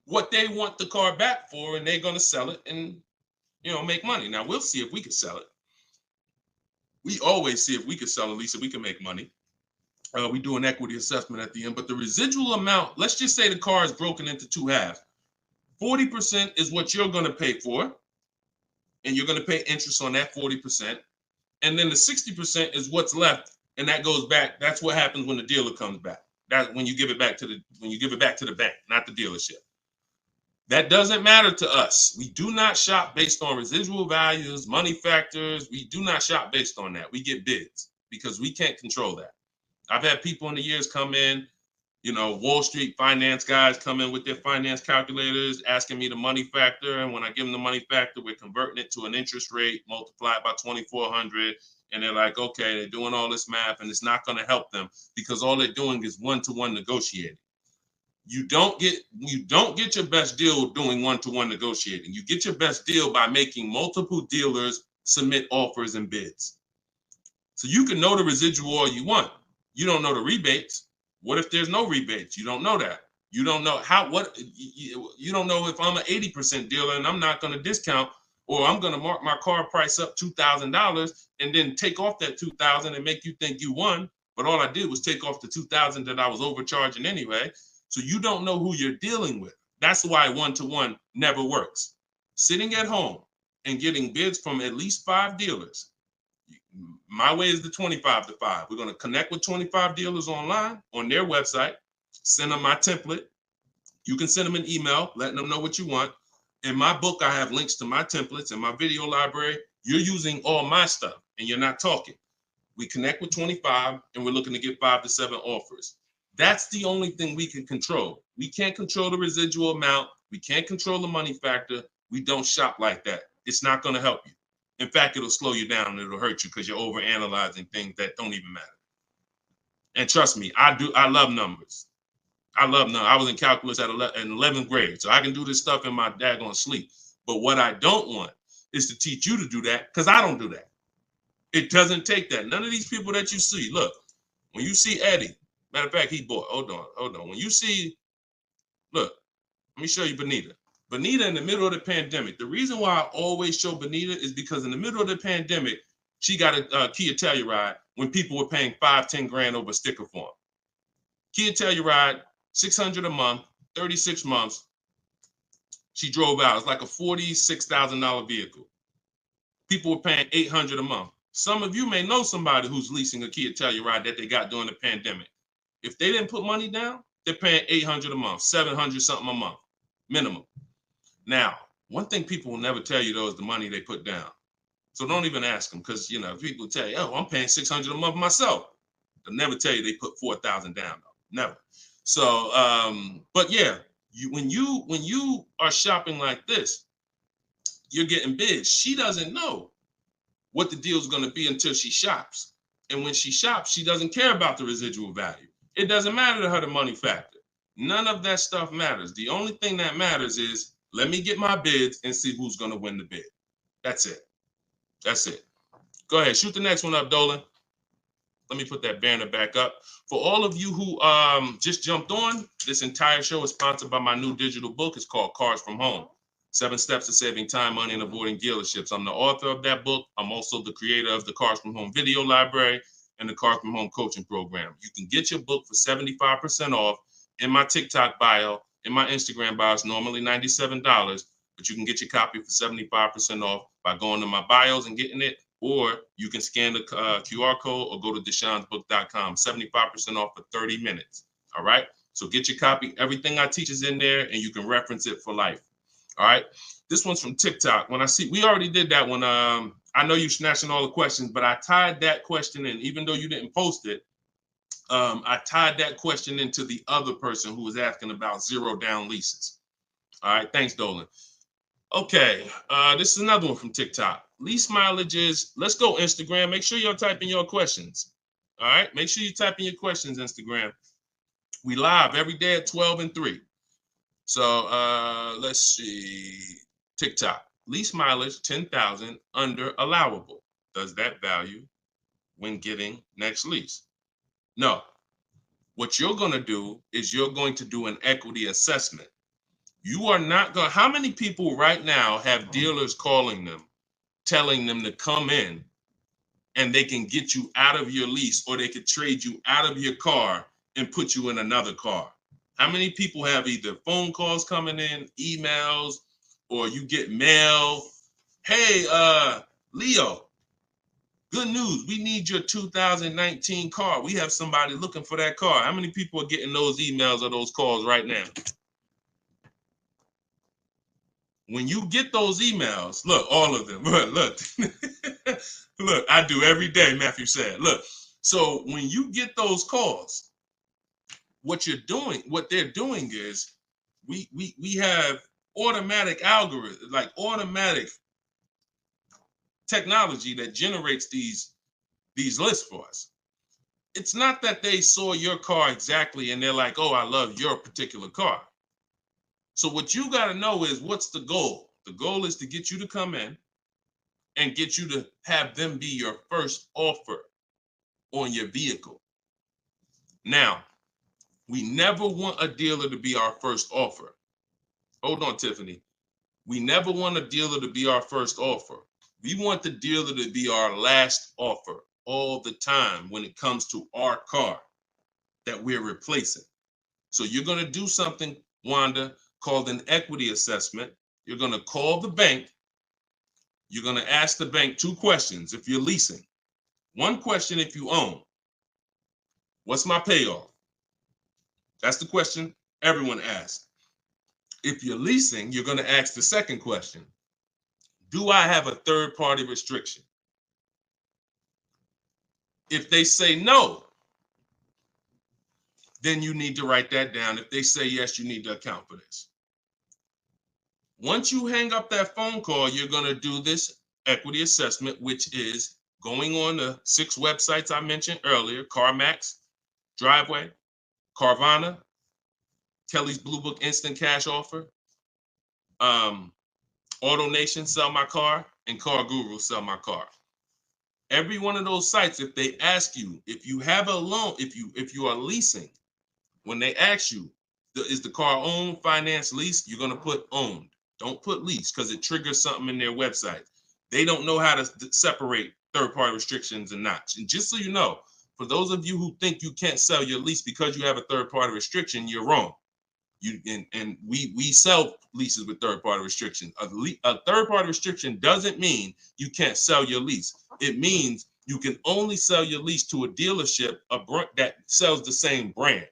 what they want the car back for, and they're going to sell it and, make money. Now, we'll see if we can sell it. We always see if we can sell a lease, if we can make money. We do an equity assessment at the end, but the residual amount, let's just say the car is broken into 2 halves. 40% is what you're going to pay for, and you're going to pay interest on that 40%. And then the 60% is what's left, and that goes back. That's what happens when the dealer comes back. That's when you give it back to the bank, not the dealership. That doesn't matter to us. We do not shop based on residual values, money factors. We do not shop based on that. We get bids because we can't control that. I've had people in the years come in, Wall Street finance guys come in with their finance calculators, asking me the money factor. And when I give them the money factor, we're converting it to an interest rate multiplied by 2,400. And they're like, okay, they're doing all this math, and it's not going to help them because all they're doing is one-to-one negotiating. You don't get your best deal doing one-to-one negotiating. You get your best deal by making multiple dealers submit offers and bids. So you can know the residual all you want. You don't know the rebates. What if there's no rebates? You don't know that. You don't know you don't know if I'm an 80% dealer and I'm not going to discount, or I'm going to mark my car price up $2,000 and then take off that $2,000 and make you think you won. But all I did was take off the $2,000 that I was overcharging anyway. So you don't know who you're dealing with. That's why one-to-one never works. Sitting at home and getting bids from at least 5 dealers. My way is the 25-to-5. We're going to connect with 25 dealers online on their website, send them my template. You can send them an email, letting them know what you want. In my book, I have links to my templates. In my video library, you're using all my stuff and you're not talking. We connect with 25 and we're looking to get 5 to 7 offers. That's the only thing we can control. We can't control the residual amount. We can't control the money factor. We don't shop like that. It's not going to help you. In fact, it'll slow you down and it'll hurt you because you're overanalyzing things that don't even matter. And trust me, I love numbers. I love numbers. I was in calculus in 11th grade, so I can do this stuff in my daggone sleep. But what I don't want is to teach you to do that, because I don't do that. It doesn't take that. None of these people that you see, look, when you see Eddie, matter of fact, he bought, hold on. When you see, look, let me show you Benita. Benita in the middle of the pandemic. The reason why I always show Benita is because in the middle of the pandemic, she got a Kia Telluride when people were paying $5-10 grand over sticker form. Kia Telluride, $600 a month, 36 months. She drove out. It's like a $46,000 vehicle. People were paying $800 a month. Some of you may know somebody who's leasing a Kia Telluride that they got during the pandemic. If they didn't put money down, they're paying $800 a month, $700 something a month, minimum. Now, one thing people will never tell you though is the money they put down. So don't even ask them, because you know people tell you, "Oh, I'm paying $600 a month myself." They'll never tell you they put $4,000 down though. Never. So, but yeah, when you are shopping like this, you're getting bids. She doesn't know what the deal is going to be until she shops. And when she shops, she doesn't care about the residual value. It doesn't matter to her the money factor. None of that stuff matters. The only thing that matters is, let me get my bids and see who's going to win the bid. That's it. That's it. Go ahead. Shoot the next one up, Dolan. Let me put that banner back up. For all of you who just jumped on, this entire show is sponsored by my new digital book. It's called Cars from Home. 7 Steps to Saving Time, Money, and Avoiding Dealerships. I'm the author of that book. I'm also the creator of the Cars from Home video library and the Cars from Home coaching program. You can get your book for 75% off in my TikTok bio, in my Instagram bio. It's normally $97, but you can get your copy for 75% off by going to my bios and getting it, or you can scan the QR code or go to deshonsbook.com. 75% off for 30 minutes. All right? So get your copy. Everything I teach is in there, and you can reference it for life. All right, this one's from TikTok. When I see, we already did that one. I know you're snatching all the questions, but I tied that question in, even though you didn't post it. I tied that question into the other person who was asking about 0 down leases. All right, thanks, Dolan. Okay, this is another one from TikTok. Lease mileages. Let's go Instagram. Make sure you're typing your questions. All right, make sure you type in your questions, Instagram. We live every day at 12 and 3. So let's see, TikTok, lease mileage 10,000 under allowable. Does that value when getting next lease? No. What you're going to do is you're going to do an equity assessment. You are not going to, how many people right now have dealers calling them, telling them to come in and they can get you out of your lease, or they could trade you out of your car and put you in another car? How many people have either phone calls coming in, emails, or you get mail? Hey, Leo, good news. We need your 2019 car. We have somebody looking for that car. How many people are getting those emails or those calls right now? When you get those emails, look, all of them, look, look, I do every day, Matthew said. Look, so when you get those calls, what they're doing is we have automatic algorithms, like automatic technology that generates these lists for us. It's not that they saw your car exactly and they're like, "Oh, I love your particular car." So what you got to know is, what's the goal? The goal is to get you to come in and get you to have them be your first offer on your vehicle. Now, we never want a dealer to be our first offer. Hold on, Tiffany. We never want a dealer to be our first offer. We want the dealer to be our last offer all the time when it comes to our car that we're replacing. So you're going to do something, Wanda, called an equity assessment. You're going to call the bank. You're going to ask the bank 2 questions if you're leasing. 1 question if you own. What's my payoff? That's the question everyone asks. If you're leasing, you're going to ask the second question. Do I have a third-party restriction? If they say no, then you need to write that down. If they say yes, you need to account for this. Once you hang up that phone call, you're going to do this equity assessment, which is going on the 6 websites I mentioned earlier: CarMax, Driveway, Carvana, Kelly's Blue Book Instant Cash Offer, AutoNation, Sell My Car, and Car Guru, Sell My Car. Every one of those sites, if they ask you, if you have a loan, if you are leasing, when they ask you, is the car owned, finance, leased, you're going to put owned. Don't put lease, because it triggers something in their website. They don't know how to separate third-party restrictions and not. And just so you know, for those of you who think you can't sell your lease because you have a third-party restriction, you're wrong. And we sell leases with third-party restriction. A third-party restriction doesn't mean you can't sell your lease. It means you can only sell your lease to a dealership that sells the same brand.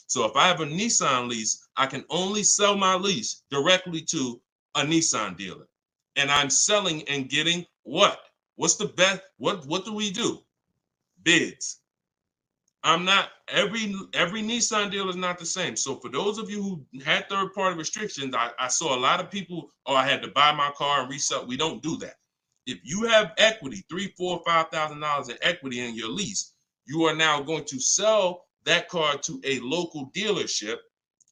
So if I have a Nissan lease, I can only sell my lease directly to a Nissan dealer. And I'm selling and getting what? What's the best? What do we do? Bids. I'm not every Nissan deal is not the same. So for those of you who had third-party restrictions, I saw a lot of people, oh, I had to buy my car and resell. We don't do that. If you have equity, $3,000, $4,000, $5,000 in equity in your lease, you are now going to sell that car to a local dealership,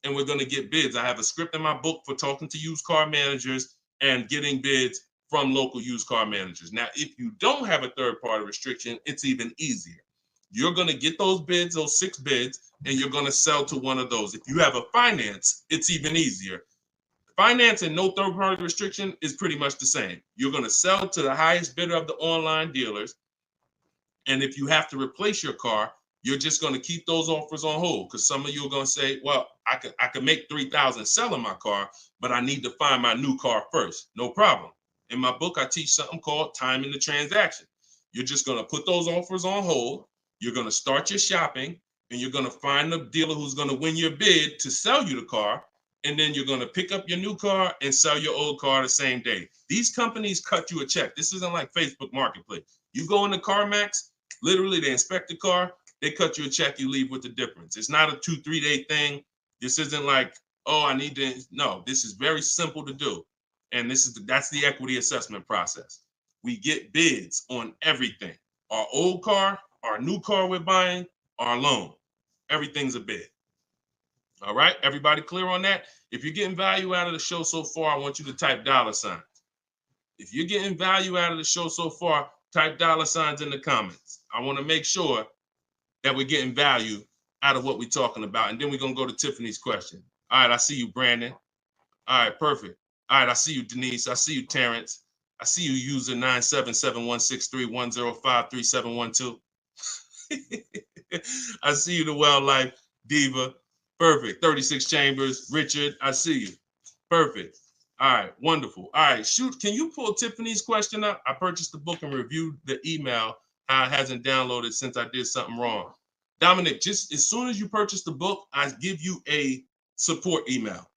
and we're going to get bids. I have a script in my book for talking to used car managers and getting bids from local used car managers. Now, if you don't have a third-party restriction, it's even easier. You're going to get those bids, those 6 bids, and you're going to sell to one of those. If you have a finance, it's even easier. Finance and no third-party restriction is pretty much the same. You're going to sell to the highest bidder of the online dealers. And if you have to replace your car, you're just going to keep those offers on hold, because some of you are going to say, well, I could make $3,000 selling my car, but I need to find my new car first. No problem. In my book, I teach something called timing the transaction. You're just going to put those offers on hold. You're going to start your shopping, and you're going to find the dealer who's going to win your bid to sell you the car. And then you're going to pick up your new car and sell your old car the same day. These companies cut you a check. This isn't like Facebook Marketplace. You go into CarMax, literally they inspect the car, they cut you a check, you leave with the difference. It's not a 2-3 day thing. This isn't like, oh, I need to. No, this is very simple to do. And that's the equity assessment process. We get bids on everything. Our old car, our new car we're buying, our loan. Everything's a bid. All right, everybody clear on that? If you're getting value out of the show so far, I want you to type $signs. If you're getting value out of the show so far, type $signs in the comments. I want to make sure that we're getting value out of what we're talking about. And then we're going to go to Tiffany's question. All right, I see you, Brandon. All right, perfect. All right, I see you, Denise. I see you, Terrence. I see you, user 977-163-105-3712. I see you, the Wildlife Diva. Perfect. 36 Chambers. Richard, I see you. Perfect. All right, wonderful. All right, shoot. Can you pull Tiffany's question up? I purchased the book and reviewed the email. How it hasn't downloaded since I did something wrong. Dominic, just as soon as you purchase the book, I give you a support email.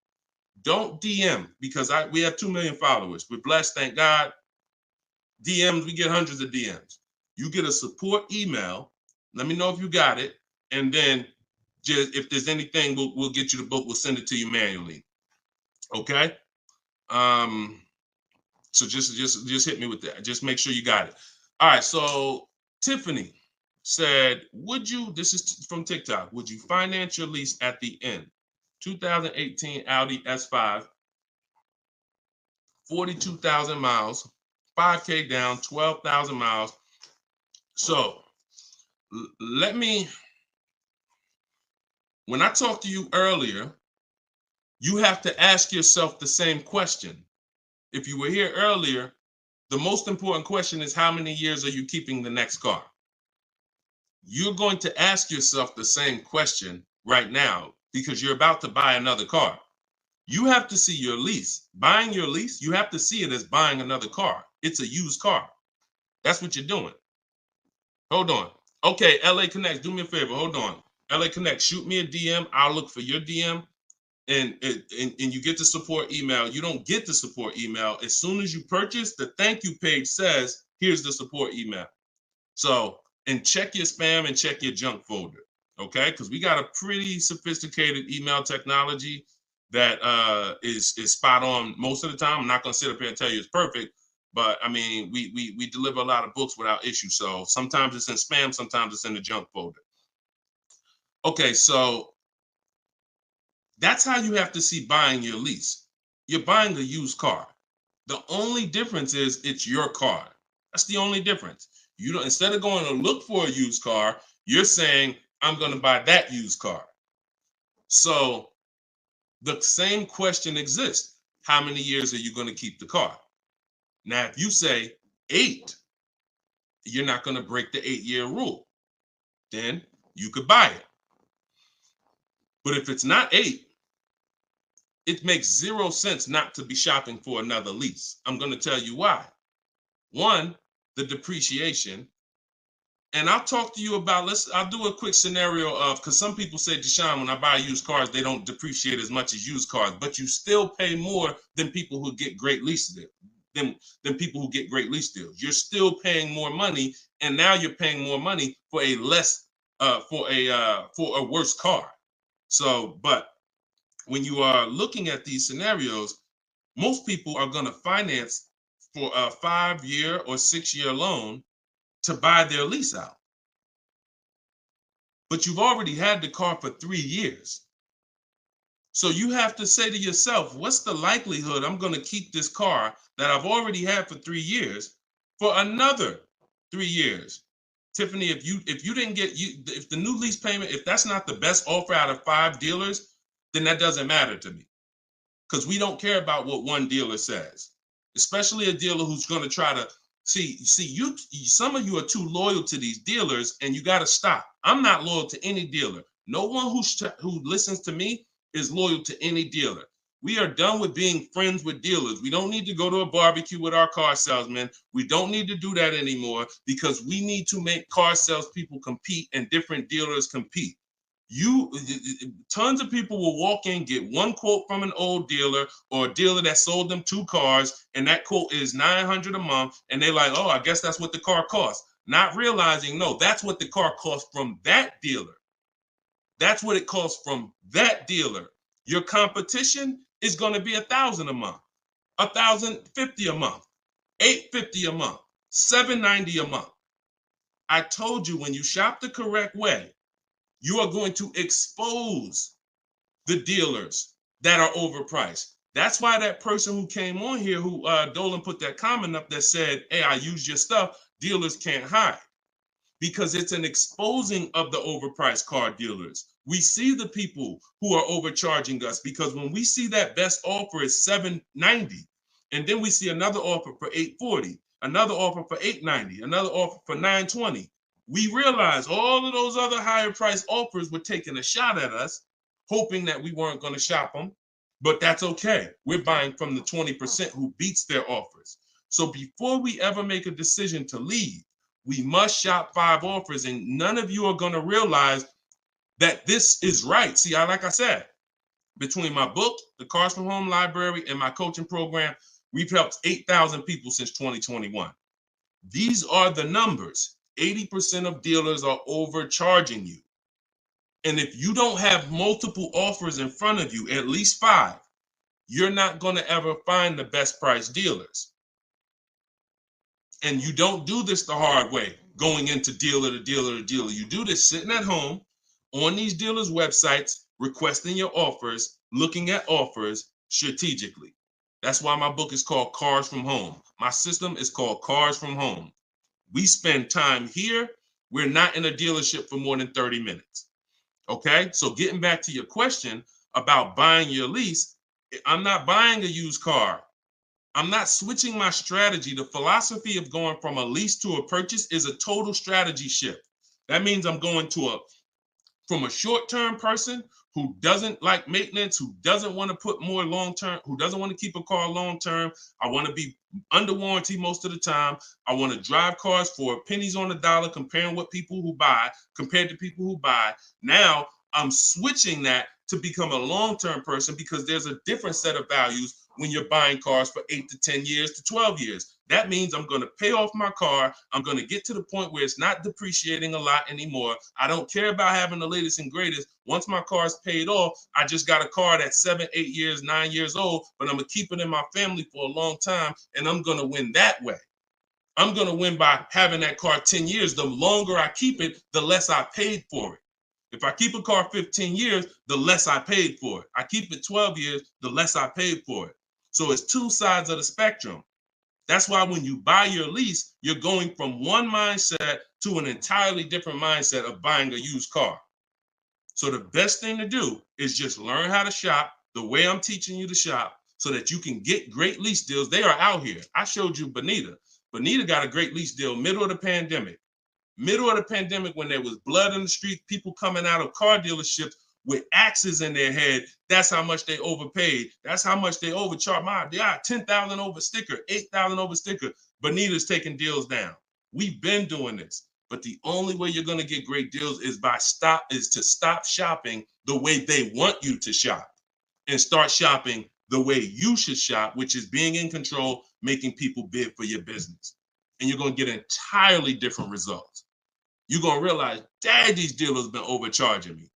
Don't DM, because we have 2 million followers. We're blessed, thank God. DMs, we get hundreds of DMs. You get a support email. Let me know if you got it, and then just if there's anything, we'll get you the book. We'll send it to you manually. Okay. So just hit me with that. Just make sure you got it. All right. So Tiffany said, would you? This is from TikTok. Would you finance your lease at the end? 2018 Audi S5, 42,000 miles, 5K down, 12,000 miles. So when I talked to you earlier, you have to ask yourself the same question. If you were here earlier, the most important question is, how many years are you keeping the next car? You're going to ask yourself the same question right now, because you're about to buy another car. You have to see your lease. Buying your lease, you have to see it as buying another car. It's a used car. That's what you're doing. Hold on. Okay, LA Connect, do me a favor. Hold on. LA Connect, shoot me a DM. I'll look for your DM. And you get the support email. You don't get the support email. As soon as you purchase, the thank you page says, here's the support email. So, and check your spam and check your junk folder, okay? Because we got a pretty sophisticated email technology that is spot on most of the time. I'm not going to sit up here and tell you it's perfect, but I mean, we deliver a lot of books without issue. So sometimes it's in spam, sometimes it's in the junk folder. Okay, so that's how you have to see buying your lease. You're buying a used car. The only difference is it's your car. That's the only difference. You don't, instead of going to look for a used car, you're saying, I'm going to buy that used car. So the same question exists. How many years are you going to keep the car? Now, if you say 8, you're not going to break the 8-year rule. Then you could buy it. But if it's not 8, it makes 0 sense not to be shopping for another lease. I'm going to tell you why. One, the depreciation. And I'll talk to you about, I'll do a quick scenario of, because some people say, Deshone, when I buy used cars, they don't depreciate as much as used cars, but you still pay more than people who get great lease deals, than people who get great lease deals. You're still paying more money, and now you're paying more money for a for a worse car. So, but when you are looking at these scenarios, most people are going to finance for a 5-year or 6-year loan to buy their lease out. But you've already had the car for 3 years. So you have to say to yourself, what's the likelihood I'm going to keep this car that I've already had for 3 years for another 3 years? Tiffany, if you didn't get, if the new lease payment, if that's not the best offer out of 5 dealers, then that doesn't matter to me, because we don't care about what one dealer says, especially a dealer who's going to try to see you. Some of you are too loyal to these dealers, and you got to stop. I'm not loyal to any dealer. No one who listens to me is loyal to any dealer. We are done with being friends with dealers. We don't need to go to a barbecue with our car salesman. We don't need to do that anymore, because we need to make car salespeople compete and different dealers compete. Tons of people will walk in, get one quote from an old dealer or a dealer that sold them 2 cars, and that quote is $900 a month, and they're like, oh, I guess that's what the car costs. Not realizing, no, that's what the car costs from that dealer. That's what it costs from that dealer. Your competition is going to be $1,000 a month, $1,050 a month, $850 a month, $790 a month. I told you, when you shop the correct way, you are going to expose the dealers that are overpriced. That's why that person who came on here, who Dolan put that comment up that said, hey, I use your stuff, dealers can't hide. Because it's an exposing of the overpriced car dealers. We see the people who are overcharging us, because when we see that best offer is $790, and then we see another offer for $840, another offer for $890, another offer for $920, we realize all of those other higher price offers were taking a shot at us, hoping that we weren't going to shop them. But that's okay. We're buying from the 20% who beats their offers. So before we ever make a decision to leave, we must shop 5 offers, and none of you are going to realize that this is right. See, like I said, between my book, the Cars from Home Library, and my coaching program, we've helped 8,000 people since 2021. These are the numbers. 80% of dealers are overcharging you. And if you don't have multiple offers in front of you, at least 5, you're not going to ever find the best price dealers. And you don't do this the hard way, going into dealer to dealer to dealer. You do this sitting at home on these dealers' websites, requesting your offers, looking at offers strategically. That's why my book is called Cars from Home. My system is called Cars from Home. We spend time here. We're not in a dealership for more than 30 minutes. Okay? So getting back to your question about buying your lease, I'm not buying a used car. I'm not switching my strategy. The philosophy of going from a lease to a purchase is a total strategy shift. That means I'm going from a short-term person who doesn't like maintenance, who doesn't want to put more long-term, who doesn't want to keep a car long-term. I want to be under warranty most of the time. I want to drive cars for pennies on the dollar, compared to people who buy. Now I'm switching that to become a long-term person, because there's a different set of values when you're buying cars for 8 to 10 years to 12 years. That means I'm going to pay off my car. I'm going to get to the point where it's not depreciating a lot anymore. I don't care about having the latest and greatest. Once my car is paid off, I just got a car that's 7, 8 years, 9 years old, but I'm going to keep it in my family for a long time, and I'm going to win that way. I'm going to win by having that car 10 years. The longer I keep it, the less I paid for it. If I keep a car 15 years, the less I paid for it. I keep it 12 years, the less I paid for it. So it's 2 sides of the spectrum. That's why when you buy your lease, you're going from one mindset to an entirely different mindset of buying a used car. So the best thing to do is just learn how to shop the way I'm teaching you to shop, so that you can get great lease deals. They are out here. I showed you Bonita. Bonita got a great lease deal middle of the pandemic. Middle of the pandemic, when there was blood in the street, people coming out of car dealerships with axes in their head. That's how much they overpaid. That's how much they overcharged. They got 10,000 over sticker, 8,000 over sticker. Bonita's taking deals down. We've been doing this, but the only way you're going to get great deals is to stop shopping the way they want you to shop and start shopping the way you should shop, which is being in control, making people bid for your business. And you're going to get entirely different results. You're going to realize, dang, these dealers have been overcharging me.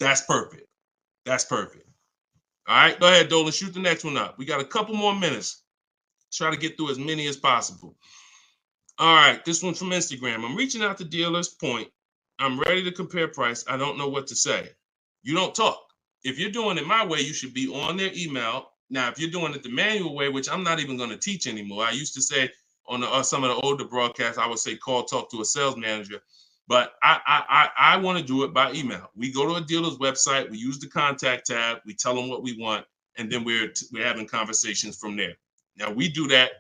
That's perfect. That's perfect. All right, go ahead, Dolan. Shoot the next one up. We got a couple more minutes. Try to get through as many as possible. All right, this one's from Instagram. I'm reaching out to dealers. Point. I'm ready to compare price. I don't know what to say. You don't talk. If you're doing it my way, you should be on their email. Now, if you're doing it the manual way, which I'm not even going to teach anymore. I used to say on some of the older broadcasts, I would say call, talk to a sales manager. But I want to do it by email. We go to a dealer's website. We use the contact tab. We tell them what we want, and then we're having conversations from there. Now, we do that.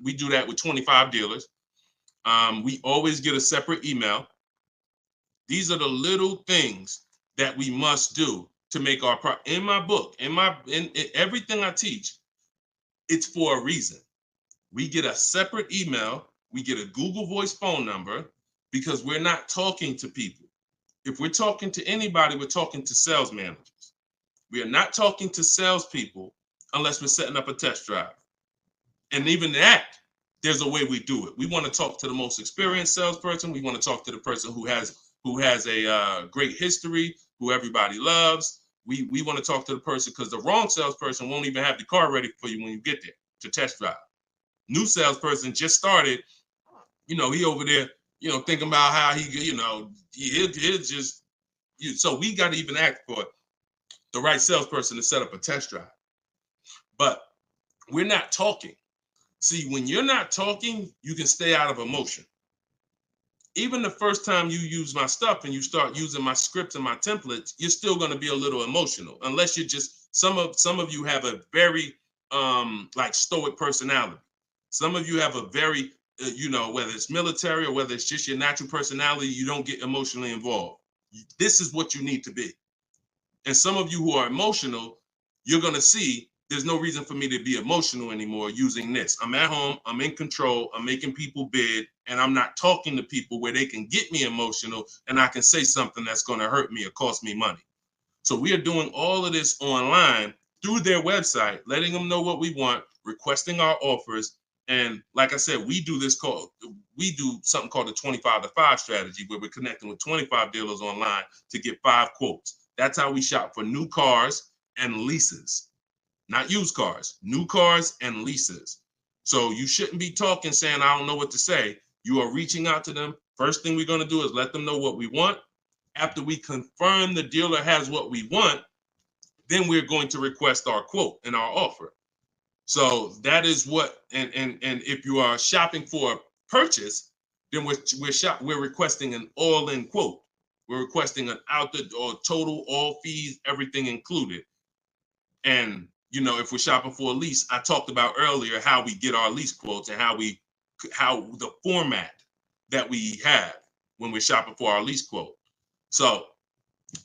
We do that with 25 dealers. We always get a separate email. These are the little things that we must do to make our in my book, in everything I teach, it's for a reason. We get a separate email. We get a Google Voice phone number because we're not talking to people. If we're talking to anybody, we're talking to sales managers. We are not talking to salespeople unless we're setting up a test drive. And even that, there's a way we do it. We want to talk to the most experienced salesperson. We want to talk to the person who has a great history, who everybody loves. We want to talk to the person because the wrong salesperson won't even have the car ready for you when you get there to test drive. New salesperson just started, he over there, thinking about how he'll just, so we got to even act for the right salesperson to set up a test drive. But we're not talking. See, when you're not talking, you can stay out of emotion. Even the first time you use my stuff and you start using my scripts and my templates, you're still going to be a little emotional, unless you're just, some of you have a very stoic personality. Some of you have a very, whether it's military or whether it's just your natural personality, you don't get emotionally involved. This is what you need to be. And some of you who are emotional, you're going to see there's no reason for me to be emotional anymore using this. I'm at home, I'm in control, I'm making people bid, and I'm not talking to people where they can get me emotional and I can say something that's going to hurt me or cost me money. So we are doing all of this online through their website, letting them know what we want, requesting our offers. And like I said, we do something called the 25-to-5 strategy, where we're connecting with 25 dealers online to get 5 quotes. That's how we shop for new cars and leases. Not used cars, new cars and leases. So you shouldn't be talking saying, I don't know what to say. You are reaching out to them. First thing we're going to do is let them know what we want. After we confirm the dealer has what we want, then we're going to request our quote and our offer. So that is what, and if you are shopping for a purchase, then we're requesting an all-in quote. We're requesting an total, all fees, everything included. And if we're shopping for a lease, I talked about earlier how we get our lease quotes and how the format that we have when we're shopping for our lease quote. So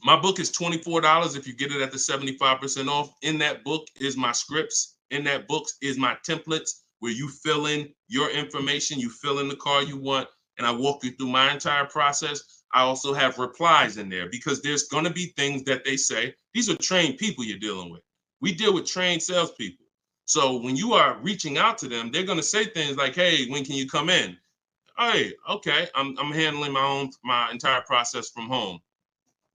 my book is $24 if you get it at the 75% off. In that book is my scripts. In that book is my templates where you fill in your information, you fill in the car you want, and I walk you through my entire process. I also have replies in there because there's going to be things that they say. These are trained people you're dealing with. We deal with trained salespeople. So when you are reaching out to them, they're going to say things like, hey, when can you come in? Hey, okay, I'm handling my entire process from home.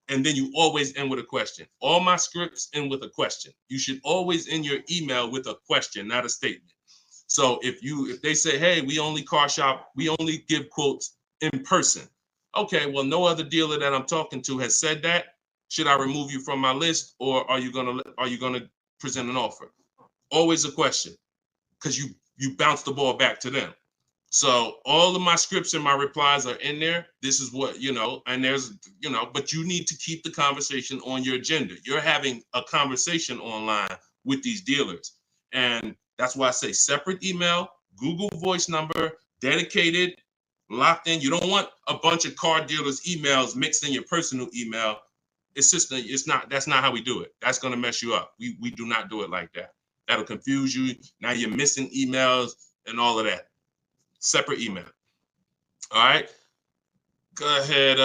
And then you always end with a question. All my scripts end with a question. You should always end your email with a question, not a statement. So if they say, hey, we only car shop, we only give quotes in person. Okay, well, no other dealer that I'm talking to has said that. Should I remove you from my list, or are you gonna present an offer? Always a question, because you bounce the ball back to them. So all of my scripts and my replies are in there. This is what, and there's, but you need to keep the conversation on your agenda. You're having a conversation online with these dealers. And that's why I say separate email, Google Voice number, dedicated locked in. You don't want a bunch of car dealers' emails mixed in your personal email. It's just that's not how we do it. That's gonna mess you up. We do not do it like that. That'll confuse you. Now you're missing emails and all of that. Separate email. All right. Go ahead.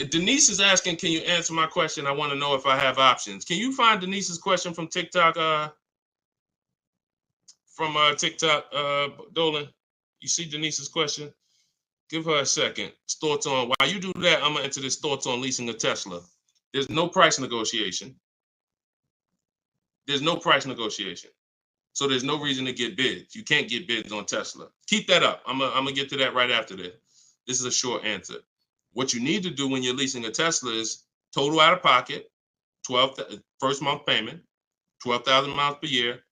Denise is asking, can you answer my question? I want to know if I have options. Can you find Denise's question from TikTok? TikTok, Dolan? You see Denise's question? Give her a second. Thoughts on, while you do that, I'm going to enter this thoughts on leasing a Tesla. There's no price negotiation. There's no price negotiation. So there's no reason to get bids. You can't get bids on Tesla. Keep that up. I'm going to get to that right after this. This is a short answer. What you need to do when you're leasing a Tesla is total out of pocket, first month payment, 12,000 miles per year.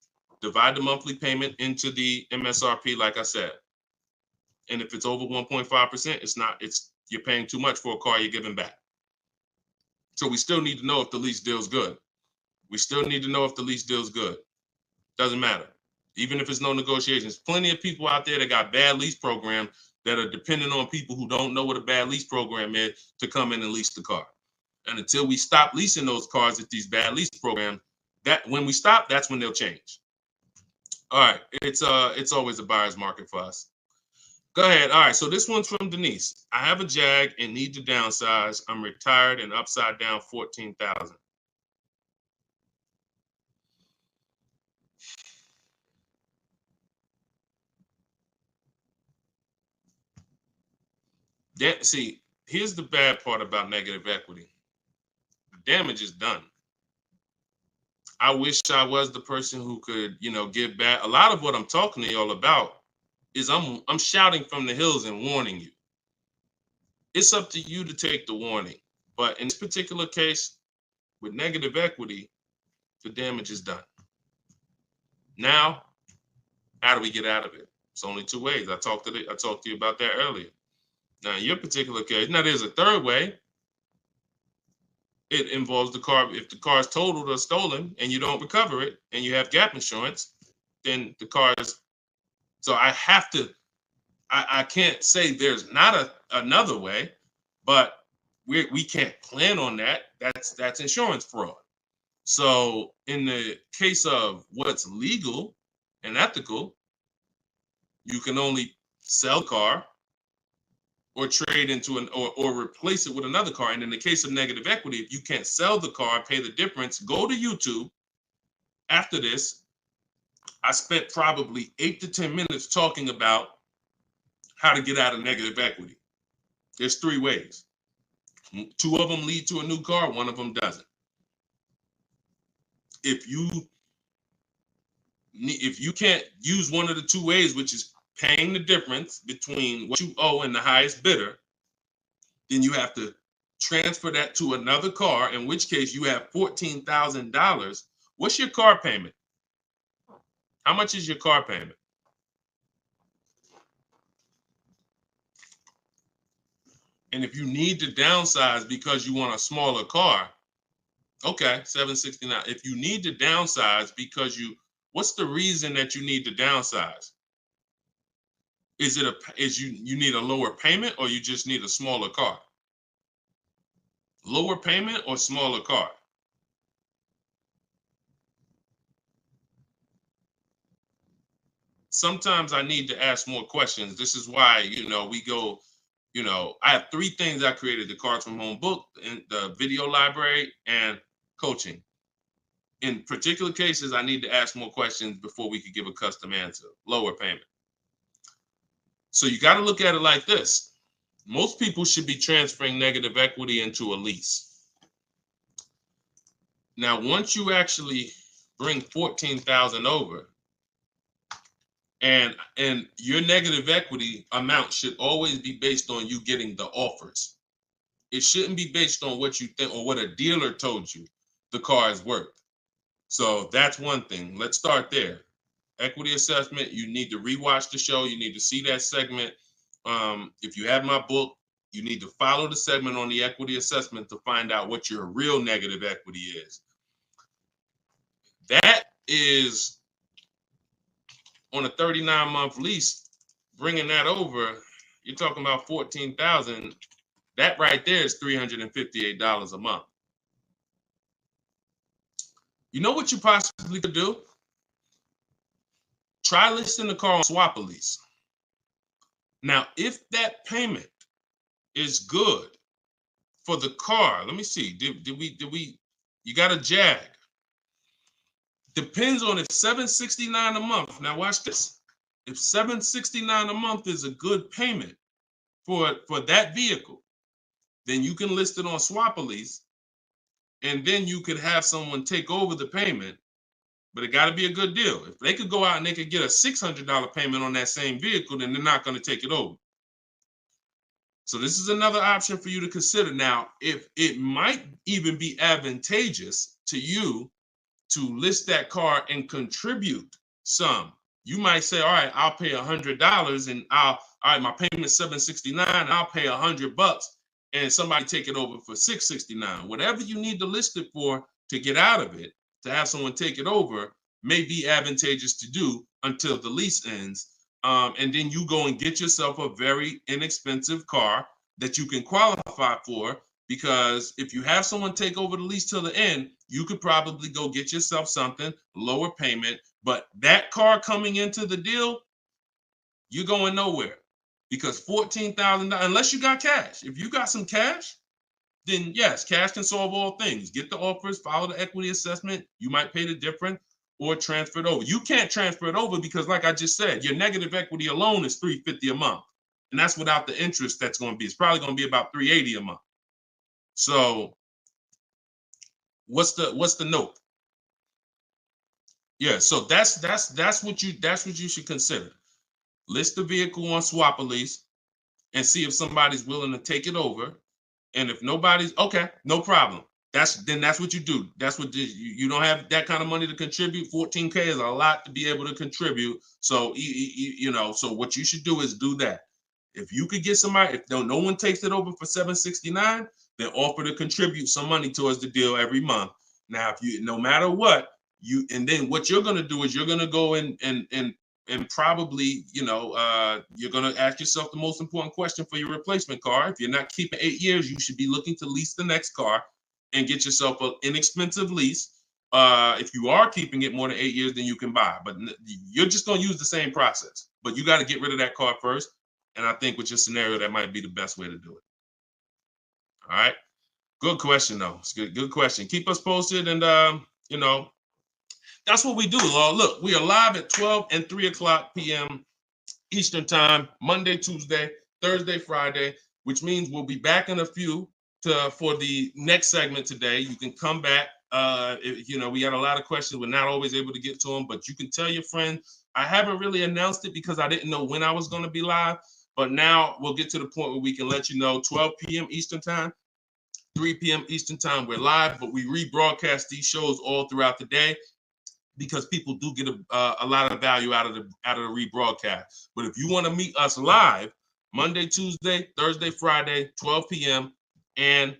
Divide the monthly payment into the MSRP, like I said. And if it's over 1.5%, you're paying too much for a car you're giving back. So we still need to know if the lease deal's good. We still need to know if the lease deal's good. Doesn't matter. Even if it's no negotiations. Plenty of people out there that got bad lease programs that are dependent on people who don't know what a bad lease program is to come in and lease the car. And until we stop leasing those cars at these bad lease programs, when we stop, that's when they'll change. All right, it's always a buyer's market for us. Go ahead. All right, so this one's from Denise. I have a Jag and need to downsize. I'm retired and upside down 14,000. See, here's the bad part about negative equity. The damage is done. I wish I was the person who could, give back. A lot of what I'm talking to y'all about is I'm shouting from the hills and warning you. It's up to you to take the warning. But in this particular case, with negative equity, the damage is done. Now, how do we get out of it? It's only two ways. I talked to you about that earlier. Now, in your particular case, now there's a third way. It involves the car. If the car is totaled or stolen and you don't recover it and you have gap insurance, then the car is. So I have to. I can't say there's not another way, but we can't plan on that. That's insurance fraud. So in the case of what's legal and ethical, you can only sell a car or trade into or replace it with another car. And in the case of negative equity, if you can't sell the car and pay the difference, go to YouTube. After this, I spent probably 8 to 10 minutes talking about how to get out of negative equity. There's 3 ways. 2 of them lead to a new car, 1 of them doesn't. If you can't use one of the 2 ways, which is paying the difference between what you owe and the highest bidder, then you have to transfer that to another car, in which case you have $14,000. What's your car payment? How much is your car payment? And if you need to downsize because you want a smaller car, okay, $769. If you need to downsize because what's the reason that you need to downsize? Is you need a lower payment, or you just need a smaller car? Lower payment or smaller car? Sometimes I need to ask more questions. This is why, we go, I have 3 things I created: the Cards from Home book, and the video library, and coaching. In particular cases, I need to ask more questions before we could give a custom answer. Lower payment. So you got to look at it like this. Most people should be transferring negative equity into a lease. Now, once you actually bring 14,000 over, and your negative equity amount should always be based on you getting the offers. It shouldn't be based on what you think or what a dealer told you the car is worth. So that's one thing. Let's start there. Equity assessment, you need to rewatch the show. You need to see that segment. If you have my book, you need to follow the segment on the equity assessment to find out what your real negative equity is. That is on a 39-month lease, bringing that over, you're talking about $14,000. That right there is $358 a month. You know what you possibly could do? Try listing the car on Swap a Lease. Now, if that payment is good for the car, let me see. Did we? You got a Jag. Depends on if $769 a month. Now watch this. If $769 a month is a good payment for that vehicle, then you can list it on Swap a Lease, and then you could have someone take over the payment. But it got to be a good deal. If they could go out and they could get a $600 payment on that same vehicle, then they're not going to take it over. So this is another option for you to consider. Now, if it might even be advantageous to you to list that car and contribute some. You might say, all right, I'll pay $100 and all right, my payment's $769, I'll pay $100 and somebody take it over for $669. Whatever you need to list it for to get out of it, to have someone take it over, may be advantageous to do until the lease ends. And then you go and get yourself a very inexpensive car that you can qualify for, because if you have someone take over the lease till the end, you could probably go get yourself something, lower payment, but that car coming into the deal, you're going nowhere, because $14,000, unless you got cash. If you got some cash, then yes, cash can solve all things. Get the offers, follow the equity assessment. You might pay the difference or transfer it over. You can't transfer it over because, like I just said, your negative equity alone is $350 a month. And that's without the interest that's going to be. It's probably going to be about $380 a month. So what's the note? Yeah, so that's what you should consider. List the vehicle on Swap a Lease and see if somebody's willing to take it over. And if nobody's, okay, no problem. That's what you do. That's what you don't have that kind of money to contribute. 14K is a lot to be able to contribute. So so what you should do is do that. If you could get somebody, if no one takes it over for $769, then offer to contribute some money towards the deal every month. Now, if you, no matter what, and then what you're gonna do is you're gonna go and probably, you're going to ask yourself the most important question for your replacement car. If you're not keeping 8 years, you should be looking to lease the next car and get yourself an inexpensive lease. If you are keeping it more than 8 years, then you can buy. But you're just going to use the same process. But you got to get rid of that car first. And I think with your scenario, that might be the best way to do it. All right. Good question, though. It's good question. Keep us posted. And, that's what we do. Look, we are live at 12 and 3 o'clock p.m. Eastern time, Monday, Tuesday, Thursday, Friday, which means we'll be back in a few for the next segment today. You can come back. We had a lot of questions. We're not always able to get to them, but you can tell your friends. I haven't really announced it because I didn't know when I was going to be live, but now we'll get to the point where we can let you know 12 p.m. Eastern time, 3 p.m. Eastern time. We're live, but we rebroadcast these shows all throughout the day, because people do get a lot of value out of the rebroadcast. But if you want to meet us live, Monday, Tuesday, Thursday, Friday, 12 p.m. and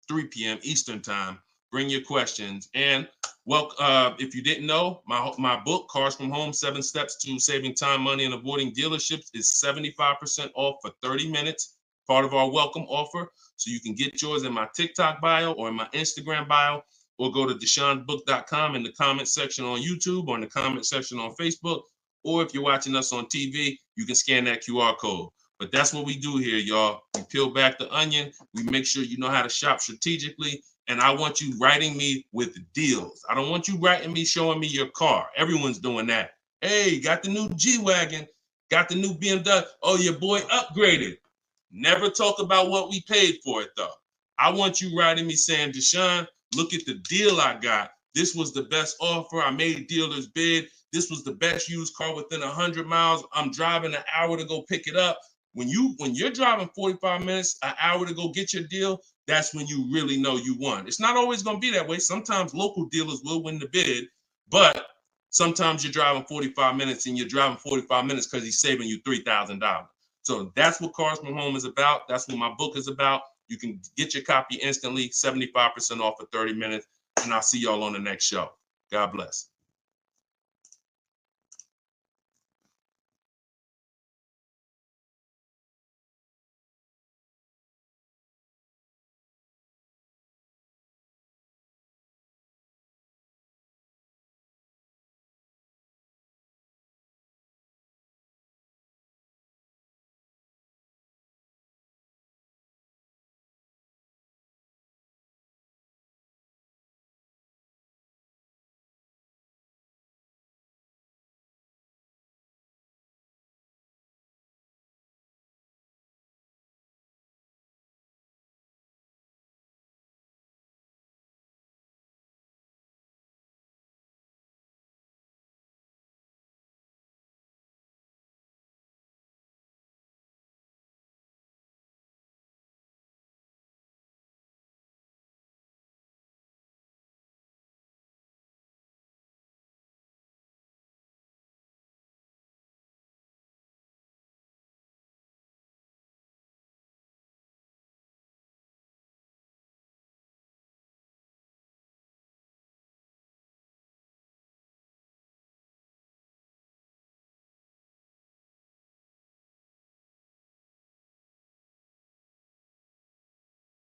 3 p.m. Eastern time, bring your questions. And if you didn't know, my book, Cars from Home, 7 Steps to Saving Time, Money, and Avoiding Dealerships, is 75% off for 30 minutes, part of our welcome offer. So you can get yours in my TikTok bio or in my Instagram bio, or go to deshonebook.com in the comment section on YouTube or in the comment section on Facebook. Or if you're watching us on TV, you can scan that QR code. But that's what we do here, y'all. We peel back the onion. We make sure you know how to shop strategically. And I want you writing me with deals. I don't want you writing me showing me your car. Everyone's doing that. Hey, got the new G-Wagon. Got the new BMW. Oh, your boy upgraded. Never talk about what we paid for it, though. I want you writing me saying, Deshone, look at the deal I got. This was the best offer. I made dealer's bid. This was the best used car within 100 miles. I'm driving an hour to go pick it up. When you're driving 45 minutes, an hour to go get your deal, that's when you really know you won. It's not always going to be that way. Sometimes local dealers will win the bid, but sometimes you're driving 45 minutes and you're driving 45 minutes because he's saving you $3,000. So that's what Cars from Home is about. That's what my book is about. You can get your copy instantly, 75% off for 30 minutes. And I'll see y'all on the next show. God bless.